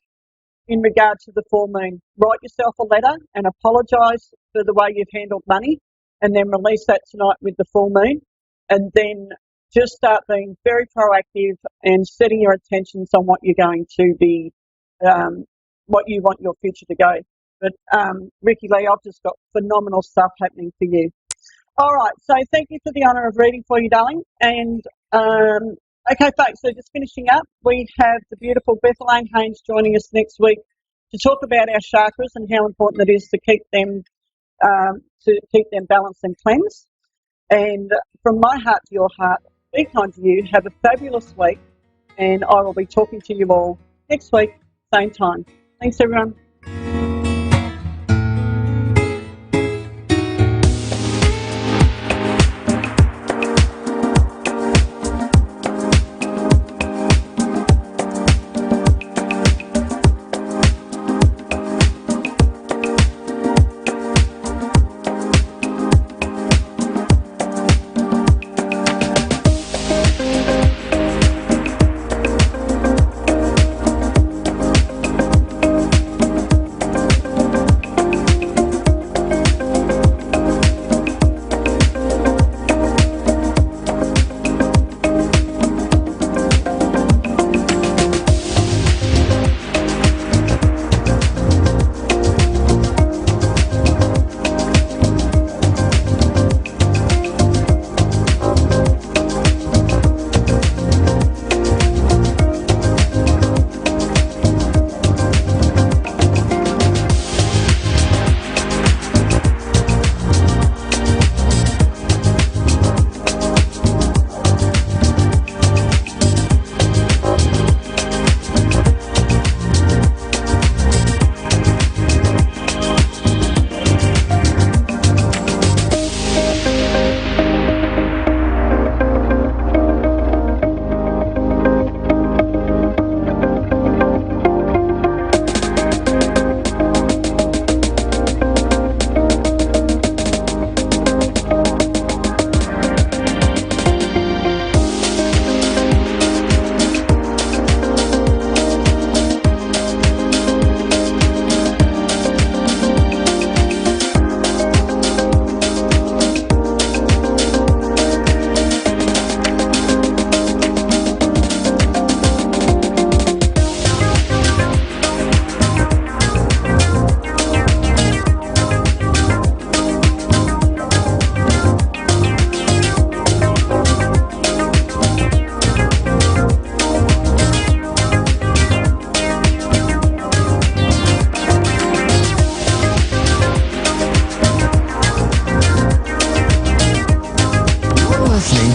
[SPEAKER 12] in regard to the full moon. Write yourself a letter and apologise for the way you've handled money, and then release that tonight with the full moon, and then just start being very proactive and setting your intentions on what you're going to be, what you want your future to go. But Ricky Lee, I've just got phenomenal stuff happening for you. All right, so thank you for the honour of reading for you, darling. And, okay, folks, so just finishing up, we have the beautiful Bethelaine Haynes joining us next week to talk about our chakras and how important it is to keep them balanced and cleansed. And from my heart to your heart, be kind to you. Have a fabulous week, and I will be talking to you all next week, same time. Thanks, everyone.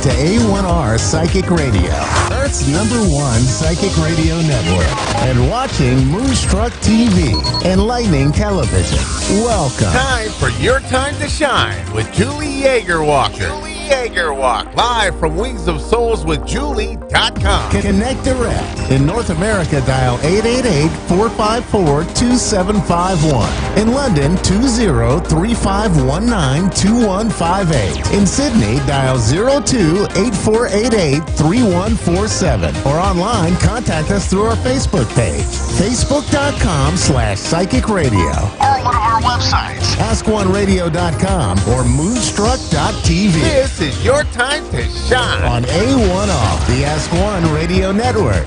[SPEAKER 1] To A1R Psychic Radio, Earth's #1 psychic radio network, and watching Moonstruck TV, enlightening television. Welcome.
[SPEAKER 2] Time for your time to shine with Julie Yeager Walker. Jaeger Walk, live from Wings of Souls with Julie.com.
[SPEAKER 1] Connect direct. In North America, dial 888-454-2751. In London, 20-3519-2158. In Sydney, dial 02-8488-3147. Or online, contact us through our Facebook page, facebook.com/psychic radio.
[SPEAKER 2] Or one of our websites,
[SPEAKER 1] AskOneRadio.com or Moonstruck.tv.
[SPEAKER 2] This is your time to shine
[SPEAKER 1] on A1R, the Ask One Radio Network.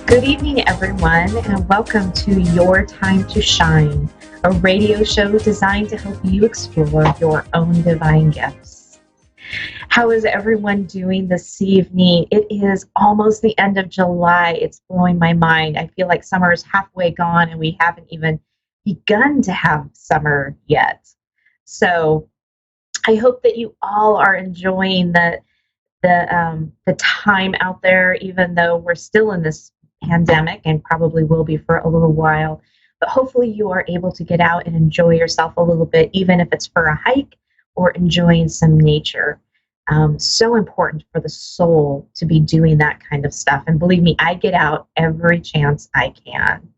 [SPEAKER 15] Good evening, everyone, and welcome to Your Time to Shine, a radio show designed to help you explore your own divine gifts. How is everyone doing this evening? It is almost the end of July. It's blowing my mind. I feel like summer is halfway gone, and we haven't even begun to have summer yet. So I hope that you all are enjoying the time out there, even though we're still in this pandemic and probably will be for a little while. But hopefully you are able to get out and enjoy yourself a little bit, even if it's for a hike or enjoying some nature. So important for the soul to be doing that kind of stuff. And believe me, I get out every chance I can.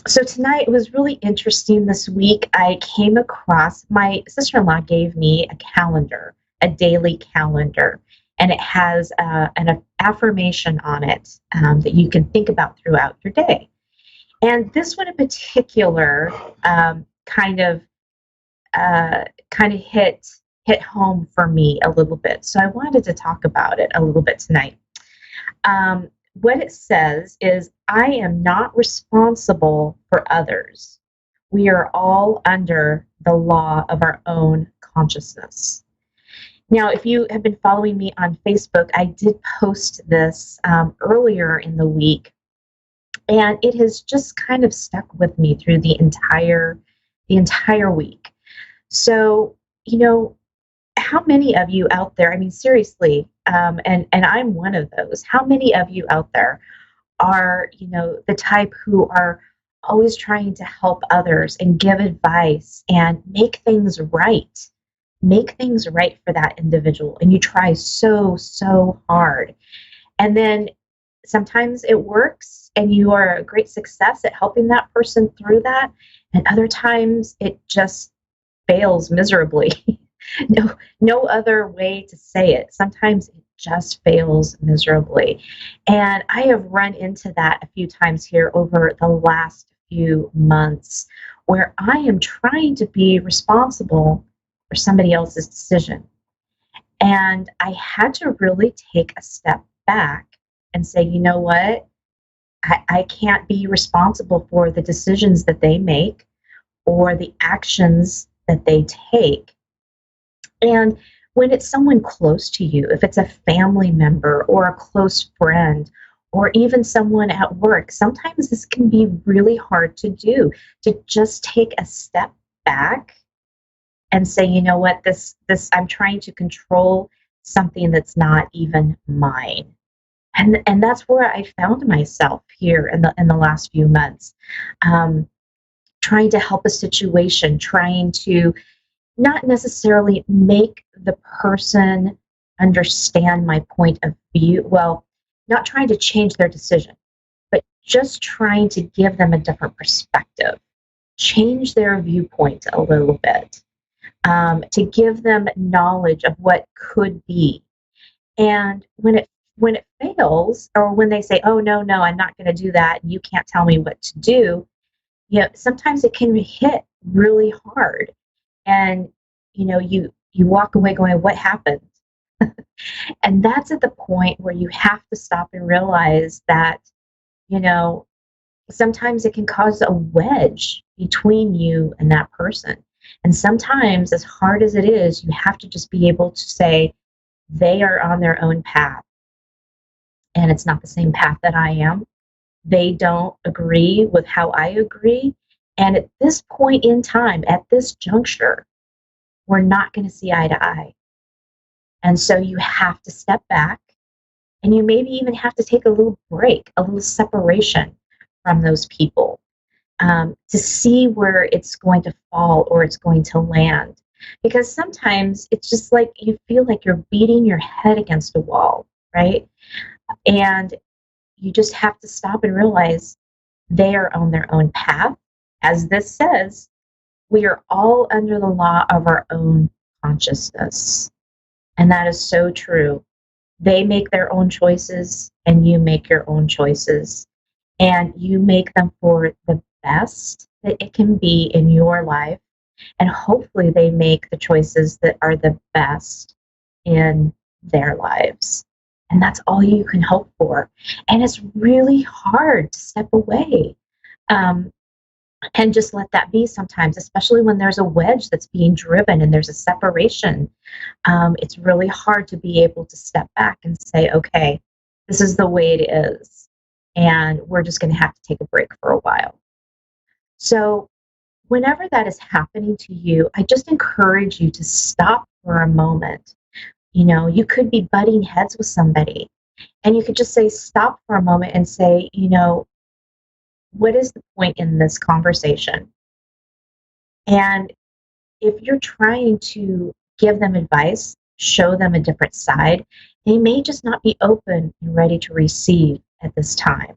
[SPEAKER 15] So tonight was really interesting this week. I came across, my sister-in-law gave me a calendar, a daily calendar, and it has an affirmation on it that you can think about throughout your day. And this one in particular kind of hit home for me a little bit. So I wanted to talk about it a little bit tonight. What it says is, I am not responsible for others. We are all under the law of our own consciousness. Now, if you have been following me on Facebook, I did post this earlier in the week, and it has just kind of stuck with me through the entire week. So, you know, how many of you out there, I mean, seriously, and I'm one of those, how many of you out there are, you know, the type who are always trying to help others and give advice and make things right for that individual, and you try so hard, and then sometimes it works and you are a great success at helping that person through that, and other times it just fails miserably. No other way to say it. Sometimes it just fails miserably. And I have run into that a few times here over the last few months, where I am trying to be responsible for somebody else's decision. And I had to really take a step back and say, you know what? I can't be responsible for the decisions that they make or the actions that they take. And when it's someone close to you, if it's a family member or a close friend or even someone at work, sometimes this can be really hard to do, to just take a step back and say, you know what, this I'm trying to control something that's not even mine. And that's where I found myself here in the last few months, trying to help a situation, trying to not necessarily make the person understand my point of view. Well, not trying to change their decision, but just trying to give them a different perspective, change their viewpoint a little bit, to give them knowledge of what could be. And when it fails, or when they say, oh, no, I'm not going to do that, you can't tell me what to do, you know, sometimes it can hit really hard. And, you know, you walk away going, what happened? And that's at the point where you have to stop and realize that, you know, sometimes it can cause a wedge between you and that person. And sometimes, as hard as it is, you have to just be able to say, they are on their own path. And it's not the same path that I am. They don't agree with how I agree. And at this point in time, at this juncture, we're not going to see eye to eye. And so you have to step back, and you maybe even have to take a little break, a little separation from those people. to see where it's going to fall or it's going to land. Because sometimes it's just like you feel like you're beating your head against a wall, right? And you just have to stop and realize they are on their own path. As this says, we are all under the law of our own consciousness. And that is so true. They make their own choices and you make your own choices. And you make them for the best that it can be in your life. And hopefully they make the choices that are the best in their lives. And that's all you can hope for. And it's really hard to step away and just let that be sometimes, especially when there's a wedge that's being driven and there's a separation. It's really hard to be able to step back and say, okay, this is the way it is. And we're just going to have to take a break for a while. So whenever that is happening to you, I just encourage you to stop for a moment. You know, you could be butting heads with somebody and you could just say, stop for a moment and say, you know, what is the point in this conversation? And if you're trying to give them advice, show them a different side, they may just not be open and ready to receive at this time.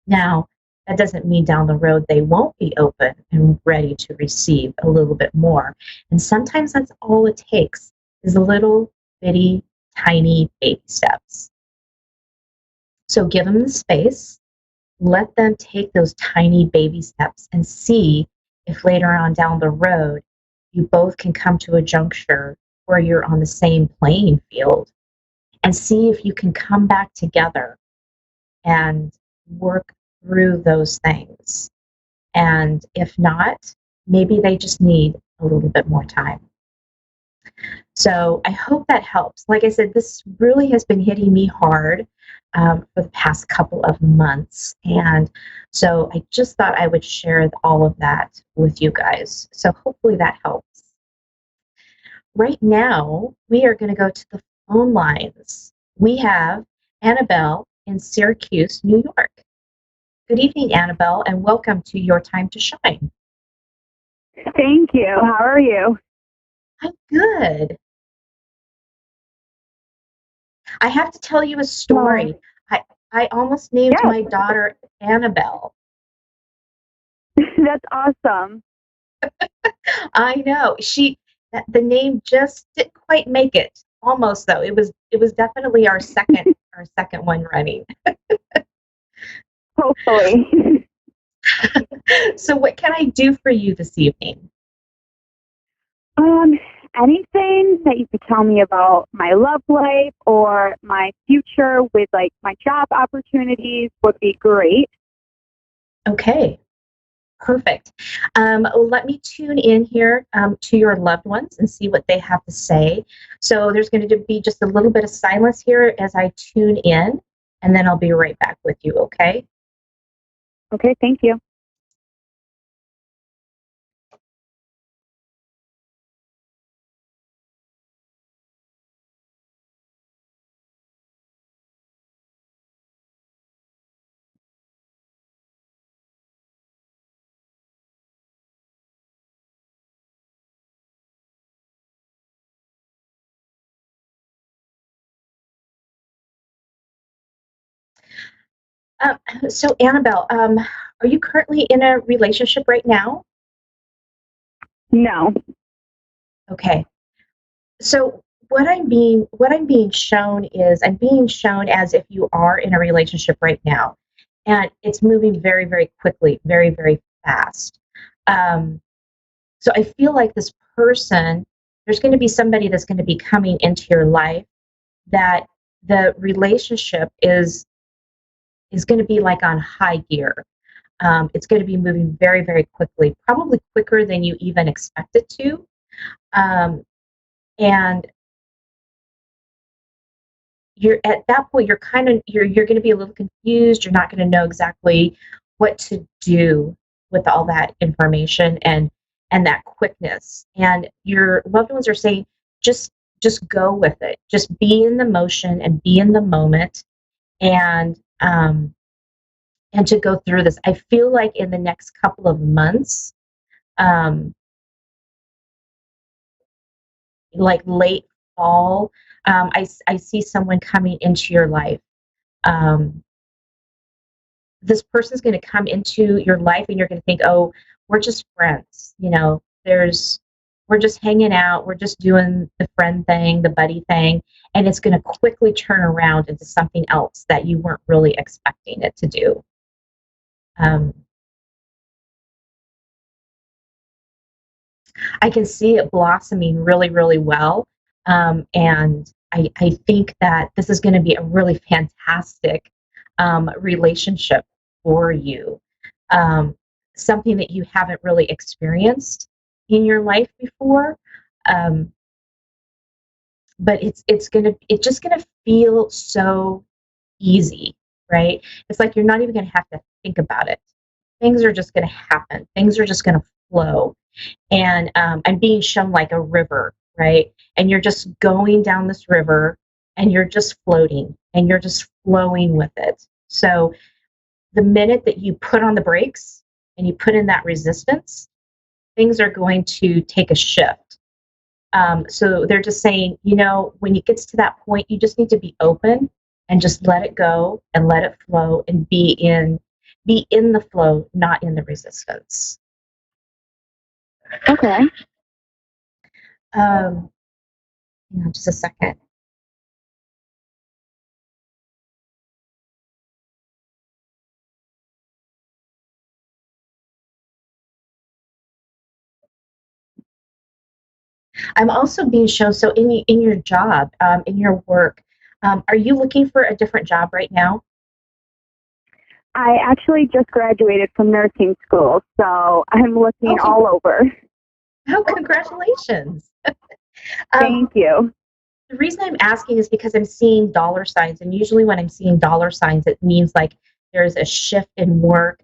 [SPEAKER 15] Now, that doesn't mean down the road they won't be open and ready to receive a little bit more. And sometimes that's all it takes is little bitty, tiny baby steps. So give them the space, let them take those tiny baby steps and see if later on down the road you both can come to a juncture where you're on the same playing field and see if you can come back together and work through those things. And if not, maybe they just need a little bit more time. So I hope that helps. Like I said, this really has been hitting me hard for the past couple of months. And so I just thought I would share all of that with you guys. So hopefully that helps. Right now, we are going to go to the phone lines. We have Annabelle in Syracuse, New York. Good evening, Annabelle, and welcome to Your Time to Shine.
[SPEAKER 16] Thank you. How are you?
[SPEAKER 15] I'm good. I have to tell you a story. I almost named my daughter Annabelle.
[SPEAKER 16] That's awesome.
[SPEAKER 15] I know. The name just didn't quite make it. Almost though. It was definitely our second one running.
[SPEAKER 16] Hopefully.
[SPEAKER 15] So what can I do for you this evening?
[SPEAKER 16] Anything that you could tell me about my love life or my future with like my job opportunities would be great.
[SPEAKER 15] Okay. Perfect. Let me tune in here to your loved ones and see what they have to say. So there's going to be just a little bit of silence here as I tune in, and then I'll be right back with you, okay?
[SPEAKER 16] Okay, thank you.
[SPEAKER 15] So Annabelle, are you currently in a relationship right now?
[SPEAKER 16] No.
[SPEAKER 15] Okay. So what I'm being shown is I'm being shown as if you are in a relationship right now, and it's moving very, very quickly, very, very fast. So I feel like this person, there's going to be somebody that's going to be coming into your life that the relationship is going to be like on high gear. It's going to be moving very, very quickly, probably quicker than you even expect it to. And you're at that point, you're going to be a little confused. You're not going to know exactly what to do with all that information and that quickness. And your loved ones are saying, just go with it. Just be in the motion and be in the moment. And and to go through this. I feel like in the next couple of months, like late fall, I see someone coming into your life. This person's going to come into your life and you're going to think, oh, we're just friends. You know, we're just hanging out. We're just doing the friend thing, the buddy thing. And it's going to quickly turn around into something else that you weren't really expecting it to do. I can see it blossoming really, really well. And I think that this is going to be a really fantastic relationship for you. Something that you haven't really experienced in your life before. But it's just gonna feel so easy, right? It's like you're not even gonna have to think about it. Things are just gonna happen. Things are just gonna flow. And I'm being shown like a river, right? And you're just going down this river and you're just floating and you're just flowing with it. So the minute that you put on the brakes and you put in that resistance, things are going to take a shift. So they're just saying, you know, when it gets to that point, you just need to be open and just let it go and let it flow and be in the flow, not in the resistance.
[SPEAKER 16] Okay.
[SPEAKER 15] Hang on just a second. I'm also being shown, so in your job, in your work, are you looking for a different job right now?
[SPEAKER 16] I actually just graduated from nursing school, so I'm looking all over.
[SPEAKER 15] Oh, congratulations.
[SPEAKER 16] Thank you.
[SPEAKER 15] The reason I'm asking is because I'm seeing dollar signs, and usually when I'm seeing dollar signs, it means like there's a shift in work,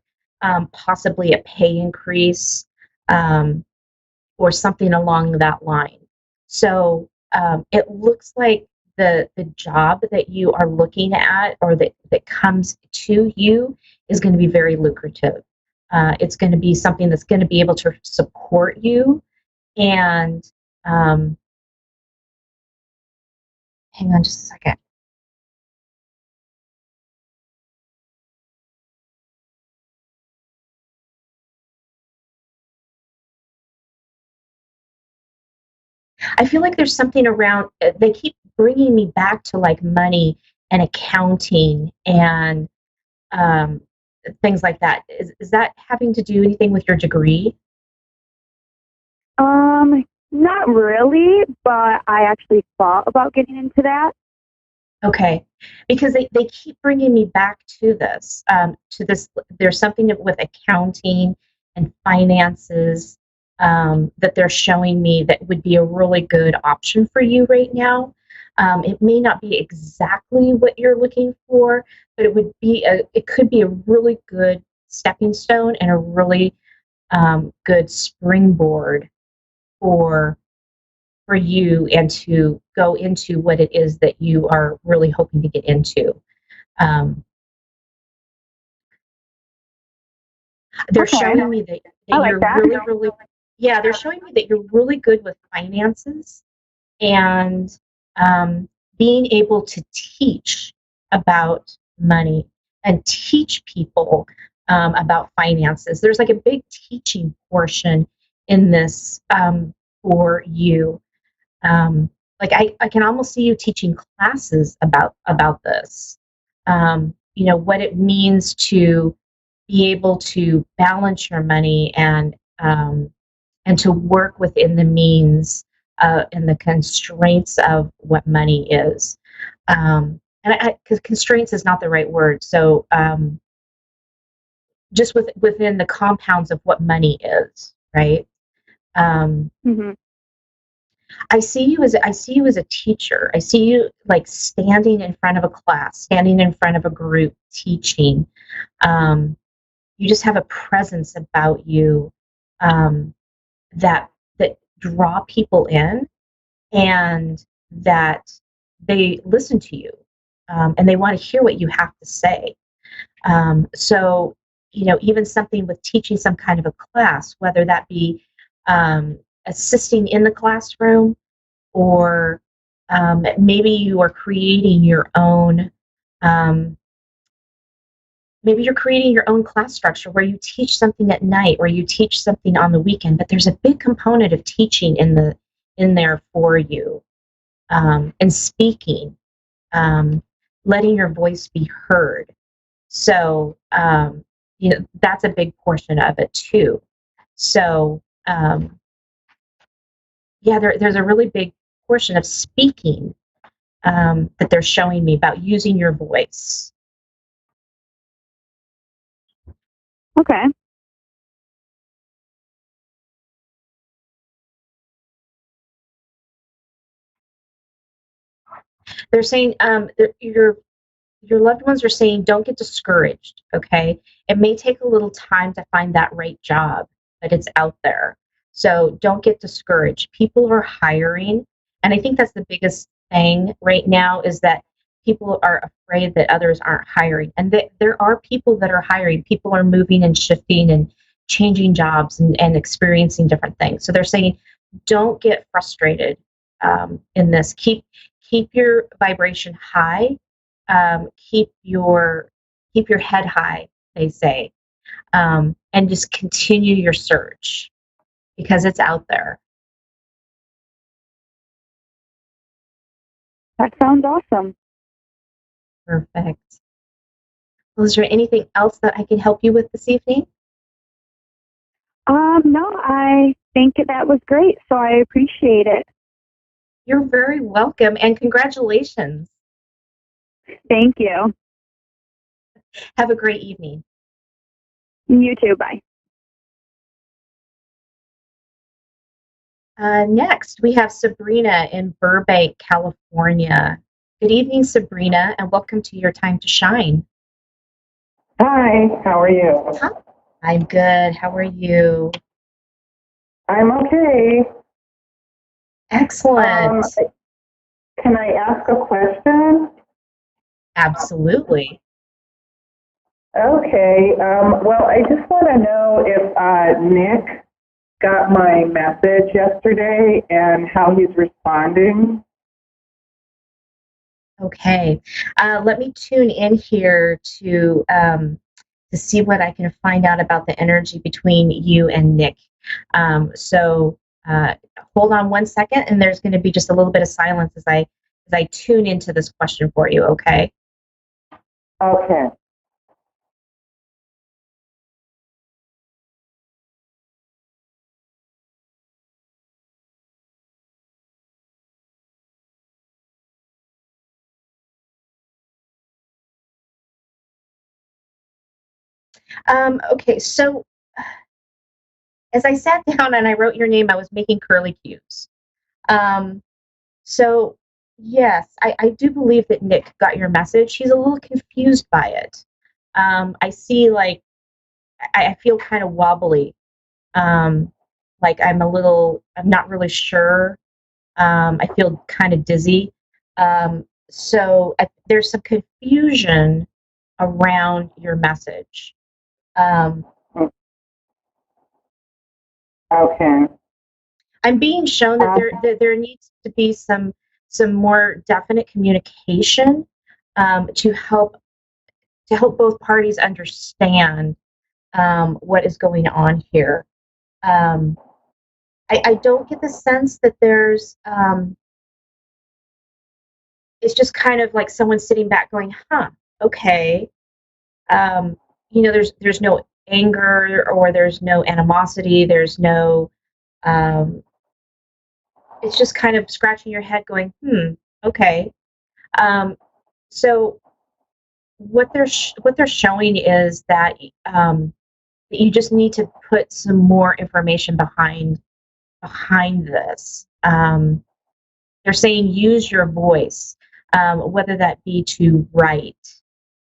[SPEAKER 15] possibly a pay increase, or something along that line. So it looks like the job that you are looking at or that comes to you is going to be very lucrative. It's going to be something that's going to be able to support you. And hang on just a second. I feel like there's something around, they keep bringing me back to like money and accounting and things like that. Is that having to do anything with your degree?
[SPEAKER 16] Not really, but I actually thought about getting into that.
[SPEAKER 15] Okay, because they keep bringing me back to this, there's something with accounting and finances that they're showing me that would be a really good option for you right now. It may not be exactly what you're looking for, but it could be a really good stepping stone and a really good springboard for you and to go into what it is that you are really hoping to get into. They're showing me that you're really, yeah, they're showing me that you're really good with finances and being able to teach about money and teach people about finances. There's like a big teaching portion in this for you. Like I can almost see you teaching classes about this. You know, what it means to be able to balance your money and to work within the means and the constraints of what money is. And because constraints is not the right word. So just within the compounds of what money is, right? I see you as a teacher. I see you like standing in front of a class, standing in front of a group, teaching. You just have a presence about you that draw people in, and that they listen to you, and they want to hear what you have to say. So, even something with teaching some kind of a class, whether that be assisting in the classroom, or maybe you are creating your own maybe you're creating your own class structure where you teach something at night or you teach something on the weekend, but there's a big component of teaching in there for you, and speaking, letting your voice be heard. So that's a big portion of it too. So there's a really big portion of speaking that they're showing me about using your voice.
[SPEAKER 16] Okay.
[SPEAKER 15] They're saying your loved ones are saying don't get discouraged, okay? It may take a little time to find that right job, but it's out there. So don't get discouraged. People are hiring, and I think that's the biggest thing right now is that people are afraid that others aren't hiring. And there are people that are hiring. People are moving and shifting and changing jobs and experiencing different things. So they're saying don't get frustrated in this. Keep your vibration high. Keep your head high, they say, and just continue your search because it's out there.
[SPEAKER 16] That sounds awesome.
[SPEAKER 15] Perfect. Well, is there anything else that I can help you with this evening?
[SPEAKER 16] No, I think that was great, so I appreciate it.
[SPEAKER 15] You're very welcome, and congratulations.
[SPEAKER 16] Thank you.
[SPEAKER 15] Have a great evening.
[SPEAKER 16] You too. Bye.
[SPEAKER 15] Next, we have Sabrina in Burbank, California. Good evening, Sabrina, and welcome to Your Time to Shine.
[SPEAKER 17] Hi, how are you?
[SPEAKER 15] Hi. I'm good. How are you?
[SPEAKER 17] I'm okay.
[SPEAKER 15] Excellent.
[SPEAKER 17] Can I ask a question?
[SPEAKER 15] Absolutely.
[SPEAKER 17] Okay. Well, I just want to know if Nick got my message yesterday and how he's responding.
[SPEAKER 15] Okay. Let me tune in here to see what I can find out about the energy between you and Nick. So hold on 1 second, and there's going to be just a little bit of silence as I tune into this question for you. Okay.
[SPEAKER 17] Okay.
[SPEAKER 15] Okay, so as I sat down and I wrote your name, I was making curly cues. So yes, I do believe that Nick got your message. He's a little confused by it. I see, like, I feel kind of wobbly. Like I'm not really sure. I feel kind of dizzy. So there's some confusion around your message.
[SPEAKER 17] Okay.
[SPEAKER 15] I'm being shown that there needs to be some more definite communication to help both parties understand what is going on here. I don't get the sense that there's it's just kind of like someone sitting back going, huh, okay. There's no anger, or there's no animosity, there's no it's just kind of scratching your head going, okay. So what they're showing is that you just need to put some more information behind this. They're saying use your voice, whether that be to write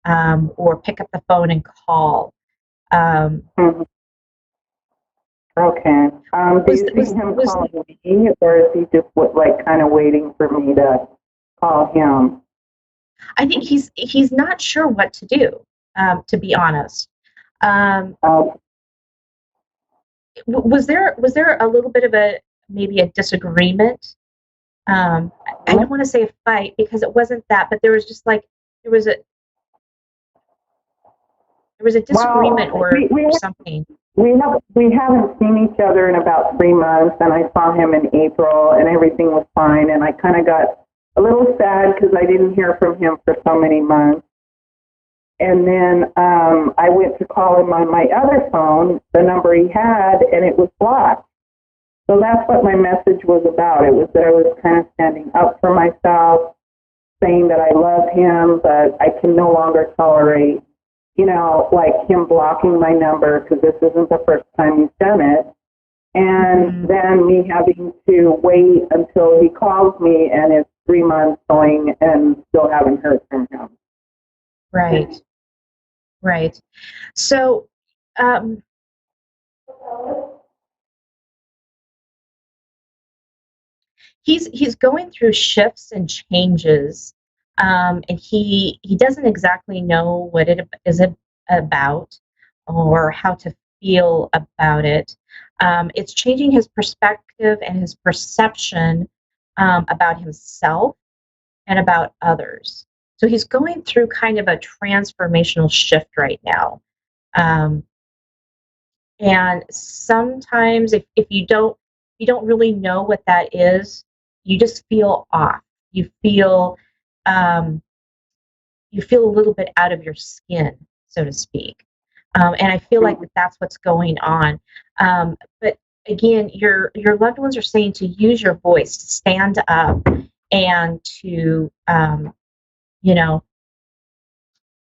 [SPEAKER 15] or pick up the phone and call.
[SPEAKER 17] Okay. Do you see him calling me, or is he just kind of waiting for me to call him?
[SPEAKER 15] I think he's not sure what to do. to be honest. Was there a little bit of maybe a disagreement? I don't want to say a fight because it wasn't that, but there was just like there was a disagreement or something.
[SPEAKER 17] We haven't seen each other in about 3 months, and I saw him in April, and everything was fine. And I kind of got a little sad because I didn't hear from him for so many months. And then I went to call him on my other phone, the number he had, and it was blocked. So that's what my message was about. It was that I was kind of standing up for myself, saying that I love him, but I can no longer tolerate, like him blocking my number because this isn't the first time he's done it. And then me having to wait until he calls me, and it's 3 months going and still haven't heard from him.
[SPEAKER 15] Right. Right. So, he's going through shifts and changes, and he doesn't exactly know what it is about or how to feel about it. It's changing his perspective and his perception about himself and about others. So he's going through kind of a transformational shift right now. And sometimes if you don't really know what that is, you just feel off. You feel a little bit out of your skin, so to speak. And I feel like that's what's going on. But again, your loved ones are saying to use your voice, to stand up, and to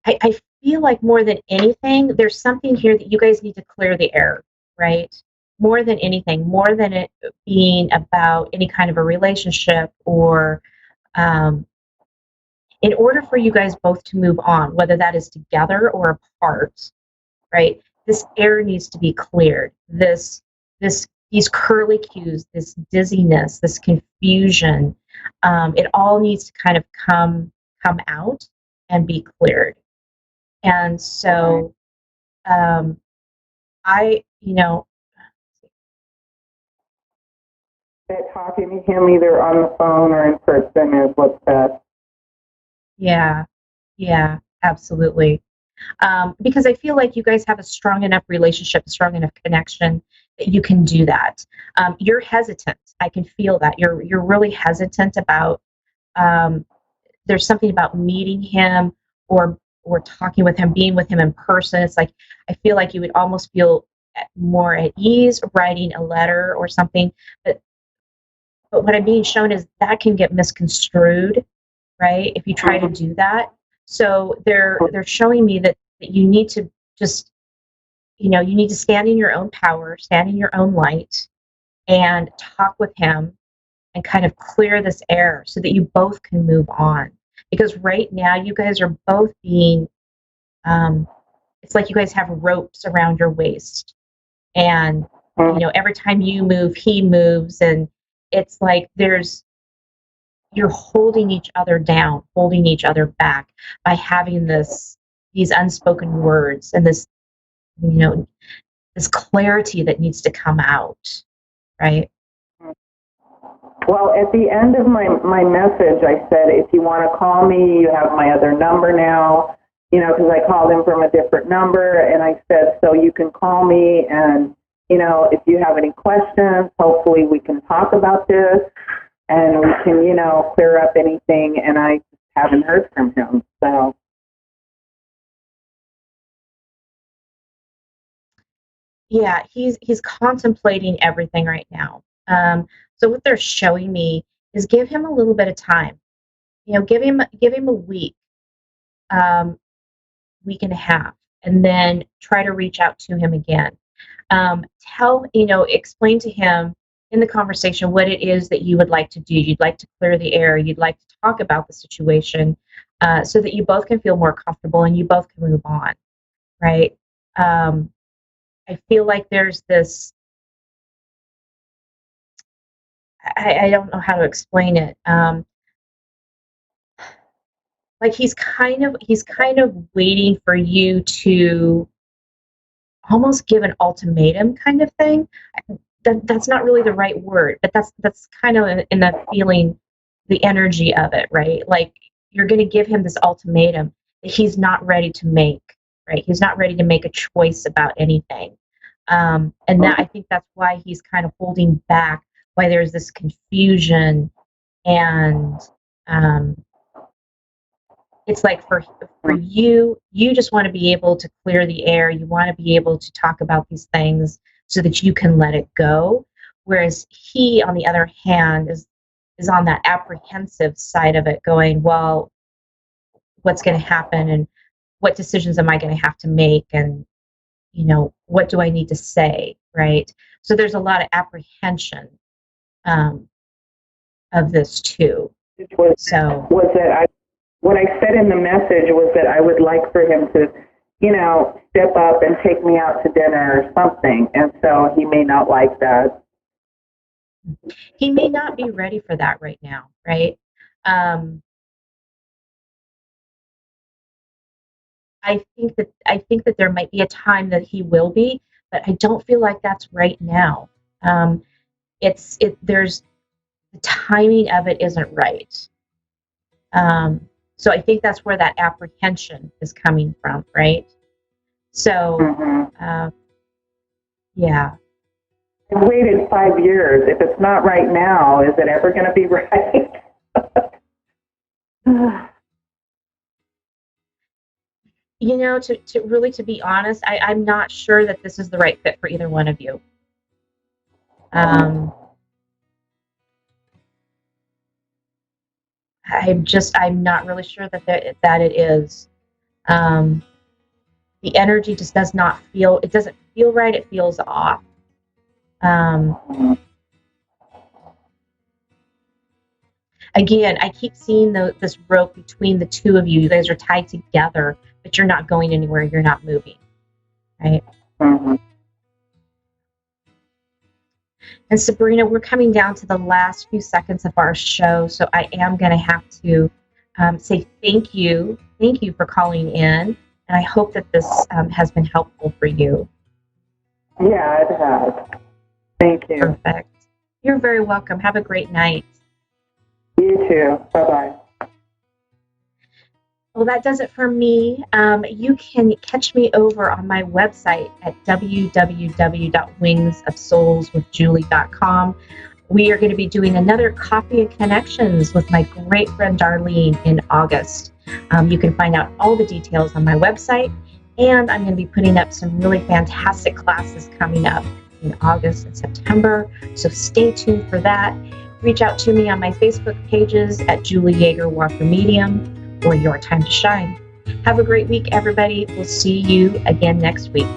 [SPEAKER 15] I feel like more than anything, there's something here that you guys need to clear the air, right? More than anything, more than it being about any kind of a relationship or in order for you guys both to move on, whether that is together or apart, right? This air needs to be cleared. These curly cues, this dizziness, this confusion, it all needs to kind of come out and be cleared. And so,
[SPEAKER 17] talking to him either on the phone or in person is what's best.
[SPEAKER 15] Yeah, absolutely. Because I feel like you guys have a strong enough relationship, a strong enough connection that you can do that. You're hesitant. I can feel that. You're really hesitant about, there's something about meeting him or talking with him, being with him in person. It's like, I feel like you would almost feel more at ease writing a letter or something. But what I'm being shown is that can get misconstrued, right? If you try to do that. So they're showing me that you need to just, you need to stand in your own power, stand in your own light, and talk with him and kind of clear this air so that you both can move on. Because right now you guys are both being, it's like you guys have ropes around your waist. And, every time you move, he moves. And it's like you're holding each other down, holding each other back by having these unspoken words and this clarity that needs to come out, right?
[SPEAKER 17] Well, at the end of my message, I said, if you want to call me, you have my other number now, because I called him from a different number, and I said, so you can call me, and, if you have any questions, hopefully we can talk about this, and we can, clear up anything, and I just haven't heard from him, so.
[SPEAKER 15] Yeah, he's contemplating everything right now. So what they're showing me is give him a little bit of time. Give him a week, week and a half, and then try to reach out to him again. Explain to him in the conversation what it is that you would like to do. You'd like to clear the air. You'd like to talk about the situation so that you both can feel more comfortable and you both can move on, right? I feel like there's this, I don't know how to explain it, like he's kind of waiting for you to almost give an ultimatum kind of thing. That's not really the right word, but that's kind of in the feeling, the energy of it, right? Like you're going to give him this ultimatum that he's not ready to make, right? He's not ready to make a choice about anything. And that, I think that's why he's kind of holding back, why there's this confusion. And it's like for you just want to be able to clear the air. You want to be able to talk about these things so that you can let it go. Whereas he, on the other hand, is on that apprehensive side of it, going, well, what's going to happen and what decisions am I going to have to make, and what do I need to say, right? So there's a lot of apprehension of this too.
[SPEAKER 17] What I said in the message was that I would like for him to, step up and take me out to dinner or something, and so he may not like that.
[SPEAKER 15] He may not be ready for that right now, right? I think that there might be a time that he will be, but I don't feel like that's right now. There's the timing of it isn't right. So I think that's where that apprehension is coming from, right? So, yeah.
[SPEAKER 17] I've waited 5 years. If it's not right now, is it ever going to be right?
[SPEAKER 15] To be honest, I'm not sure that this is the right fit for either one of you. I'm not really sure that it is. The energy just does not feel, it doesn't feel right, it feels off. Again, I keep seeing this rope between the two of you. You guys are tied together, but you're not going anywhere. You're not moving, right?
[SPEAKER 17] Mm-hmm.
[SPEAKER 15] And Sabrina, we're coming down to the last few seconds of our show, so I am going to have to say thank you. Thank you for calling in, and I hope that this has been helpful for you.
[SPEAKER 17] Yeah, it has. Thank you.
[SPEAKER 15] Perfect. You're very welcome. Have a great night.
[SPEAKER 17] You too. Bye-bye.
[SPEAKER 15] Well, that does it for me. You can catch me over on my website at www.wingsofsoulswithjulie.com. We are going to be doing another Coffee and Connections with my great friend Darlene in August. You can find out all the details on my website, and I'm going to be putting up some really fantastic classes coming up in August and September, so stay tuned for that. Reach out to me on my Facebook pages at Julie Yeager Walker Medium or Your Time to Shine. Have a great week, everybody. We'll see you again next week.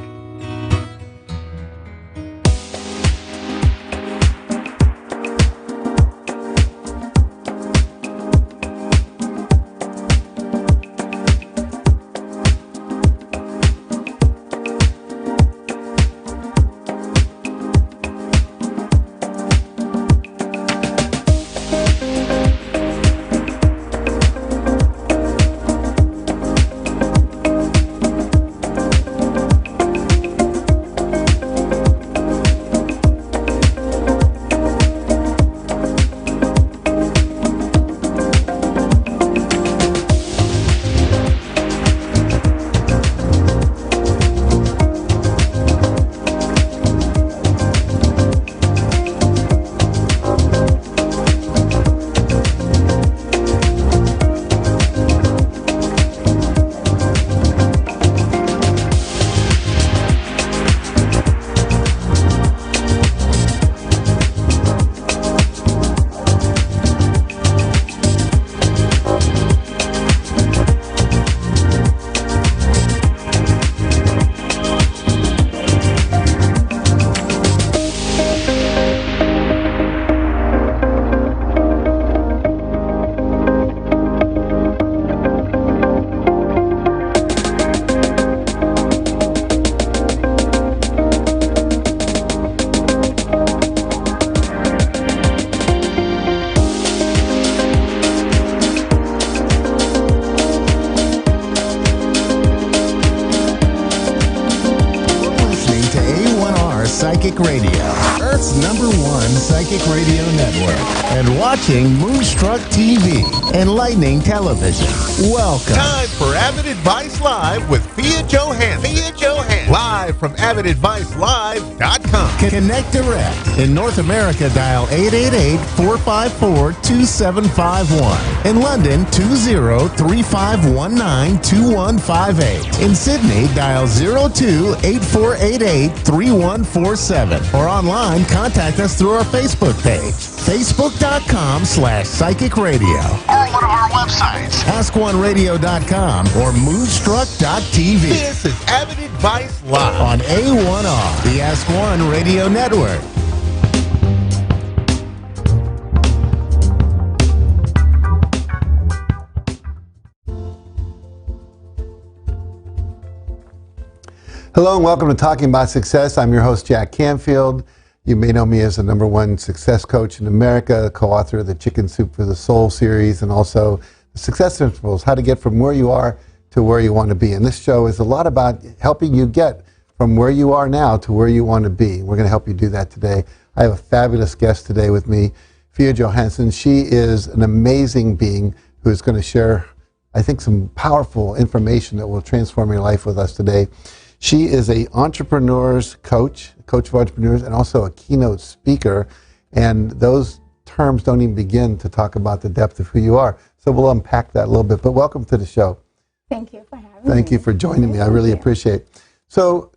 [SPEAKER 1] Psychic Radio, Earth's #1 psychic radio network, and watching Moonstruck TV, enlightening television. Welcome.
[SPEAKER 2] Time for Avid Advice Live with Fia Johansson. Live from AvidAdviceLive.com.
[SPEAKER 1] Connect direct. In North America, dial 888-454-2751. In London, 20-3519-2158. In Sydney, dial 02-8488-3147. Or online, contact us through our Facebook page, facebook.com/psychic radio.
[SPEAKER 2] Or one of our websites,
[SPEAKER 1] askoneradio.com or moonstruck.tv.
[SPEAKER 2] This is Avid Advice Live
[SPEAKER 1] on A1R, the Ask One Radio Network.
[SPEAKER 18] Hello and welcome to Talking About Success. I'm your host, Jack Canfield. You may know me as the #1 success coach in America, co-author of the Chicken Soup for the Soul series, and also the Success Principles, how to get from where you are to where you want to be. And this show is a lot about helping you get from where you are now to where you want to be. We're going to help you do that today. I have a fabulous guest today with me, Fia Johansson. She is an amazing being who is going to share, I think, some powerful information that will transform your life with us today. She is an entrepreneur's coach of entrepreneurs, and also a keynote speaker. And those terms don't even begin to talk about the depth of who you are. So we'll unpack that a little bit. But welcome to the show.
[SPEAKER 19] Thank you for having me.
[SPEAKER 18] Thank you for joining me. I really appreciate it. So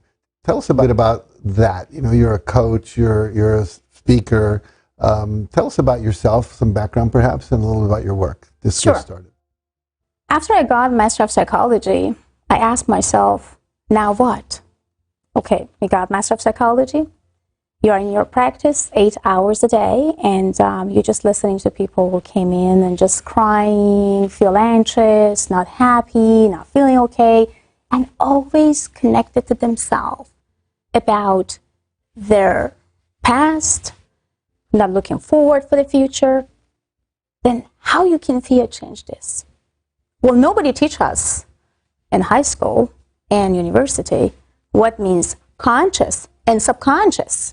[SPEAKER 18] tell us a bit about that. You know, you're a coach, you're a speaker. Tell us about yourself, some background perhaps, and a little about your work. Just
[SPEAKER 19] Sure.
[SPEAKER 18] get started.
[SPEAKER 19] After I got Master of Psychology, I asked myself, now what? Okay, you got Master of Psychology. You're in your practice 8 hours a day, and you're just listening to people who came in and just crying, feel anxious, not happy, not feeling okay, and always connected to themselves about their past, not looking forward for the future. Then how you can feel change this? Well, nobody teach us in high school and university what means conscious and subconscious.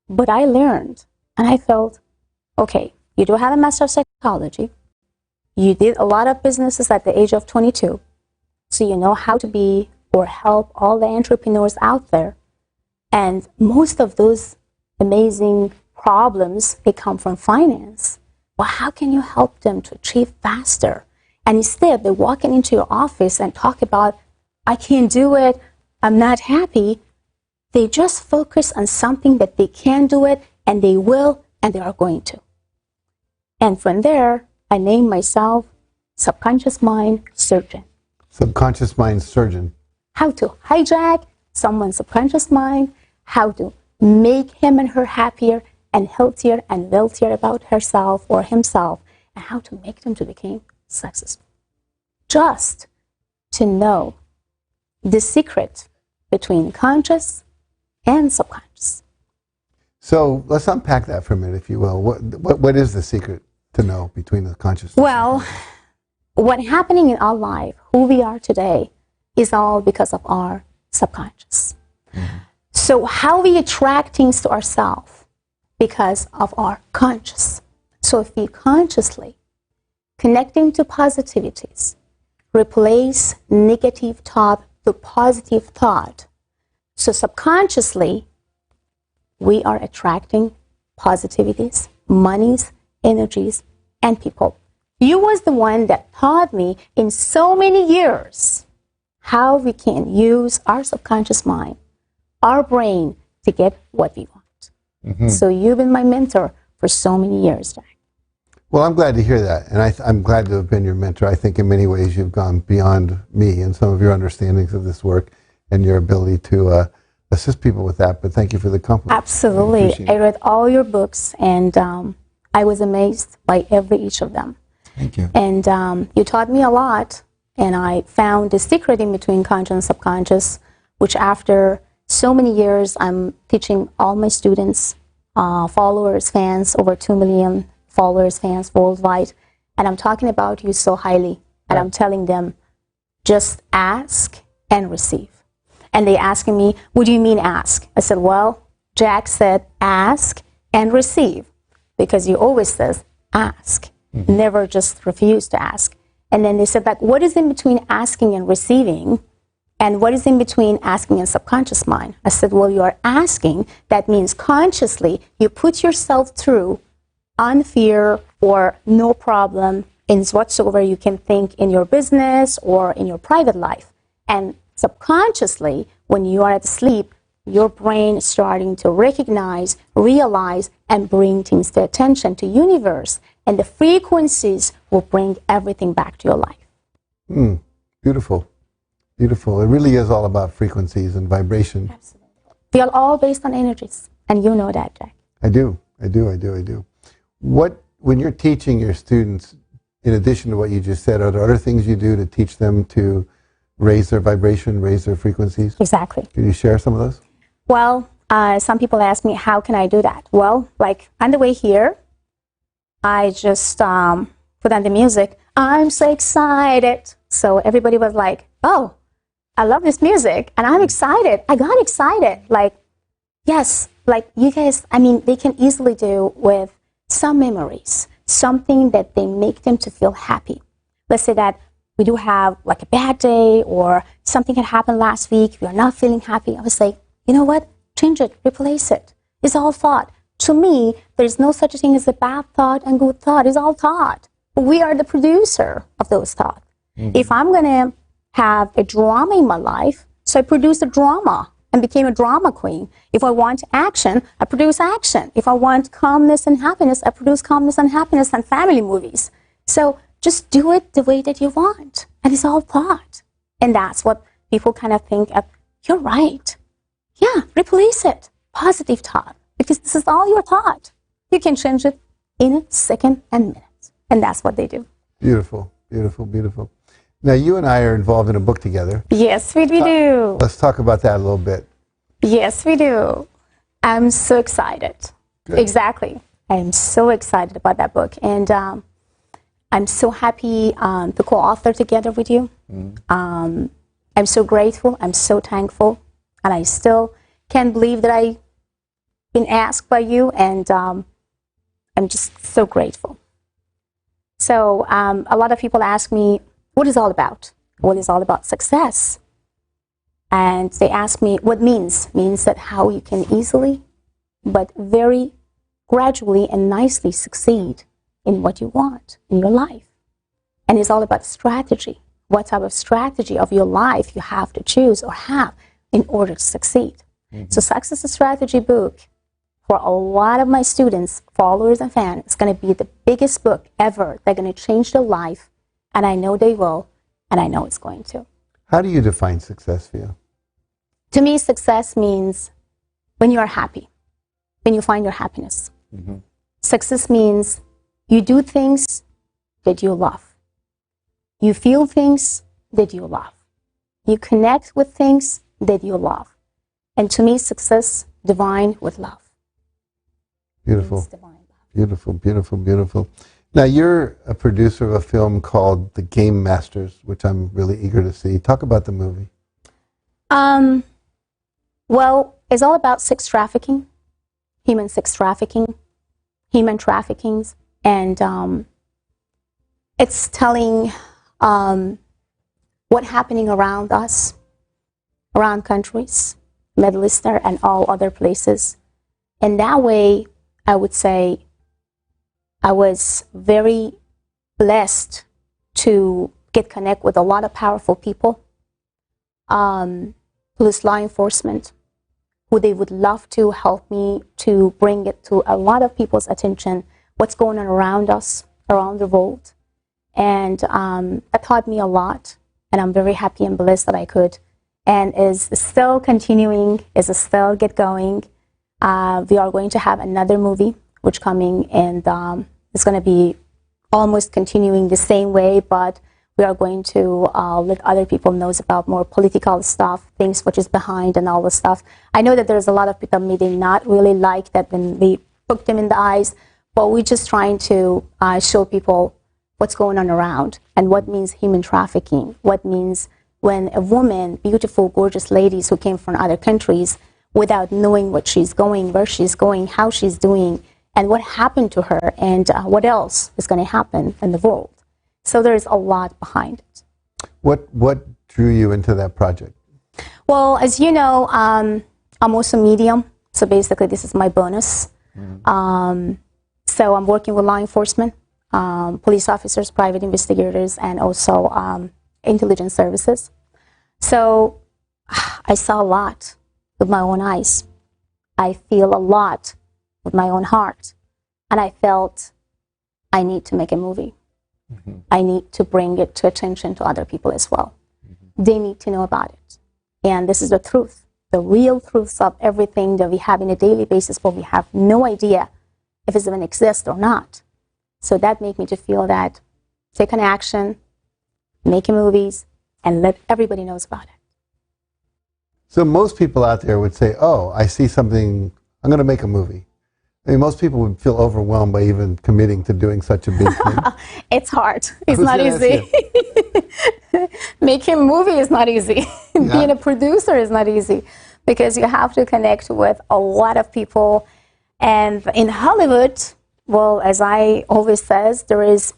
[SPEAKER 19] But I learned, and I felt, okay, you do have a Master of Psychology. You did a lot of businesses at the age of 22. So you know how to be or help all the entrepreneurs out there. And most of those amazing problems, they come from finance. Well, how can you help them to achieve faster? And instead, they're walking into your office and talk about, I can't do it, I'm not happy. They just focus on something that they can do it, and they will, and they are going to. And from there, I named myself Subconscious Mind Surgeon.
[SPEAKER 18] Subconscious mind surgeon.
[SPEAKER 19] How to hijack someone's subconscious mind, how to make him and her happier and healthier and wealthier about herself or himself, and how to make them to become successful. Just to know the secret between conscious and subconscious.
[SPEAKER 18] So let's unpack that for a minute, if you will. What is the secret to know between the conscious?
[SPEAKER 19] Well, what's happening in our life, who we are today, is all because of our subconscious. Mm-hmm. So how we attract things to ourselves? Because of our conscious. So if we consciously connecting to positivities, replace negative thought to positive thought. So subconsciously, we are attracting positivities, monies, energies, and people. You was the one that taught me in so many years how we can use our subconscious mind, our brain, to get what we want. Mm-hmm. So you've been my mentor for so many years, Jack.
[SPEAKER 18] Well, I'm glad to hear that, and I'm glad to have been your mentor. I think in many ways you've gone beyond me and some of your understandings of this work and your ability to assist people with that, but thank you for the compliment.
[SPEAKER 19] Absolutely. I read all your books, and I was amazed by each of them.
[SPEAKER 18] Thank you.
[SPEAKER 19] And you taught me a lot, and I found the secret in between conscious and subconscious, which after so many years, I'm teaching all my students, followers, fans, over 2 million followers, fans worldwide, and I'm talking about you so highly, and I'm telling them, just ask and receive. And they asking me, what do you mean ask? I said, well, Jack said, ask and receive, because he always says, ask. Never just refuse to ask. And then they said, like, what is in between asking and receiving? And what is in between asking and subconscious mind? I said, well, you are asking. That means consciously you put yourself through on fear or no problem in whatsoever you can think in your business or in your private life. And subconsciously, when you are at sleep, your brain is starting to recognize, realize, and bring things to attention, to universe. And the frequencies will bring everything back to your life.
[SPEAKER 18] Beautiful. Beautiful. It really is all about frequencies and vibration.
[SPEAKER 19] Absolutely. We are all based on energies. And you know that, Jack.
[SPEAKER 18] I do. When you're teaching your students, in addition to what you just said, are there other things you do to teach them to raise their vibration, raise their frequencies?
[SPEAKER 19] Exactly.
[SPEAKER 18] Can you share some of those?
[SPEAKER 19] Well, some people ask me, how can I do that? Well, like on the way here, I just put on the music. I'm so excited. So everybody was like, oh, I love this music. And I'm excited. I got excited. Like, yes, like you guys, I mean, they can easily do with some memories, something that they make them to feel happy. Let's say that we do have like a bad day or something had happened last week. We are not feeling happy. I was like, you know what? Change it, replace it. It's all thought. To me, there's no such a thing as a bad thought and good thought. It's all thought. We are the producer of those thoughts. If I'm going to have a drama in my life, so I produce a drama and became a drama queen. If I want action, I produce action. If I want calmness and happiness, I produce calmness and happiness and family movies. So just do it the way that you want. And it's all thought. And that's what people kind of think of, you're right. Yeah, replace it. Positive thought. Because this is all your thought. You can change it in a second and minutes. And that's what they do.
[SPEAKER 18] Beautiful, beautiful, beautiful. Now, you and I are involved in a book together.
[SPEAKER 19] Yes, we do.
[SPEAKER 18] Let's talk about that a little bit.
[SPEAKER 19] Yes, we do. I'm so excited.
[SPEAKER 18] Good.
[SPEAKER 19] Exactly. I'm so excited about that book. And I'm so happy to co-author together with you. I'm so grateful. I'm so thankful. And I still can't believe that I've been asked by you. And I'm just so grateful. So a lot of people ask me, what is all about? What is all about success? And they ask me what means that how you can easily, but very gradually and nicely succeed in what you want in your life. And it's all about strategy. What type of strategy of your life you have to choose or have in order to succeed. So Success Strategy book, for a lot of my students, followers and fans, it's going to be the biggest book ever. They're going to change their life. And I know they will, and I know it's going to.
[SPEAKER 18] How do you define success for you?
[SPEAKER 19] To me, success means when you are happy, when you find your happiness. Success means you do things that you love. You feel things that you love. You connect with things that you love. And to me, success, divine with love.
[SPEAKER 18] Beautiful. Beautiful, beautiful, beautiful. Now, you're a producer of a film called The Game Masters, which I'm really eager to see. Talk about the movie.
[SPEAKER 19] Well, it's all about sex trafficking, human sex trafficking, human traffickings, and it's telling what's happening around us, around countries, Middle Eastern, and all other places. And that way, I would say, I was very blessed to get connect with a lot of powerful people, police, law enforcement, who they would love to help me to bring it to a lot of people's attention, what's going on around us, around the world. And that taught me a lot, and I'm very happy and blessed that I could. And is still continuing, is still get going. We are going to have another movie, which coming, and it's going to be almost continuing the same way, but we are going to let other people know about more political stuff, things which is behind and all the stuff. I know that there's a lot of people maybe not really like that when we poke them in the eyes, but we're just trying to show people what's going on around and what means human trafficking, what means when a woman, beautiful, gorgeous ladies who came from other countries, without knowing what she's going, where she's going, how she's doing, and what happened to her, and what else is going to happen in the world. So there's a lot behind it.
[SPEAKER 18] What drew you into that project?
[SPEAKER 19] Well, as you know, I'm also medium, so basically this is my bonus. So I'm working with law enforcement, police officers, private investigators, and also intelligence services. So I saw a lot with my own eyes. I feel a lot with my own heart. And I felt I need to make a movie. I need to bring it to attention to other people as well. They need to know about it. And this is the truth, the real truths of everything that we have on a daily basis, but we have no idea if it even exists or not. So that made me to feel that take an action, making movies, and let everybody knows about it.
[SPEAKER 18] So most people out there would say, oh, I see something, I'm going to make a movie. I mean, most people would feel overwhelmed by even committing to doing such a big thing.
[SPEAKER 19] It's hard. It's not easy. Making a movie is not easy. Being a producer is not easy because you have to connect with a lot of people. And in Hollywood, well, as I always says, there is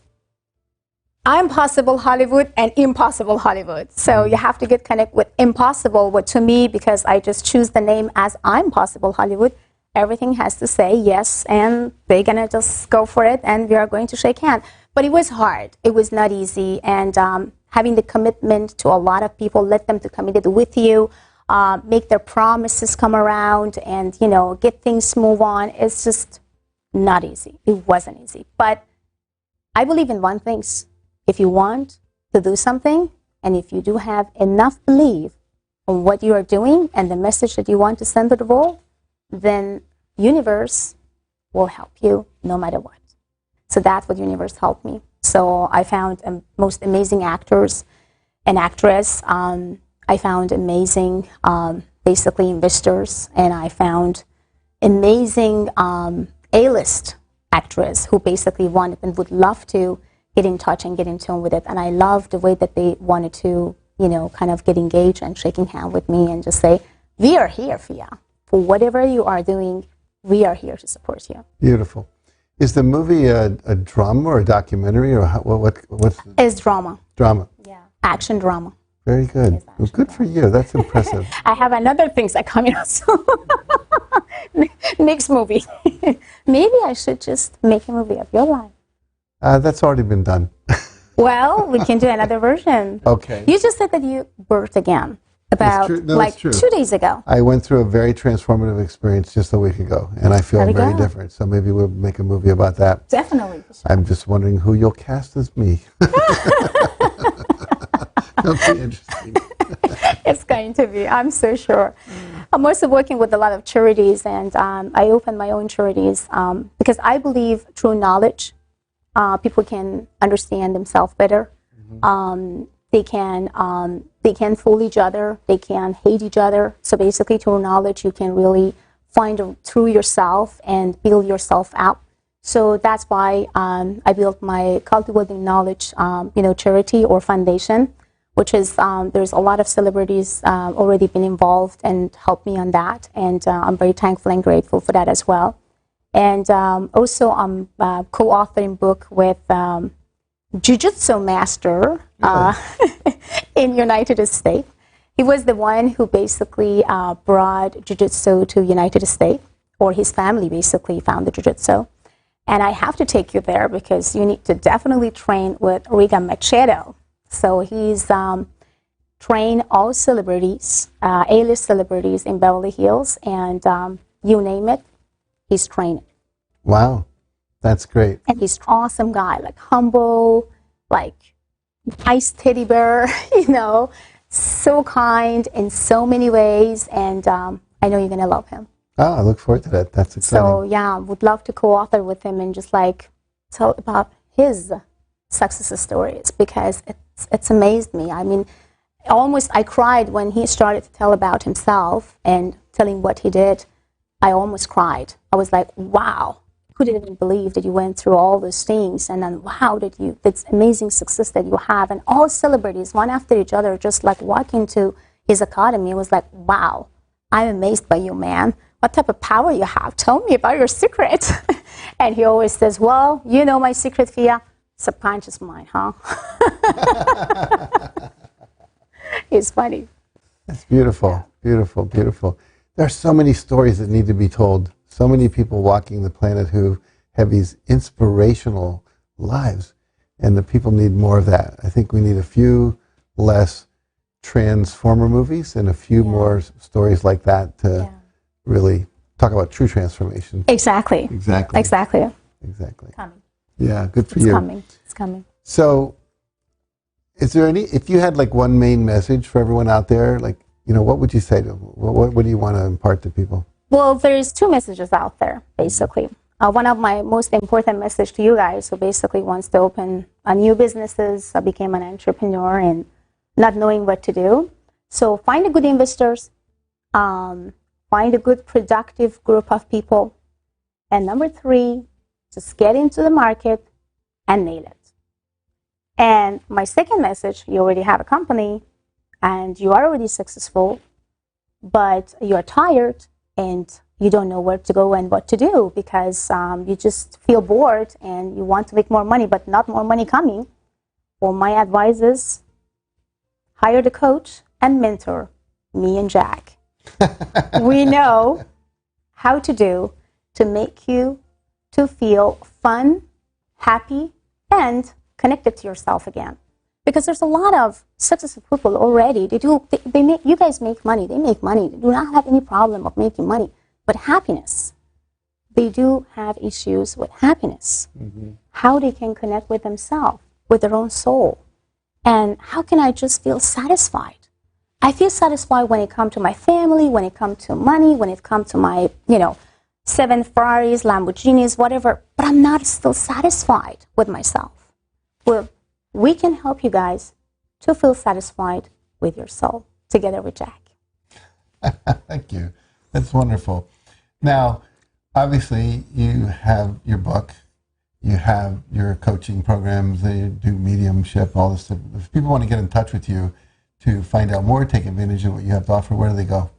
[SPEAKER 19] impossible Hollywood and impossible Hollywood. So you have to get connected with impossible, but to me, because I just choose the name as Impossible Hollywood, everything has to say yes, and they're going to just go for it, and we are going to shake hands. But it was hard. It was not easy. And having the commitment to a lot of people, let them to commit with you, make their promises come around, and, you know, get things move on. It's just not easy. It wasn't easy. But I believe in one thing. If you want to do something, and if you do have enough belief in what you are doing and the message that you want to send to the world, then universe will help you no matter what. So that's what universe helped me. So I found most amazing actors and actress. I found amazing, basically investors, and I found amazing A-list actress who basically wanted and would love to get in touch and get in tune with it. And I love the way that they wanted to, you know, kind of get engaged and shaking hand with me and just say, we are here for you. For whatever you are doing, we are here to support you.
[SPEAKER 18] Beautiful. Is the movie a drama or a documentary, or what's
[SPEAKER 19] It's drama.
[SPEAKER 18] Drama.
[SPEAKER 19] Yeah. Action drama.
[SPEAKER 18] Very good. Well, good for you. That's impressive.
[SPEAKER 19] I have another things that coming up soon. Next movie. Maybe I should just make a movie of your life.
[SPEAKER 18] That's already been done.
[SPEAKER 19] Well, we can do another version.
[SPEAKER 18] Okay.
[SPEAKER 19] You just said that you birthed again about like 2 days ago.
[SPEAKER 18] I went through a very transformative experience just a week ago, and I feel very different. So maybe we'll make a movie about that.
[SPEAKER 19] Definitely.
[SPEAKER 18] I'm just wondering who you'll cast as me. That'll be interesting.
[SPEAKER 19] It's going to be, I'm so sure. I'm also working with a lot of charities, and I open my own charities because I believe through knowledge, people can understand themselves better. They can fool each other. They can hate each other. So basically, through knowledge, you can really find through yourself and build yourself out. So that's why I built my Cultivating Knowledge, charity or foundation, which is there's a lot of celebrities already been involved and helped me on that, and I'm very thankful and grateful for that as well. And also, I'm co-authoring book with Jiu-Jitsu master in United States. He was the one who basically brought Jiu-Jitsu to United States, or his family basically found the Jiu-Jitsu. And I have to take you there because you need to definitely train with Riga Machado. So he's trained all celebrities, A-list celebrities in Beverly Hills, and you name it, he's trained.
[SPEAKER 18] Wow, that's great.
[SPEAKER 19] And he's an awesome guy, like humble, like nice teddy bear, so kind in so many ways, and I know you're going to love him.
[SPEAKER 18] Oh, I look forward to that. That's exciting.
[SPEAKER 19] So, yeah, would love to co-author with him and just like tell about his success stories because it's amazed me. I mean, I cried when he started to tell about himself and telling what he did. I almost cried. I was like, wow, couldn't even believe that you went through all those things, and then wow, that's amazing success that you have, and all celebrities, one after each other, just like walking to his academy. It was like, wow, I'm amazed by you, man. What type of power you have? Tell me about your secret. And he always says, well, you know my secret, Fia? Subconscious mind, huh? It's funny.
[SPEAKER 18] That's beautiful, yeah. Beautiful, beautiful. There are so many stories that need to be told. So many people walking the planet who have these inspirational lives. And the people need more of that. I think we need a few less Transformer movies and a few more stories like that to really talk about true transformation.
[SPEAKER 19] Exactly.
[SPEAKER 18] Exactly.
[SPEAKER 19] Exactly.
[SPEAKER 18] Exactly.
[SPEAKER 19] Coming.
[SPEAKER 18] Yeah, good for
[SPEAKER 19] It's
[SPEAKER 18] you.
[SPEAKER 19] Coming. It's coming.
[SPEAKER 18] So, is there any, if you had like one main message for everyone out there, like, you know, what would you say to them? What do you want to impart to people?
[SPEAKER 19] Well, there's two messages out there, basically. One of my most important message to you guys who basically wants to open a new businesses, became an entrepreneur and not knowing what to do. So find a good investors, find a good productive group of people. And number 3, just get into the market and nail it. And my second message, you already have a company and you are already successful, but you're tired and you don't know where to go and what to do because you just feel bored and you want to make more money, but not more money coming. Well, my advice is hire the coach and mentor, me and Jack. We know how to do to make you to feel fun, happy, and connected to yourself again. Because there's a lot of successful people already. They make, you guys make money. They make money. They do not have any problem of making money. But happiness, they do have issues with happiness. Mm-hmm. How they can connect with themselves, with their own soul. And how can I just feel satisfied? I feel satisfied when it comes to my family, when it comes to money, when it comes to my, 7 Ferraris, Lamborghinis, whatever. But I'm not still satisfied with myself. Well, we can help you guys to feel satisfied with your soul together with Jack.
[SPEAKER 18] Thank you. That's wonderful. Now, obviously, you have your book. You have your coaching programs, you do mediumship, all this stuff. If people want to get in touch with you to find out more, take advantage of what you have to offer, where do they go?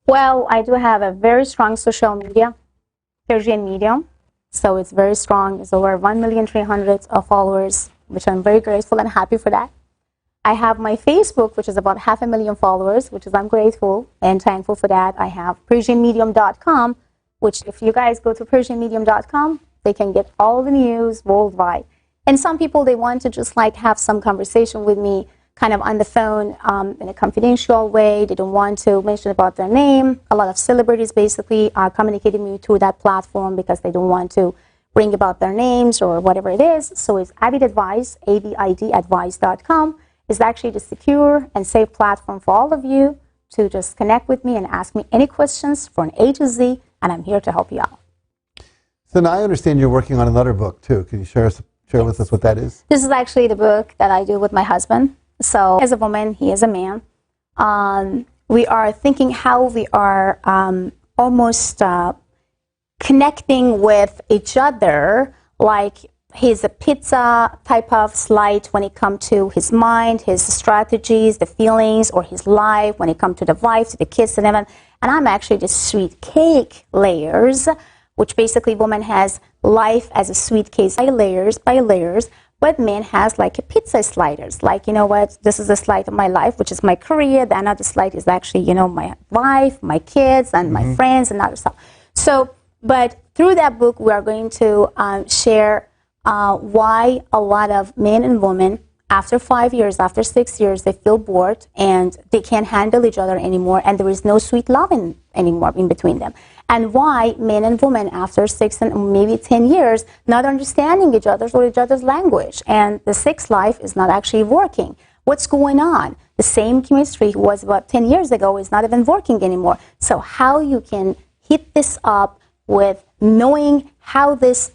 [SPEAKER 19] Well, I do have a very strong social media, Persian Medium. So it's very strong. It's over 1,300,000 of followers, which I'm very grateful and happy for that. I have my Facebook, which is about 500,000 followers, which is I'm grateful and thankful for that. I have PersianMedium.com, which if you guys go to PersianMedium.com, they can get all the news worldwide. And some people, they want to just like have some conversation with me kind of on the phone in a confidential way. They don't want to mention about their name. A lot of celebrities basically are communicating with me through that platform because they don't want to bring about their names or whatever it is. So it's Avid Advice, AVIDadvice.com. It's actually the secure and safe platform for all of you to just connect with me and ask me any questions from A to Z, and I'm here to help you out.
[SPEAKER 18] So now I understand you're working on another book too. Can you share with us what that is?
[SPEAKER 19] This is actually the book that I do with my husband. So as a woman, he is a man. We are thinking how we are almost connecting with each other, like he's a pizza type of slide when it comes to his mind, his strategies, the feelings, or his life when it comes to the wife, to the kids, and everything. And I'm actually the sweet cake layers, which basically woman has life as a sweet cake by layers, but man has like a pizza sliders. Like, you know what, this is the slide of my life, which is my career. The another slide is actually, my wife, my kids, and my friends, and other stuff. So, but through that book, we are going to share why a lot of men and women, after 5 years, after 6 years, they feel bored and they can't handle each other anymore, and there is no sweet love anymore in between them. And why men and women, after 6 and maybe 10 years, not understanding each other's or each other's language, and the sex life is not actually working. What's going on? The same chemistry was about 10 years ago is not even working anymore. So how you can hit this up with knowing how this...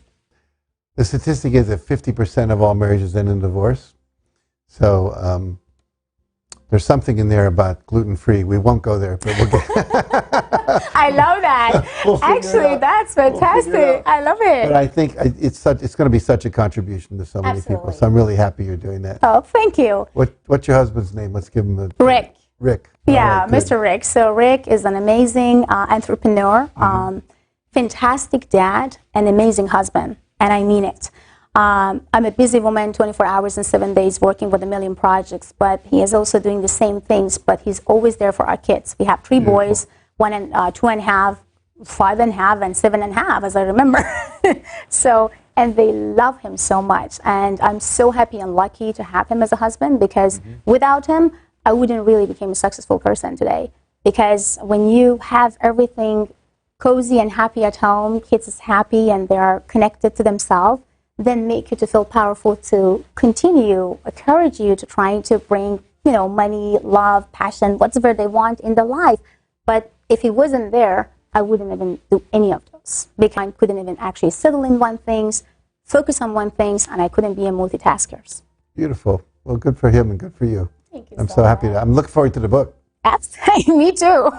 [SPEAKER 18] The statistic is that 50% of all marriages end in divorce. So there's something in there about gluten-free. We won't go there, but we'll get...
[SPEAKER 19] I love that. Actually, that's fantastic. I love it.
[SPEAKER 18] But I think it's going to be such a contribution to so many people. So I'm really happy you're doing that.
[SPEAKER 19] Oh, thank you.
[SPEAKER 18] What's your husband's name? Let's give him a...
[SPEAKER 19] Rick.
[SPEAKER 18] Rick.
[SPEAKER 19] Yeah,
[SPEAKER 18] All right,
[SPEAKER 19] Mr. Rick. So Rick is an amazing entrepreneur, fantastic dad, an amazing husband, and I mean it. I'm a busy woman, 24 hours and 7 days working with a million projects, but he is also doing the same things, but he's always there for our kids. We have three boys, 1 and 2.5, 5.5, and 7.5, as I remember. So, and they love him so much, and I'm so happy and lucky to have him as a husband, because without him, I wouldn't really become a successful person today. Because when you have everything cozy and happy at home, kids is happy and they're connected to themselves, then make you to feel powerful to continue, encourage you to trying to bring, you know, money, love, passion, whatever they want in their life. But if he wasn't there, I wouldn't even do any of those. Because I couldn't even actually settle in one thing, focus on one thing, and I couldn't be a multitasker.
[SPEAKER 18] Beautiful. Well, good for him and good for you.
[SPEAKER 19] Thank you
[SPEAKER 18] I'm so happy. I'm looking forward to the book.
[SPEAKER 19] Me too.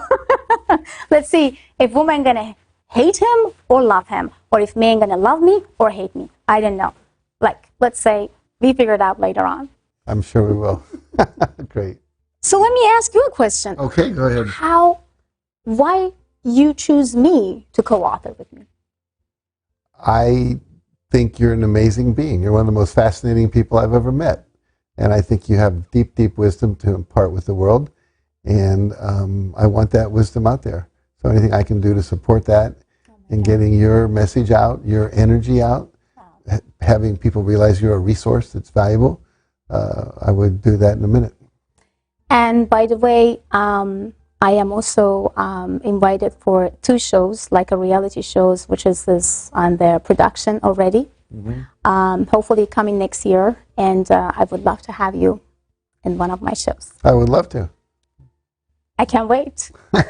[SPEAKER 19] Let's see if women gonna hate him or love him, or if men gonna love me or hate me. I don't know. Like, let's say we figure it out later on.
[SPEAKER 18] I'm sure we will. Great.
[SPEAKER 19] So let me ask you a question.
[SPEAKER 18] Okay, go ahead.
[SPEAKER 19] Why you choose me to co-author with me?
[SPEAKER 18] I think you're an amazing being. You're one of the most fascinating people I've ever met. And I think you have deep, deep wisdom to impart with the world. And I want that wisdom out there. So anything I can do to support that and getting your message out, your energy out, having people realize you're a resource that's valuable, I would do that in a minute.
[SPEAKER 19] And by the way, I am also invited for 2 shows, like a reality shows, which is on their production already. Hopefully coming next year, and I would love to have you in one of my shows.
[SPEAKER 18] I would love to.
[SPEAKER 19] I can't wait.
[SPEAKER 18] My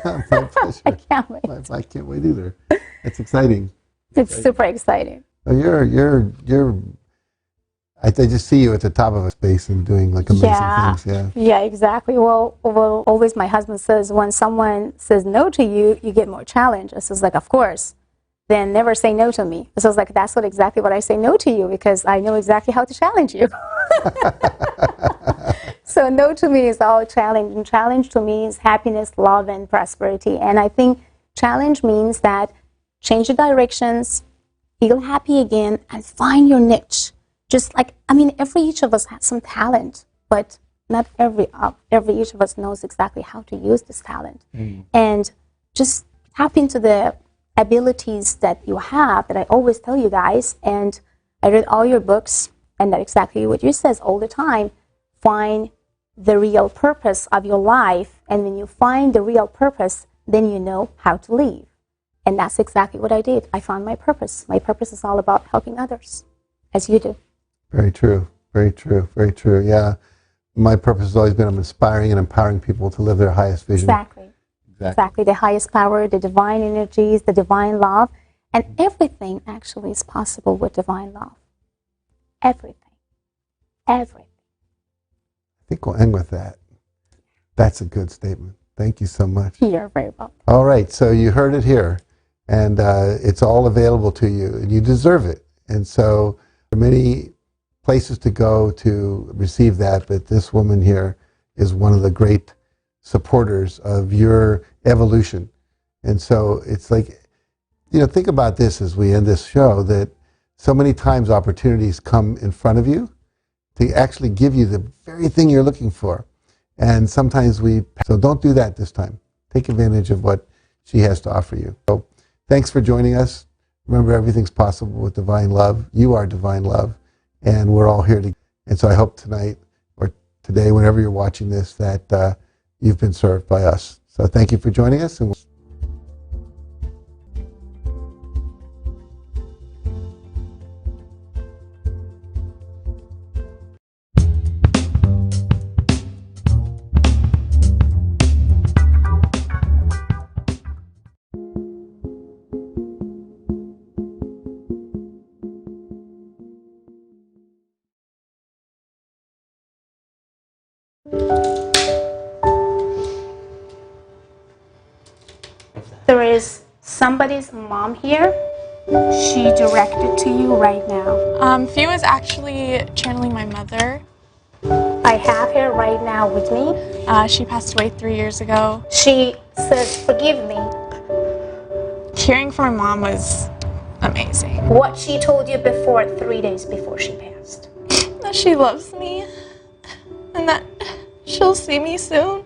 [SPEAKER 18] pleasure.
[SPEAKER 19] I can't wait.
[SPEAKER 18] I can't wait either. It's exciting.
[SPEAKER 19] It's super exciting.
[SPEAKER 18] Oh, I just see you at the top of a space and doing like amazing things. Yeah.
[SPEAKER 19] Yeah, exactly. Well, always my husband says when someone says no to you, you get more challenge. I says like, of course. Then never say no to me. So I was like, that's exactly what I say no to you, because I know exactly how to challenge you. So no to me is all challenge, and challenge to me is happiness, love, and prosperity. And I think challenge means that change the directions, feel happy again, and find your niche. Just like, I mean, each of us has some talent, but not every each of us knows exactly how to use this talent. And just tap into the abilities that you have, that I always tell you guys. And I read all your books, and that's exactly what you says all the time. Find the real purpose of your life, and when you find the real purpose, then you know how to live. And that's exactly what I did. I found my purpose. My purpose is all about helping others, as you do.
[SPEAKER 18] Very true. Very true. Very true. Yeah. My purpose has always been I'm inspiring and empowering people to live their highest vision.
[SPEAKER 19] Exactly. The highest power, the divine energies, the divine love. And everything actually is possible with divine love. Everything. Everything.
[SPEAKER 18] I think we'll end with that. That's a good statement. Thank you so much.
[SPEAKER 19] You're very welcome.
[SPEAKER 18] All right. So you heard it here. And it's all available to you. And you deserve it. And so there are many places to go to receive that. But this woman here is one of the great supporters of your evolution. And so it's like, think about this as we end this show, that so many times opportunities come in front of you to actually give you the very thing you're looking for. And sometimes so don't do that this time. Take advantage of what she has to offer you. So thanks for joining us. Remember, everything's possible with divine love. You are divine love, and we're all here together. And so I hope tonight or today, whenever you're watching this, that you've been served by us. So thank you for joining us. And
[SPEAKER 19] There is somebody's mom here. She directed to you right now.
[SPEAKER 20] Fee was actually channeling my mother.
[SPEAKER 19] I have her right now with me.
[SPEAKER 20] She passed away 3 years ago.
[SPEAKER 19] She says, forgive me.
[SPEAKER 20] Hearing from my mom was amazing.
[SPEAKER 19] What she told you before, 3 days before she passed.
[SPEAKER 20] That she loves me and that she'll see me soon.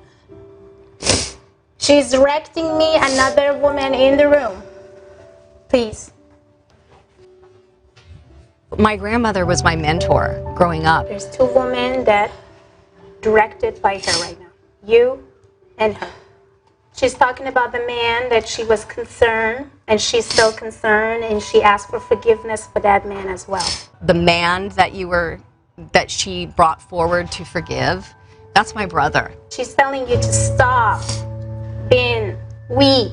[SPEAKER 19] She's directing me another woman in the room. Please.
[SPEAKER 21] My grandmother was my mentor growing up.
[SPEAKER 19] There's two women that directed by her right now. You and her. She's talking about the man that she was concerned, and she's still concerned, and she asked for forgiveness for that man as well.
[SPEAKER 21] The man that she brought forward to forgive, that's my brother.
[SPEAKER 19] She's telling you to stop being weak.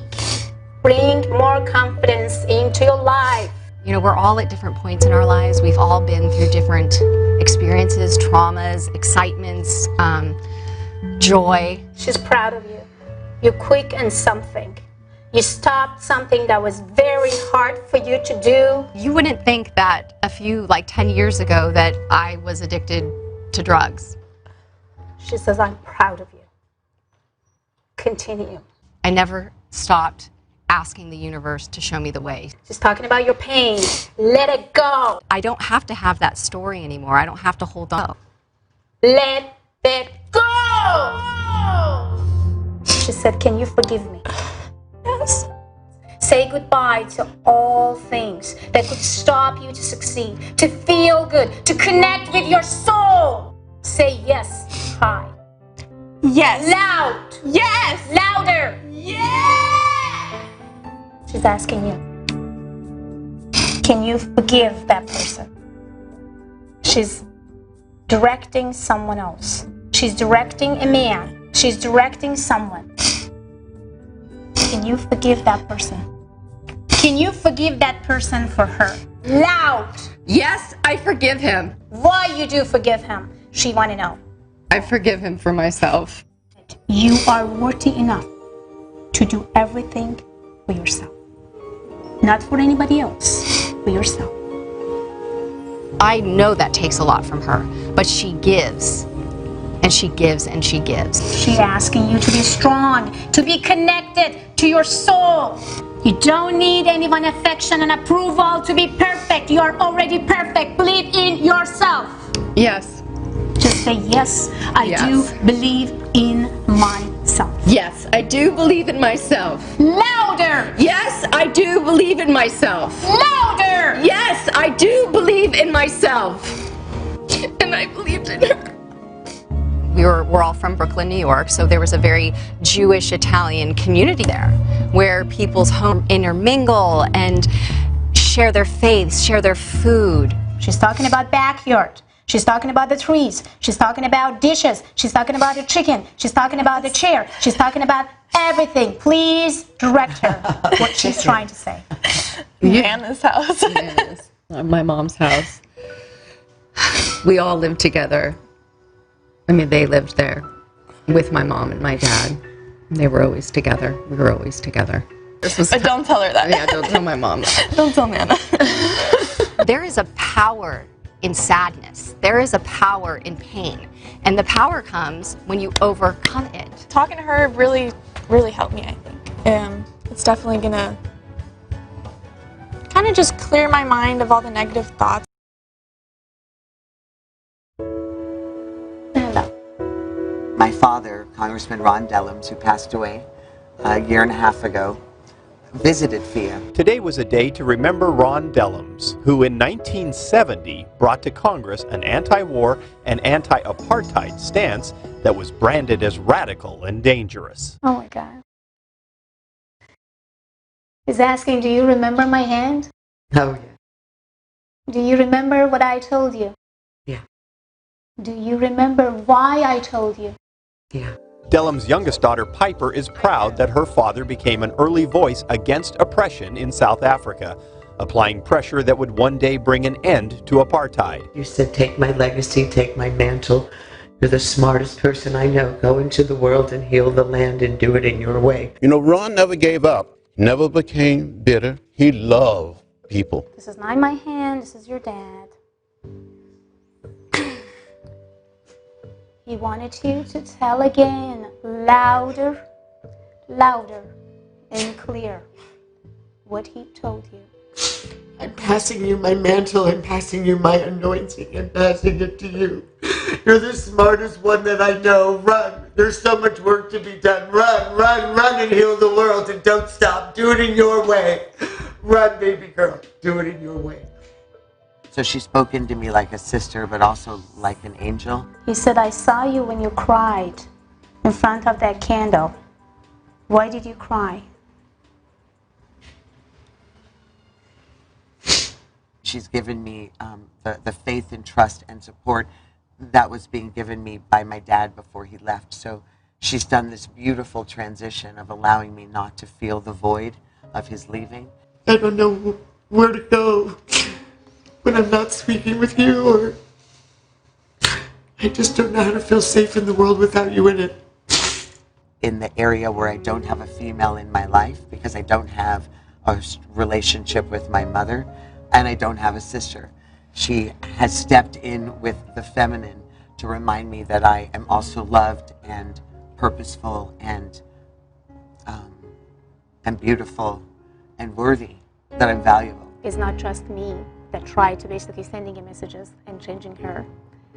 [SPEAKER 19] Bring more confidence into your life.
[SPEAKER 21] You know, we're all at different points in our lives. We've all been through different experiences, traumas, excitements, joy.
[SPEAKER 19] She's proud of you. You're quick on something. You stopped something that was very hard for you to do.
[SPEAKER 21] You wouldn't think that 10 years ago that I was addicted to drugs.
[SPEAKER 19] She says, I'm proud of you. Continue.
[SPEAKER 21] I never stopped asking the universe to show me the way.
[SPEAKER 19] She's talking about your pain. Let it go.
[SPEAKER 21] I don't have to have that story anymore. I don't have to hold on.
[SPEAKER 19] Let it go. She said, can you forgive me?
[SPEAKER 20] Yes.
[SPEAKER 19] Say goodbye to all things that could stop you to succeed, to feel good, to connect with your soul. Say yes high.
[SPEAKER 20] Yes.
[SPEAKER 19] Loud.
[SPEAKER 20] Yes.
[SPEAKER 19] Louder.
[SPEAKER 20] Yes.
[SPEAKER 19] She's asking you, can you forgive that person? She's directing someone else. She's directing a man. She's directing someone. Can you forgive that person? Can you forgive that person for her? Loud.
[SPEAKER 21] Yes, I forgive him.
[SPEAKER 19] Why you do forgive him? She want to know.
[SPEAKER 21] I forgive him for myself.
[SPEAKER 19] You are worthy enough to do everything for yourself. Not for anybody else, for yourself.
[SPEAKER 21] I know that takes a lot from her, but she gives, and she gives, and she gives.
[SPEAKER 19] She's asking you to be strong, to be connected to your soul. You don't need anyone's affection and approval to be perfect. You are already perfect. Believe in yourself.
[SPEAKER 21] Yes.
[SPEAKER 19] Just say, yes, I do believe in myself.
[SPEAKER 21] Yes, I do believe in myself.
[SPEAKER 19] Louder!
[SPEAKER 21] Yes, I do believe in myself.
[SPEAKER 19] Louder!
[SPEAKER 21] Yes, I do believe in myself. And I believed in her. We're all from Brooklyn, New York, so there was a very Jewish Italian community there where people's home intermingle and share their faiths, share their food.
[SPEAKER 19] She's talking about backyard. She's talking about the trees. She's talking about dishes. She's talking about the chicken. She's talking about the chair. She's talking about everything. Please direct her what she's trying to say.
[SPEAKER 20] Nana's house.
[SPEAKER 21] Yes, my mom's house. We all lived together. I mean, they lived there with my mom and my dad. They were always together. We were always together.
[SPEAKER 20] But don't tell her that.
[SPEAKER 21] Yeah, don't tell my mom that.
[SPEAKER 20] Don't tell Nana.
[SPEAKER 21] There is a power in sadness. There is a power in pain. And the power comes when you overcome it.
[SPEAKER 20] Talking to her really, really helped me, I think. It's definitely gonna kind of just clear my mind of all the negative thoughts.
[SPEAKER 22] My father, Congressman Ron Dellums, who passed away a year and a half ago, visited FIA.
[SPEAKER 23] Today was a day to remember Ron Dellums, who in 1970 brought to Congress an anti-war and anti-apartheid stance that was branded as radical and dangerous.
[SPEAKER 19] Oh my God. He's asking, do you remember my hand?
[SPEAKER 22] Oh, yeah.
[SPEAKER 19] Do you remember what I told you?
[SPEAKER 22] Yeah.
[SPEAKER 19] Do you remember why I told you?
[SPEAKER 22] Yeah.
[SPEAKER 23] Dellums' youngest daughter, Piper, is proud that her father became an early voice against oppression in South Africa, applying pressure that would one day bring an end to apartheid.
[SPEAKER 24] You said, take my legacy, take my mantle. You're the smartest person I know. Go into the world and heal the land and do it in your way.
[SPEAKER 25] You know, Ron never gave up, never became bitter. He loved people.
[SPEAKER 19] This is not my hand, this is your dad. He wanted you to tell again, louder, louder and clear, what he told you.
[SPEAKER 24] I'm passing you my mantle, I'm passing you my anointing, and passing it to you. You're the smartest one that I know. Run. There's so much work to be done. Run, run, run and heal the world, and don't stop. Do it in your way. Run, baby girl. Do it in your way.
[SPEAKER 22] So she spoke into me like a sister, but also like an angel.
[SPEAKER 19] He said, I saw you when you cried in front of that candle. Why did you cry?
[SPEAKER 22] She's given me the faith and trust and support that was being given me by my dad before he left. So she's done this beautiful transition of allowing me not to feel the void of his leaving.
[SPEAKER 24] I don't know where to go when I'm not speaking with you, or I just don't know how to feel safe in the world without you in it.
[SPEAKER 22] In the area where I don't have a female in my life because I don't have a relationship with my mother and I don't have a sister. She has stepped in with the feminine to remind me that I am also loved and purposeful and beautiful and worthy, that I'm valuable.
[SPEAKER 19] It's not just me that tried to basically sending her messages and changing her.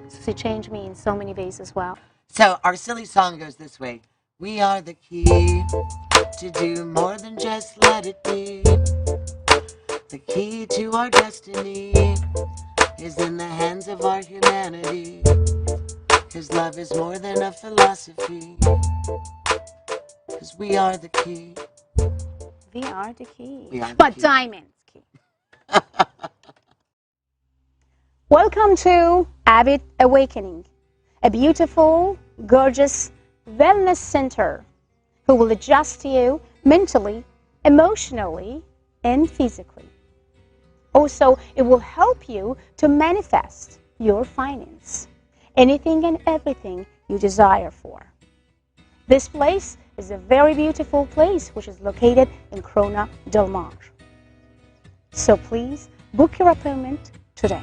[SPEAKER 19] So she changed me in so many ways as well.
[SPEAKER 22] So our silly song goes this way. We are the key to do more than just let it be. The key to our destiny is in the hands of our humanity. His love is more than a philosophy. Because we are the key.
[SPEAKER 19] We are the key.
[SPEAKER 22] We are the
[SPEAKER 19] But
[SPEAKER 22] key.
[SPEAKER 19] Diamond's key. Welcome to Avid Awakening, a beautiful, gorgeous wellness center who will adjust you mentally, emotionally, and physically. Also, it will help you to manifest your finance, anything and everything you desire for. This place is a very beautiful place which is located in Corona Del Mar. So please book your appointment today.